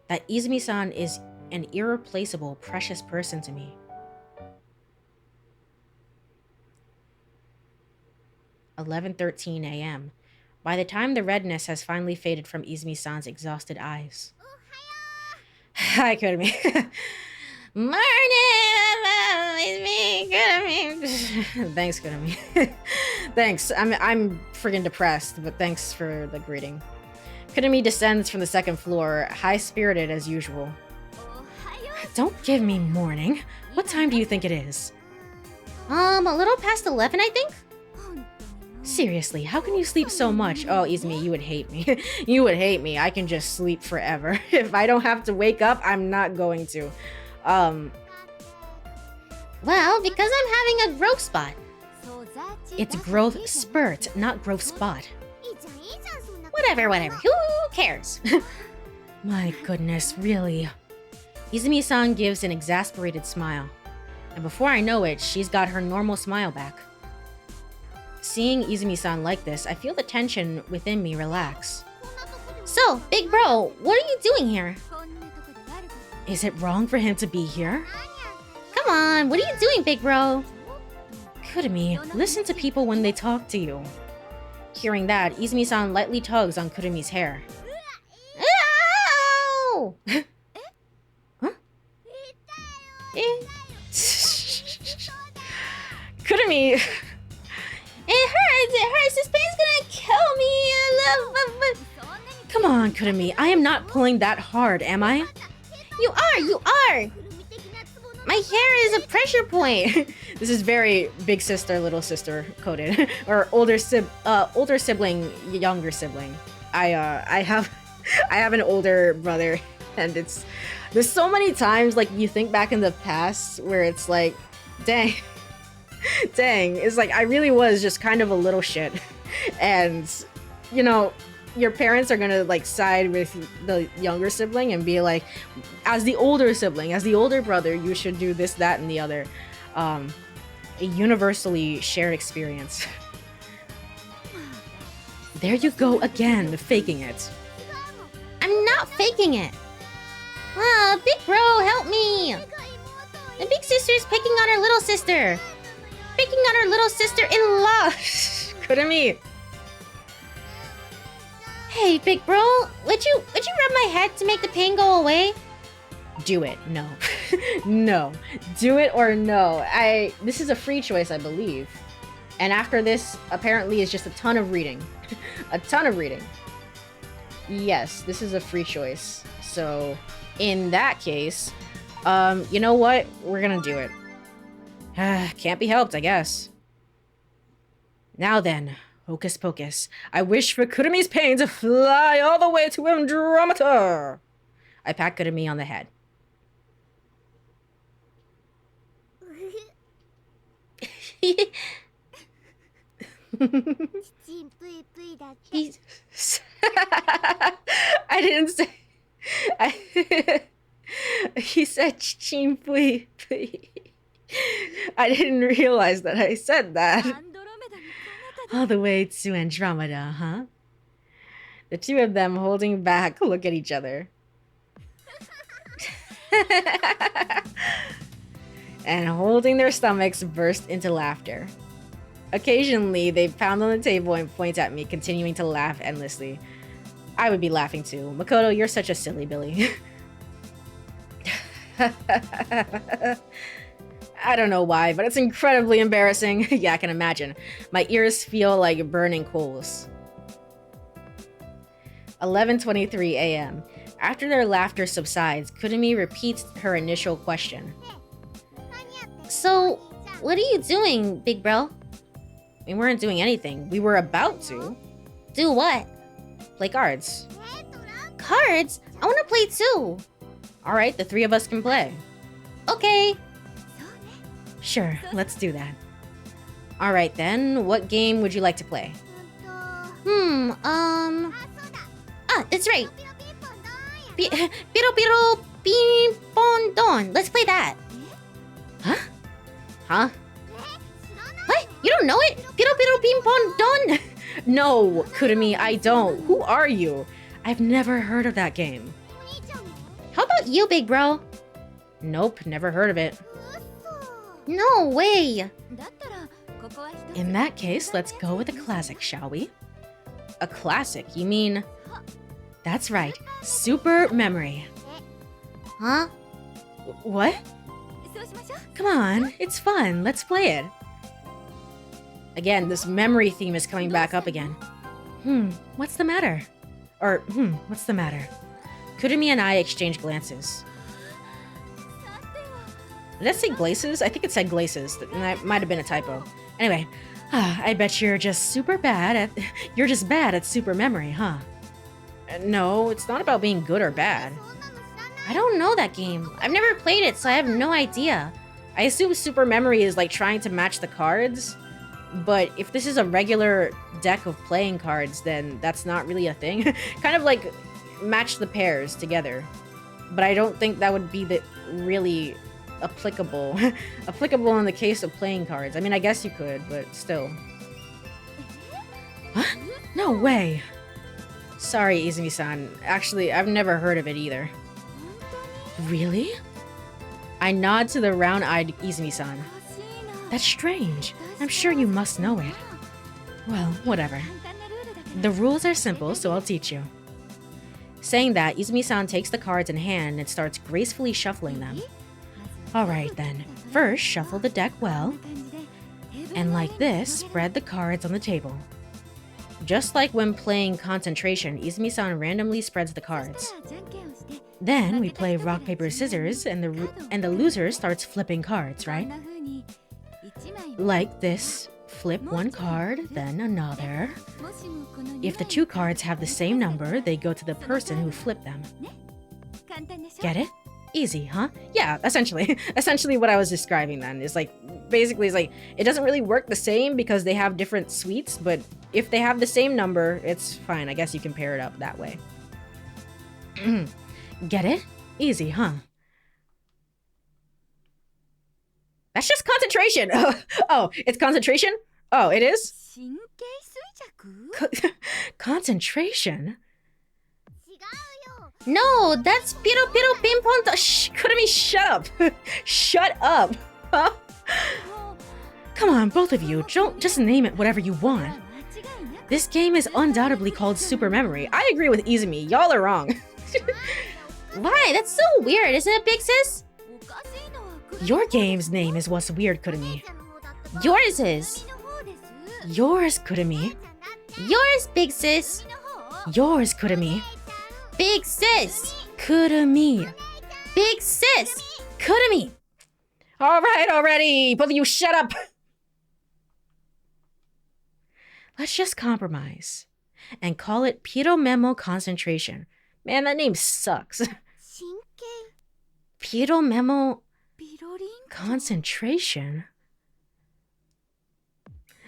that Izumi-san is an irreplaceable, precious person to me. 11:13 a.m. By the time the redness has finally faded from Izumi-san's exhausted eyes. Hi, Kurumi. Morning! It's me, Kurumi. Thanks, Kurumi. Thanks. I'm friggin' depressed, but thanks for the greeting. Kurumi descends from the second floor, high-spirited as usual. Don't give me morning. What time do you think it is? A little past 11, I think? Seriously, how can you sleep so much? Oh, Izumi, you would hate me. You would hate me. I can just sleep forever. If I don't have to wake up, I'm not going to. Well, because I'm having a growth spot. It's growth spurt, not growth spot. Whatever. Who cares? My goodness, really? Izumi-san gives an exasperated smile. And before I know it, she's got her normal smile back. Seeing Izumi-san like this, I feel the tension within me relax. So, big bro, what are you doing here? Is it wrong for him to be here? Come on, what are you doing, big bro? Kurumi, listen to people when they talk to you. Hearing that, Izumi-san lightly tugs on Kurumi's hair. Ow! Huh? Kurumi! It hurts, this pain's gonna kill me. Come on, Kurumi, I am not pulling that hard, am I? You are! My hair is a pressure point. This is very big sister, little sister coded. Or older sibling, younger sibling. I have an older brother, and there's so many times like you think back in the past where it's like, dang, it's like I really was just kind of a little shit. And you know, your parents are gonna like side with the younger sibling and be like, as the older sibling, as the older brother, you should do this, that, and the other. A universally shared experience. There you go again, faking it. I'm not faking it. Big bro, help me. The big sister's picking on her little sister. Picking on her little sister-in-law. Kurumi. Hey, big bro, would you rub my head to make the pain go away? Do it. No. No. Do it or no. This is a free choice, I believe. And after this, apparently, is just a ton of reading. A ton of reading. Yes, this is a free choice. So, in that case, you know what? We're gonna do it. Can't be helped, I guess. Now then, hocus pocus. I wish for Kurumi's pain to fly all the way to Andromeda. I pat Kurumi on the head. I didn't say. He said "chin pui pui." I didn't realize that I said that. All the way to Andromeda, huh? The two of them holding back look at each other. And holding their stomachs burst into laughter. Occasionally, they pound on the table and point at me, continuing to laugh endlessly. I would be laughing too. Makoto, you're such a silly Billy. I don't know why, but it's incredibly embarrassing. Yeah, I can imagine. My ears feel like burning coals. 11:23 a.m. After their laughter subsides, Kurumi repeats her initial question. So, what are you doing, big bro? We weren't doing anything. We were about to. Do what? Play cards. Cards? I want to play too. Alright, the three of us can play. Okay. Sure, let's do that. Alright then, what game would you like to play? That's right. Piro piro ping pong don. Let's play that. Huh? Huh? What? You don't know it? Piro piro ping pong don? No, Kurumi, I don't. Who are you? I've never heard of that game. How about you, big bro? Nope, never heard of it. No way. In that case, let's go with a classic, shall we? A classic? You mean... That's right, Super Memory. Huh? What? Come on, it's fun, let's play it. Again, this memory theme is coming back up again. What's the matter? What's the matter? Kurumi and I exchange glances. Did that say glaces? I think it said glaces. That might have been a typo. Anyway, I bet you're just bad at super memory, huh? No, it's not about being good or bad. I don't know that game. I've never played it, so I have no idea. I assume super memory is like trying to match the cards, but if this is a regular deck of playing cards, then that's not really a thing. Kind of like match the pairs together. But I don't think that would be the really applicable in the case of playing cards. I mean, I guess you could, but still. Huh? No way. Sorry, Izumi-san. Actually, I've never heard of it either. Really? I nod to the round-eyed Izumi-san. That's strange. I'm sure you must know it. Well, whatever. The rules are simple, so I'll teach you. Saying that, Izumi-san takes the cards in hand and starts gracefully shuffling them. Alright then, first shuffle the deck well, and like this, spread the cards on the table. Just like when playing concentration, Izumi-san randomly spreads the cards. Then we play rock, paper, scissors, and the loser starts flipping cards, right? Like this, flip one card, then another. If the two cards have the same number, they go to the person who flipped them. Get it? Easy, huh? Yeah, essentially. Essentially what I was describing then is like, basically it's like, it doesn't really work the same because they have different suites, but if they have the same number, it's fine. I guess you can pair it up that way. Get it? Easy, huh? That's just concentration! Oh, it's concentration? Oh, it is? Concentration? No, that's Piro Piro Pimpon. Shh, Kurumi, shut up! Shut up! Huh? Come on, both of you, don't just name it whatever you want. This game is undoubtedly called Super Memory. I agree with Izumi, y'all are wrong. Why? That's so weird, isn't it, Big Sis? Your game's name is what's weird, Kurumi. Yours is. Yours, Kurumi. Yours, Big Sis. Yours, Kurumi. Big Sis. Kurumi. Big Sis. Kurumi. Alright already! Both of you shut up! Let's just compromise and call it Piro Memo Concentration. Man, that name sucks. Piro Memo Concentration?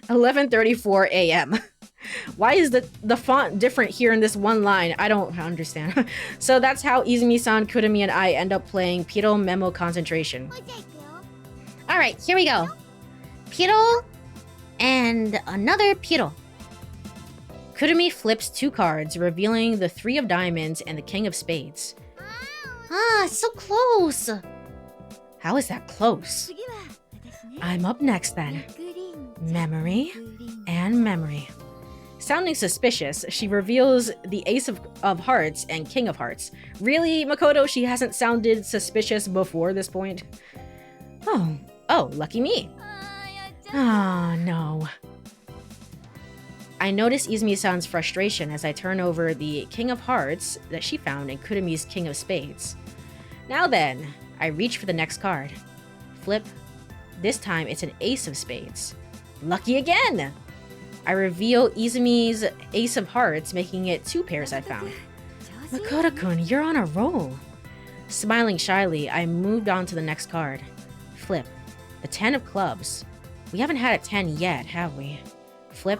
11:34 a.m. Why is the font different here in this one line? I don't understand. So that's how Izumi-san, Kurumi, and I end up playing Piro Memo Concentration. Alright, here we go. Piro and another Piro. Kurumi flips two cards, revealing the 3 of diamonds and the king of spades. Ah, so close. How is that close? I'm up next then. Memory and memory. Sounding suspicious, she reveals the ace of hearts and king of hearts. Really, Makoto, she hasn't sounded suspicious before this point? Oh, lucky me. Ah, no. I notice Izumi-san's frustration as I turn over the king of hearts that she found in Kurumi's king of spades. Now then, I reach for the next card. Flip. This time it's an ace of spades. Lucky again! I reveal Izumi's ace of hearts, making it 2 pairs I found. Makoto-kun, you're on a roll. Smiling shyly, I moved on to the next card. Flip. The 10 of clubs. We haven't had a 10 yet, have we? Flip.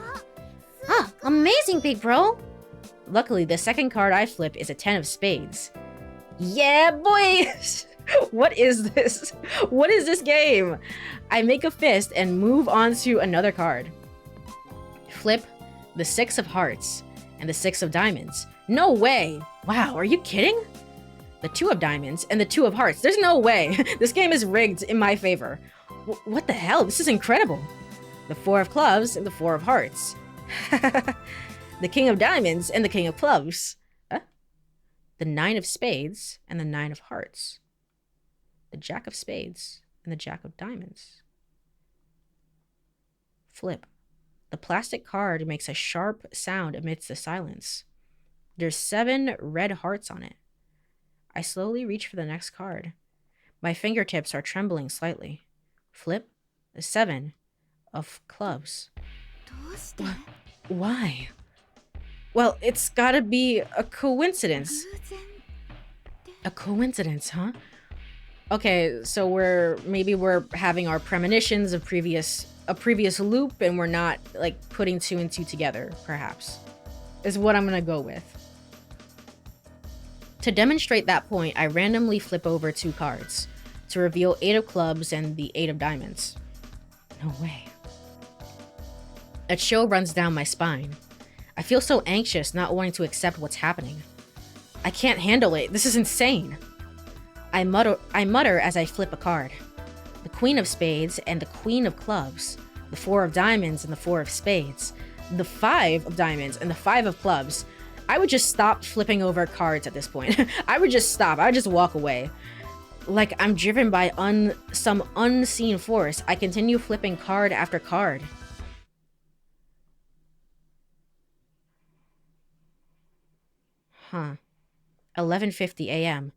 Ah, amazing, big bro. Luckily, the second card I flip is a 10 of spades. Yeah, boys! What is this? What is this game? I make a fist and move on to another card. Flip the 6 of hearts and the 6 of diamonds. No way! Wow, are you kidding? The 2 of diamonds and the 2 of hearts. There's no way. This game is rigged in my favor. What the hell? This is incredible. the 4 of clubs, and the 4 of hearts. The king of diamonds and the king of clubs. The 9 of spades and the 9 of hearts. The jack of spades and the jack of diamonds. Flip. The plastic card makes a sharp sound amidst the silence. There's 7 red hearts on it. I slowly reach for the next card. My fingertips are trembling slightly. Flip. The 7 of clubs. Why? Well, it's gotta be a coincidence. A coincidence, huh? Okay, so we're having our premonitions of a previous loop, and we're not like putting 2 and 2 together, perhaps. Is what I'm gonna go with. To demonstrate that point, I randomly flip over 2 cards to reveal 8 of clubs and the 8 of diamonds. No way. A chill runs down my spine. I feel so anxious, not wanting to accept what's happening. I can't handle it. This is insane. I mutter as I flip a card. The queen of spades and the queen of clubs. The 4 of diamonds and the 4 of spades. The 5 of diamonds and the 5 of clubs. I would just stop flipping over cards at this point. I would just stop. I would just walk away. Like I'm driven by some unseen force, I continue flipping card after card. Huh. 11:50 a.m.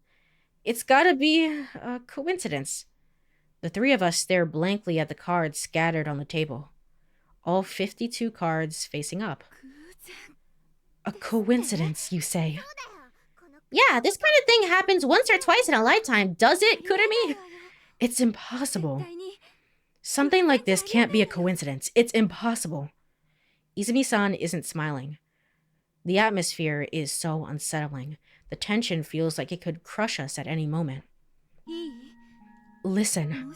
It's gotta be a coincidence. The 3 of us stare blankly at the cards scattered on the table. All 52 cards facing up. A coincidence, you say? Yeah, this kind of thing happens once or twice in a lifetime, does it, Kurumi? It's impossible. Something like this can't be a coincidence. It's impossible. Izumi-san isn't smiling. The atmosphere is so unsettling. The tension feels like it could crush us at any moment. Listen.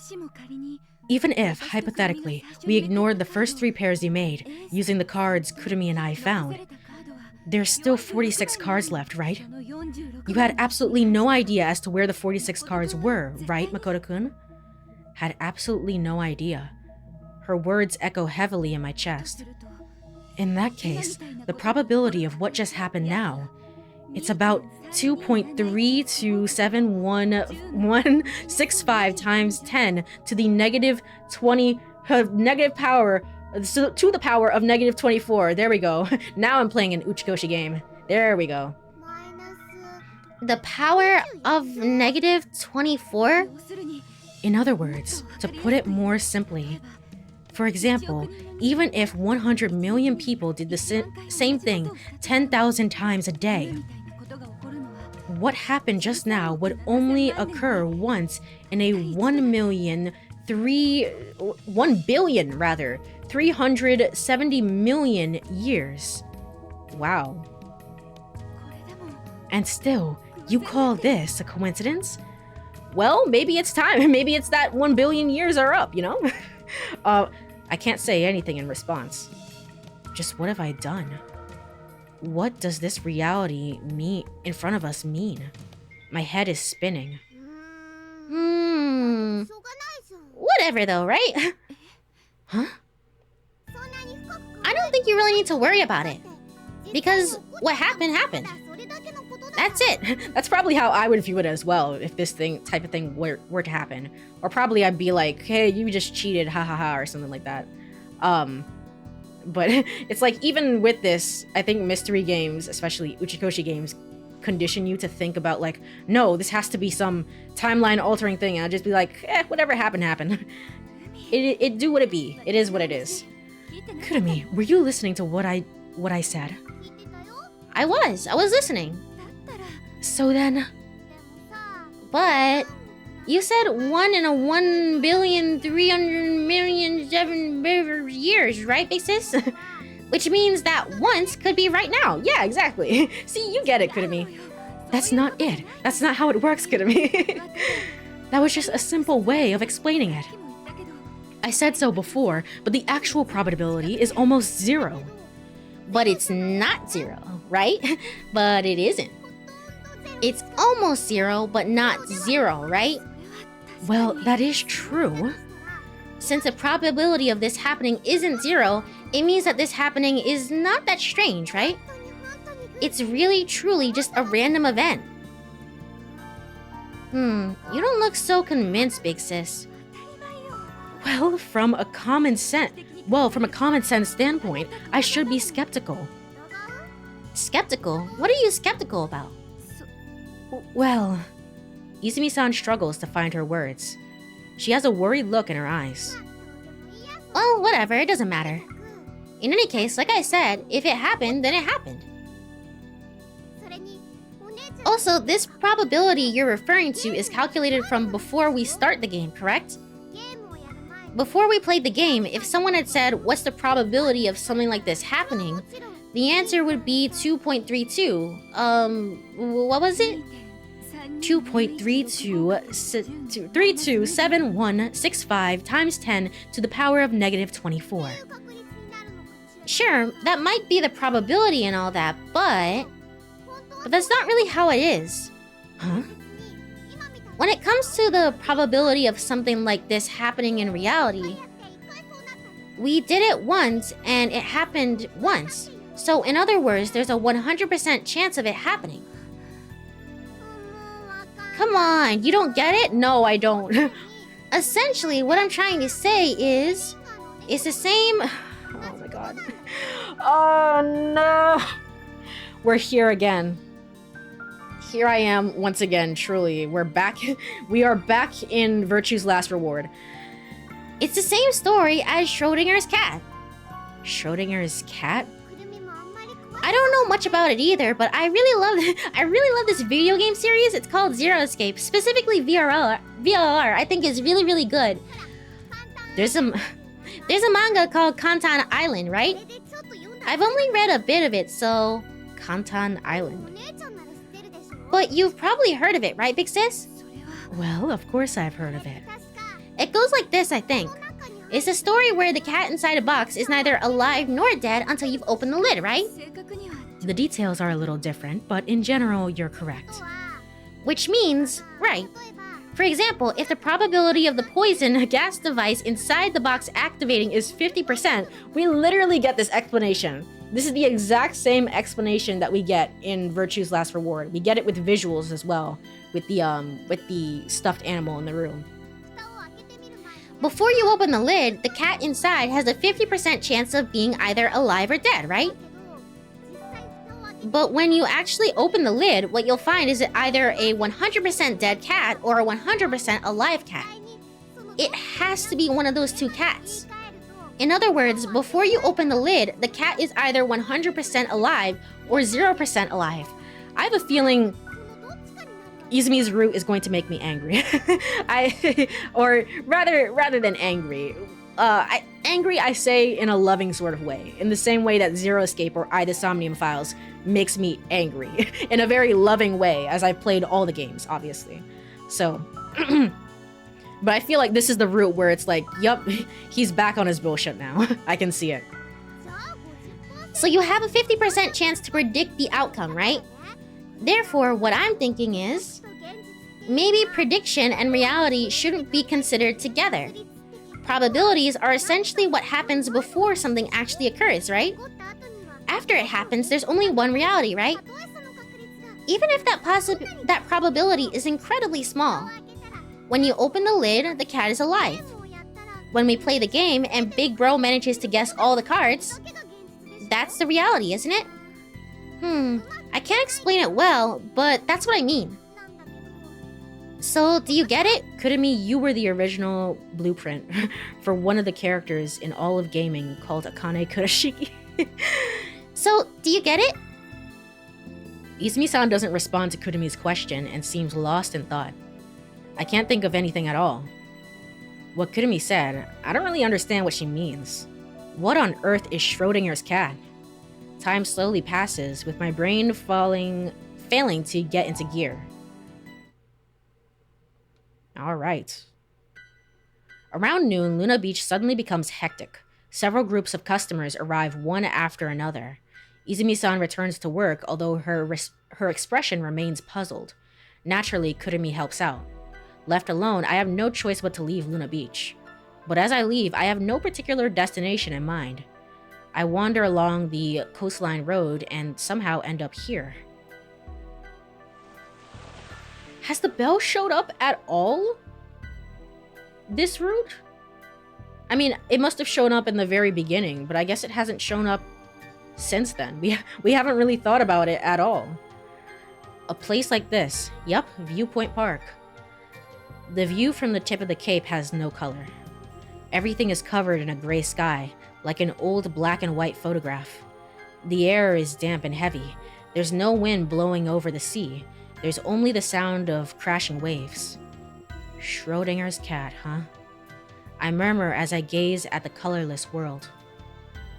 Even if, hypothetically, we ignored the first 3 pairs you made, using the cards Kurumi and I found, there's still 46 cards left, right? You had absolutely no idea as to where the 46 cards were, right, Makoto-kun? Had absolutely no idea. Her words echo heavily in my chest. In that case, the probability of what just happened now, it's about 2.3271165 times 10 to the negative 20 negative power to the power of negative 24. There we go. Now I'm playing an Uchikoshi game. There we go. The power of negative 24? In other words, to put it more simply, for example, even if 100 million people did the same thing 10,000 times a day, what happened just now would only occur once in a 1 billion 370 million years. Wow. And still, you call this a coincidence? Well, maybe it's time. Maybe it's that 1 billion years are up, you know? I can't say anything in response. Just what have I done? What does this reality in front of us mean? My head is spinning. Whatever though, right? Huh? I don't think you really need to worry about it. Because what happened, happened. That's it. That's probably how I would view it as well if this type of thing were to happen. Or probably I'd be like, hey, you just cheated, ha ha ha, or something like that. But it's like, even with this, I think mystery games, especially Uchikoshi games, condition you to think about like, no, this has to be some timeline altering thing. And I'd just be like, whatever happened, happened. It do what it be. It is what it is. Kurumi, were you listening to what I said? I was listening. So then... But... You said 1 in a 1,300,000,007 years, right, Big Sis? Which means that once could be right now. Yeah, exactly. See, you get it, Kurumi. That's not it. That's not how it works, Kurumi. That was just a simple way of explaining it. I said so before, but the actual probability is almost 0. But it's not 0, right? But it isn't. It's almost 0, but not 0, right? Well, that is true. Since the probability of this happening isn't 0, it means that this happening is not that strange, right? It's really, truly just a random event. You don't look so convinced, big sis. Well, from a common sense standpoint, I should be skeptical. Skeptical? What are you skeptical about? Well, Izumi-san struggles to find her words. She has a worried look in her eyes. Well, whatever, it doesn't matter. In any case, like I said, if it happened, then it happened. Also, this probability you're referring to is calculated from before we start the game, correct? Before we played the game, if someone had said, what's the probability of something like this happening, the answer would be 2.32. What was it? 2.327165 times 10 to the power of negative 24. Sure, that might be the probability and all that, but that's not really how it is. Huh? When it comes to the probability of something like this happening in reality, we did it once and it happened once. So in other words, there's a 100% chance of it happening. Come on, you don't get it? No, I don't. Essentially, what I'm trying to say is, it's the same... Oh my god. Oh no. We're here again. Here I am once again, truly. We're back. We are back in Virtue's Last Reward. It's the same story as Schrodinger's cat. Schrodinger's cat? I don't know much about it either, but I really love this video game series. It's called Zero Escape, specifically VRR. I think is really, really good. There's a manga called Kantan Island, right? I've only read a bit of it, so... Kantan Island. But you've probably heard of it, right, big sis? Well, of course I've heard of it. It goes like this, I think. It's a story where the cat inside a box is neither alive nor dead until you've opened the lid, right? The details are a little different, but in general, you're correct. Which means, right. For example, if the probability of the poison gas device inside the box activating is 50%, we literally get this explanation. This is the exact same explanation that we get in Virtue's Last Reward. We get it with visuals as well, with the stuffed animal in the room. Before you open the lid, the cat inside has a 50% chance of being either alive or dead, right? But when you actually open the lid, what you'll find is either a 100% dead cat or a 100% alive cat. It has to be one of those two cats. In other words, before you open the lid, the cat is either 100% alive or 0% alive. I have a feeling Izumi's route is going to make me angry. Or rather than angry. Angry, I say in a loving sort of way. In the same way that Zero Escape or I, the Somnium Files makes me angry. In a very loving way, as I've played all the games, obviously. So... But I feel like this is the route where it's like, yup, he's back on his bullshit now. I can see it. So you have a 50% chance to predict the outcome, right? Therefore, what I'm thinking is, maybe prediction and reality shouldn't be considered together. Probabilities are essentially what happens before something actually occurs, right? After it happens, there's only one reality, right? Even if that probability is incredibly small. When you open the lid, the cat is alive. When we play the game and Big Bro manages to guess all the cards, that's the reality, isn't it? I can't explain it well, but that's what I mean. So, do you get it? Kurumi, you were the original blueprint for one of the characters in all of gaming called Akane Kurashiki. So, do you get it? Izumi-san doesn't respond to Kurumi's question and seems lost in thought. I can't think of anything at all. What Kurumi said, I don't really understand what she means. What on earth is Schrodinger's cat? Time slowly passes, with my brain failing to get into gear. Alright. Around noon, Luna Beach suddenly becomes hectic. Several groups of customers arrive one after another. Izumi-san returns to work, although her expression remains puzzled. Naturally, Kurumi helps out. Left alone, I have no choice but to leave Luna Beach. But as I leave, I have no particular destination in mind. I wander along the coastline road and somehow end up here. Has the bell showed up at all? This route? I mean, it must have shown up in the very beginning, but I guess it hasn't shown up since then. We haven't really thought about it at all. A place like this. Yup, Viewpoint Park. The view from the tip of the cape has no color. Everything is covered in a gray sky, like an old black and white photograph. The air is damp and heavy. There's no wind blowing over the sea. There's only the sound of crashing waves. Schrodinger's cat, huh? I murmur as I gaze at the colorless world.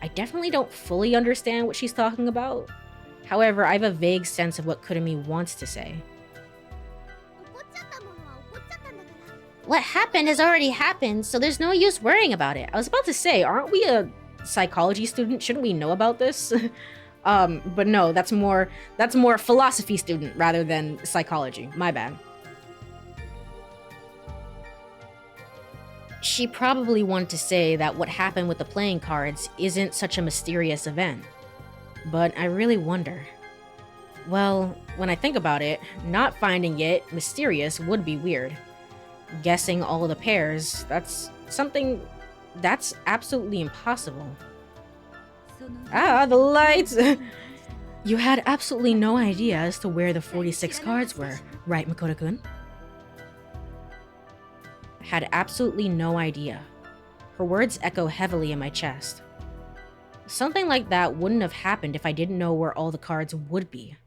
I definitely don't fully understand what she's talking about. However, I have a vague sense of what Kurumi wants to say. What happened has already happened, so there's no use worrying about it. I was about to say, aren't we a psychology student? Shouldn't we know about this? But no, that's more philosophy student rather than psychology. My bad. She probably wanted to say that what happened with the playing cards isn't such a mysterious event. But I really wonder. Well, when I think about it, not finding it mysterious would be weird. Guessing all the pairs, that's something that's absolutely impossible. Ah, the lights! You had absolutely no idea as to where the 46 cards were, right, Makoto-kun? Had absolutely no idea. Her words echo heavily in my chest. Something like that wouldn't have happened if I didn't know where all the cards would be.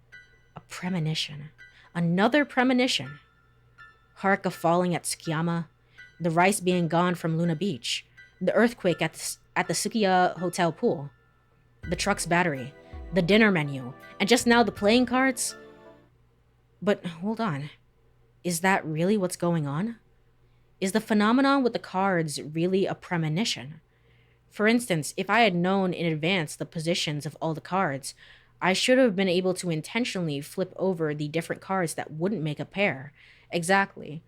A premonition. Another premonition. Haruka falling at Tsukiyama, the rice being gone from Luna Beach, the earthquake at the Sukiya Hotel pool, the truck's battery, the dinner menu, and just now the playing cards? But hold on. Is that really what's going on? Is the phenomenon with the cards really a premonition? For instance, if I had known in advance the positions of all the cards, I should have been able to intentionally flip over the different cards that wouldn't make a pair. Exactly.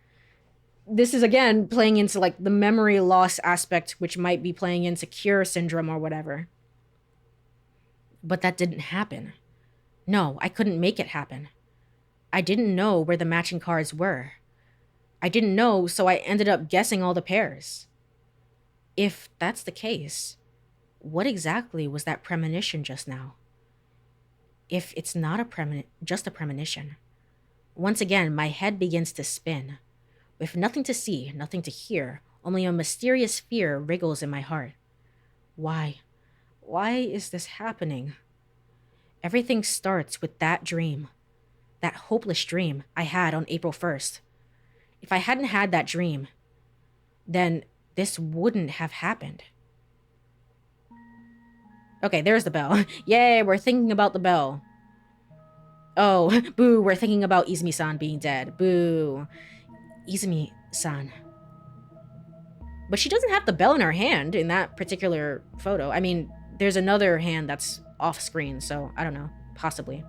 This is again playing into like the memory loss aspect, which might be playing into cure syndrome or whatever. But that didn't happen. No, I couldn't make it happen. I didn't know where the matching cards were. I didn't know, so I ended up guessing all the pairs. If that's the case, what exactly was that premonition just now? If it's not just a premonition. Once again, my head begins to spin. With nothing to see, nothing to hear, only a mysterious fear wriggles in my heart. Why? Why is this happening? Everything starts with that dream. That hopeless dream I had on April 1st. If I hadn't had that dream, then this wouldn't have happened. Okay, there's the bell. Yay, we're thinking about the bell. Oh, boo, we're thinking about Izumi-san being dead. Boo. Izumi-san. But she doesn't have the bell in her hand in that particular photo. I mean, there's another hand that's off screen, so I don't know. Possibly.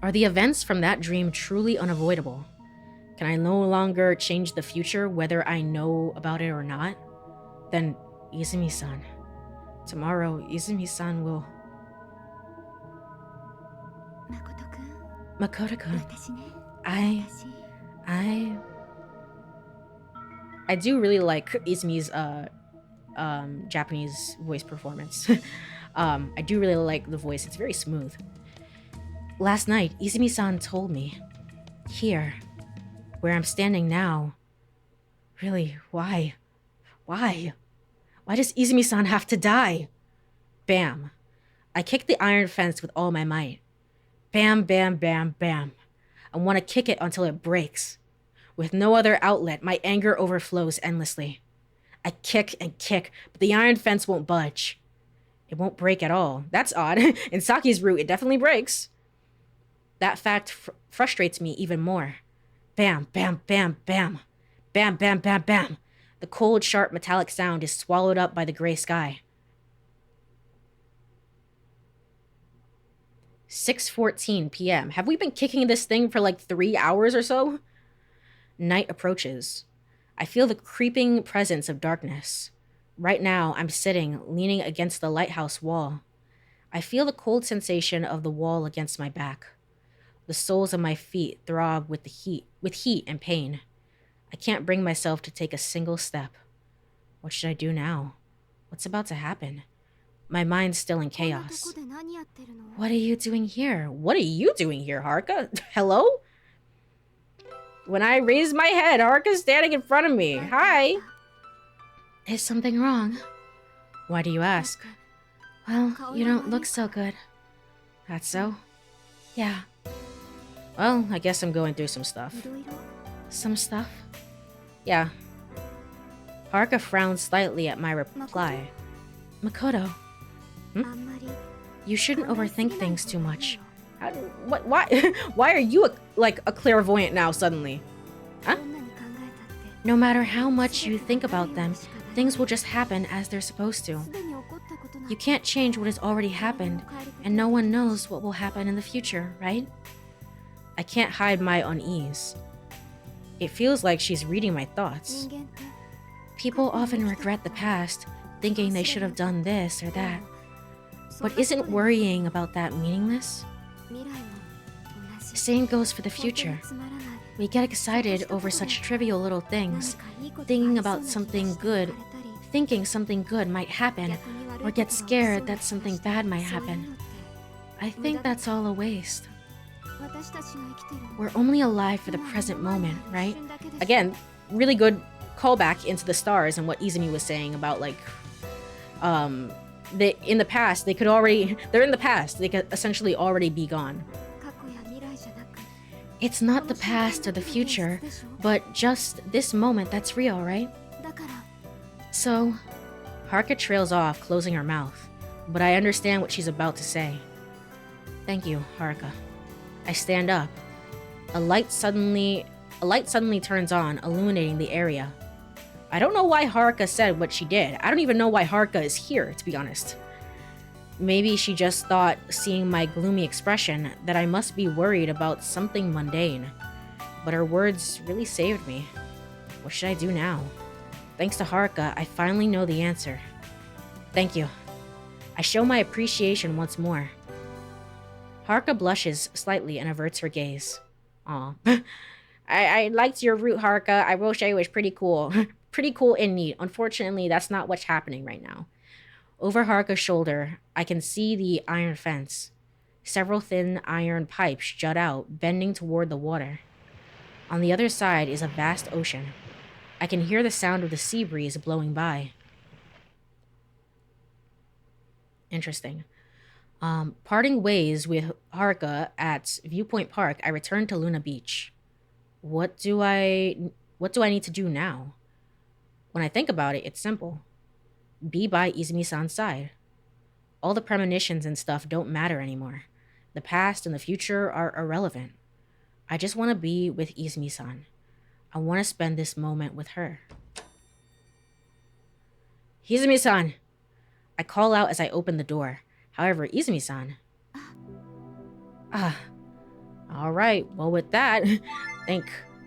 Are the events from that dream truly unavoidable? Can I no longer change the future whether I know about it or not? Then Izumi-san. Tomorrow, Izumi-san will... Makoto-kun. I do really like Izumi's Japanese voice performance. I do really like the voice. It's very smooth. Last night, Izumi-san told me, here, where I'm standing now. Really, why? Why? Why does Izumi-san have to die? Bam. I kick the iron fence with all my might. Bam, bam, bam, bam. I want to kick it until it breaks. With no other outlet, my anger overflows endlessly. I kick and kick, but the iron fence won't budge. It won't break at all. That's odd. In Saki's route, it definitely breaks. That fact frustrates me even more. Bam, bam, bam, bam. Bam, bam, bam, bam. The cold, sharp, metallic sound is swallowed up by the gray sky. 6:14 p.m. Have we been kicking this thing for like 3 hours or so? Night approaches. I feel the creeping presence of darkness. Right now, I'm sitting, leaning against the lighthouse wall. I feel the cold sensation of the wall against my back. The soles of my feet throb with heat and pain. I can't bring myself to take a single step. What should I do now? What's about to happen? My mind's still in chaos. What are you doing here? What are you doing here, Haruka? Hello? When I raise my head, Haruka's standing in front of me. Hi. Is something wrong? Why do you ask? Well, you don't look so good. That's so? Yeah. Well, I guess I'm going through some stuff. Some stuff? Yeah. Haruka frowned slightly at my reply. Makoto. You shouldn't overthink things too much. Why? Why are you a clairvoyant now suddenly? Huh? No matter how much you think about them, things will just happen as they're supposed to. You can't change what has already happened, and no one knows what will happen in the future, right? I can't hide my unease. It feels like she's reading my thoughts. People often regret the past, thinking they should have done this or that. But isn't worrying about that meaningless? Same goes for the future. We get excited over such trivial little things, thinking something good might happen, or get scared that something bad might happen. I think that's all a waste. We're only alive for the present moment, right? Again, really good callback into the stars and what Izumi was saying about they're in the past, they could essentially already be gone. It's not the past or the future, but just this moment that's real, right? So, Haruka trails off, closing her mouth, but I understand what she's about to say. Thank you, Haruka. I stand up. A light suddenly turns on, illuminating the area. I don't know why Haruka said what she did. I don't even know why Haruka is here, to be honest. Maybe she just thought, seeing my gloomy expression, that I must be worried about something mundane. But her words really saved me. What should I do now? Thanks to Haruka, I finally know the answer. Thank you. I show my appreciation once more. Haruka blushes slightly and averts her gaze. Aw. I liked your route, Haruka. I will say it was pretty cool. Pretty cool and neat. Unfortunately, that's not what's happening right now. Over Haruka's shoulder, I can see the iron fence. Several thin iron pipes jut out, bending toward the water. On the other side is a vast ocean. I can hear the sound of the sea breeze blowing by. Interesting. Parting ways with Haruka at Viewpoint Park, I return to Luna Beach. What do I need to do now? When I think about it, it's simple. Be by Izumi-san's side. All the premonitions and stuff don't matter anymore. The past and the future are irrelevant. I just want to be with Izumi-san. I want to spend this moment with her. Izumi-san! I call out as I open the door. However, Izumi-san... Alright, well with that,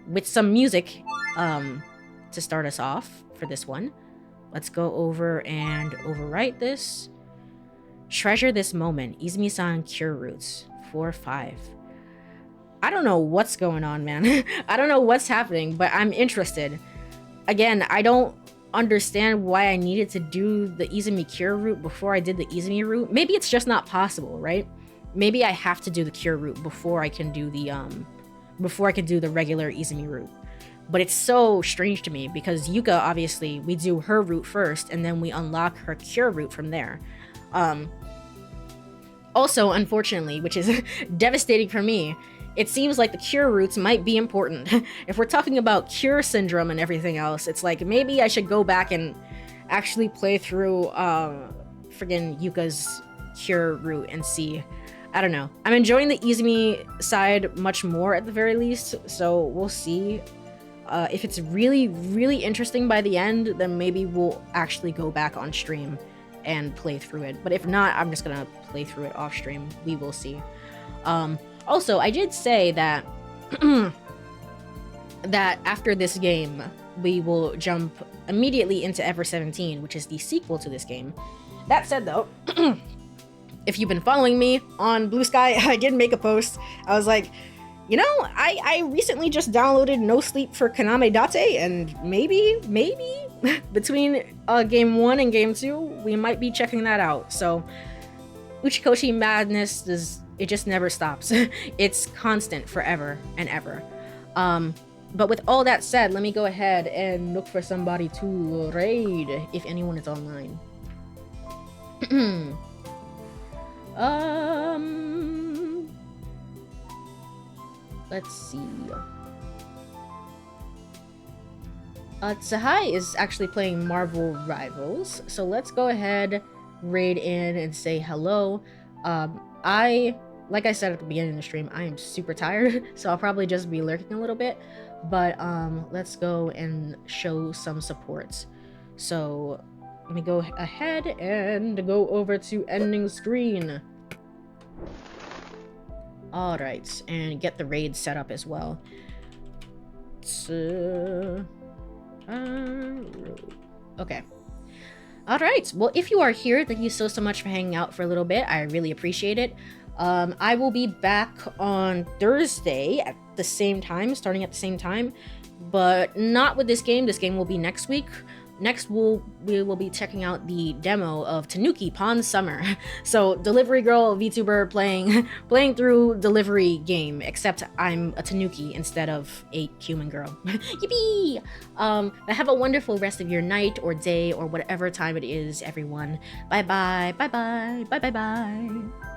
with some music, to start us off for this one. Let's go over and overwrite this. Treasure this moment. Izumi-san Cure Roots. 4-5. I don't know what's going on, man. I don't know what's happening, but I'm interested. Again, I don't understand why I needed to do the Izumi Cure route before I did the Izumi route. Maybe it's just not possible, right? Maybe I have to do the Cure route before I can do the regular Izumi route. But it's so strange to me because Yuka, obviously, we do her route first and then we unlock her Cure route from there. Also, unfortunately, which is devastating for me, it seems like the Cure routes might be important. If we're talking about Cure syndrome and everything else, it's like maybe I should go back and actually play through friggin' Yuka's Cure route and see. I don't know. I'm enjoying the Izumi side much more at the very least, so we'll see. If it's really, really interesting by the end, then maybe we'll actually go back on stream and play through it. But if not, I'm just gonna play through it off stream. We will see. Also, I did say that that after this game, we will jump immediately into Ever 17, which is the sequel to this game. That said, though, if you've been following me on Blue Sky, I did make a post. I was like, you know, I recently just downloaded No Sleep for Kaname Date, and maybe between game 1 and game 2, we might be checking that out. So Uchikoshi madness it just never stops. It's constant forever and ever. But with all that said, let me go ahead and look for somebody to raid if anyone is online. Let's see. Tsahai is actually playing Marvel Rivals, so let's go ahead, raid in, and say hello. Like I said at the beginning of the stream, I am super tired, so I'll probably just be lurking a little bit. But let's go and show some support. So let me go ahead and go over to ending screen. Alright, and get the raid set up as well. Okay. Alright, well, if you are here, thank you so much for hanging out for a little bit. I really appreciate it. I will be back on Thursday at the same time, starting at the same time, but not with this game. This game will be next week. Next, we will be checking out the demo of Tanuki Pond Summer. So, Delivery Girl VTuber playing through Delivery game, except I'm a Tanuki instead of a human girl. Yippee! Have a wonderful rest of your night or day or whatever time it is, everyone. Bye bye, bye bye, bye bye bye.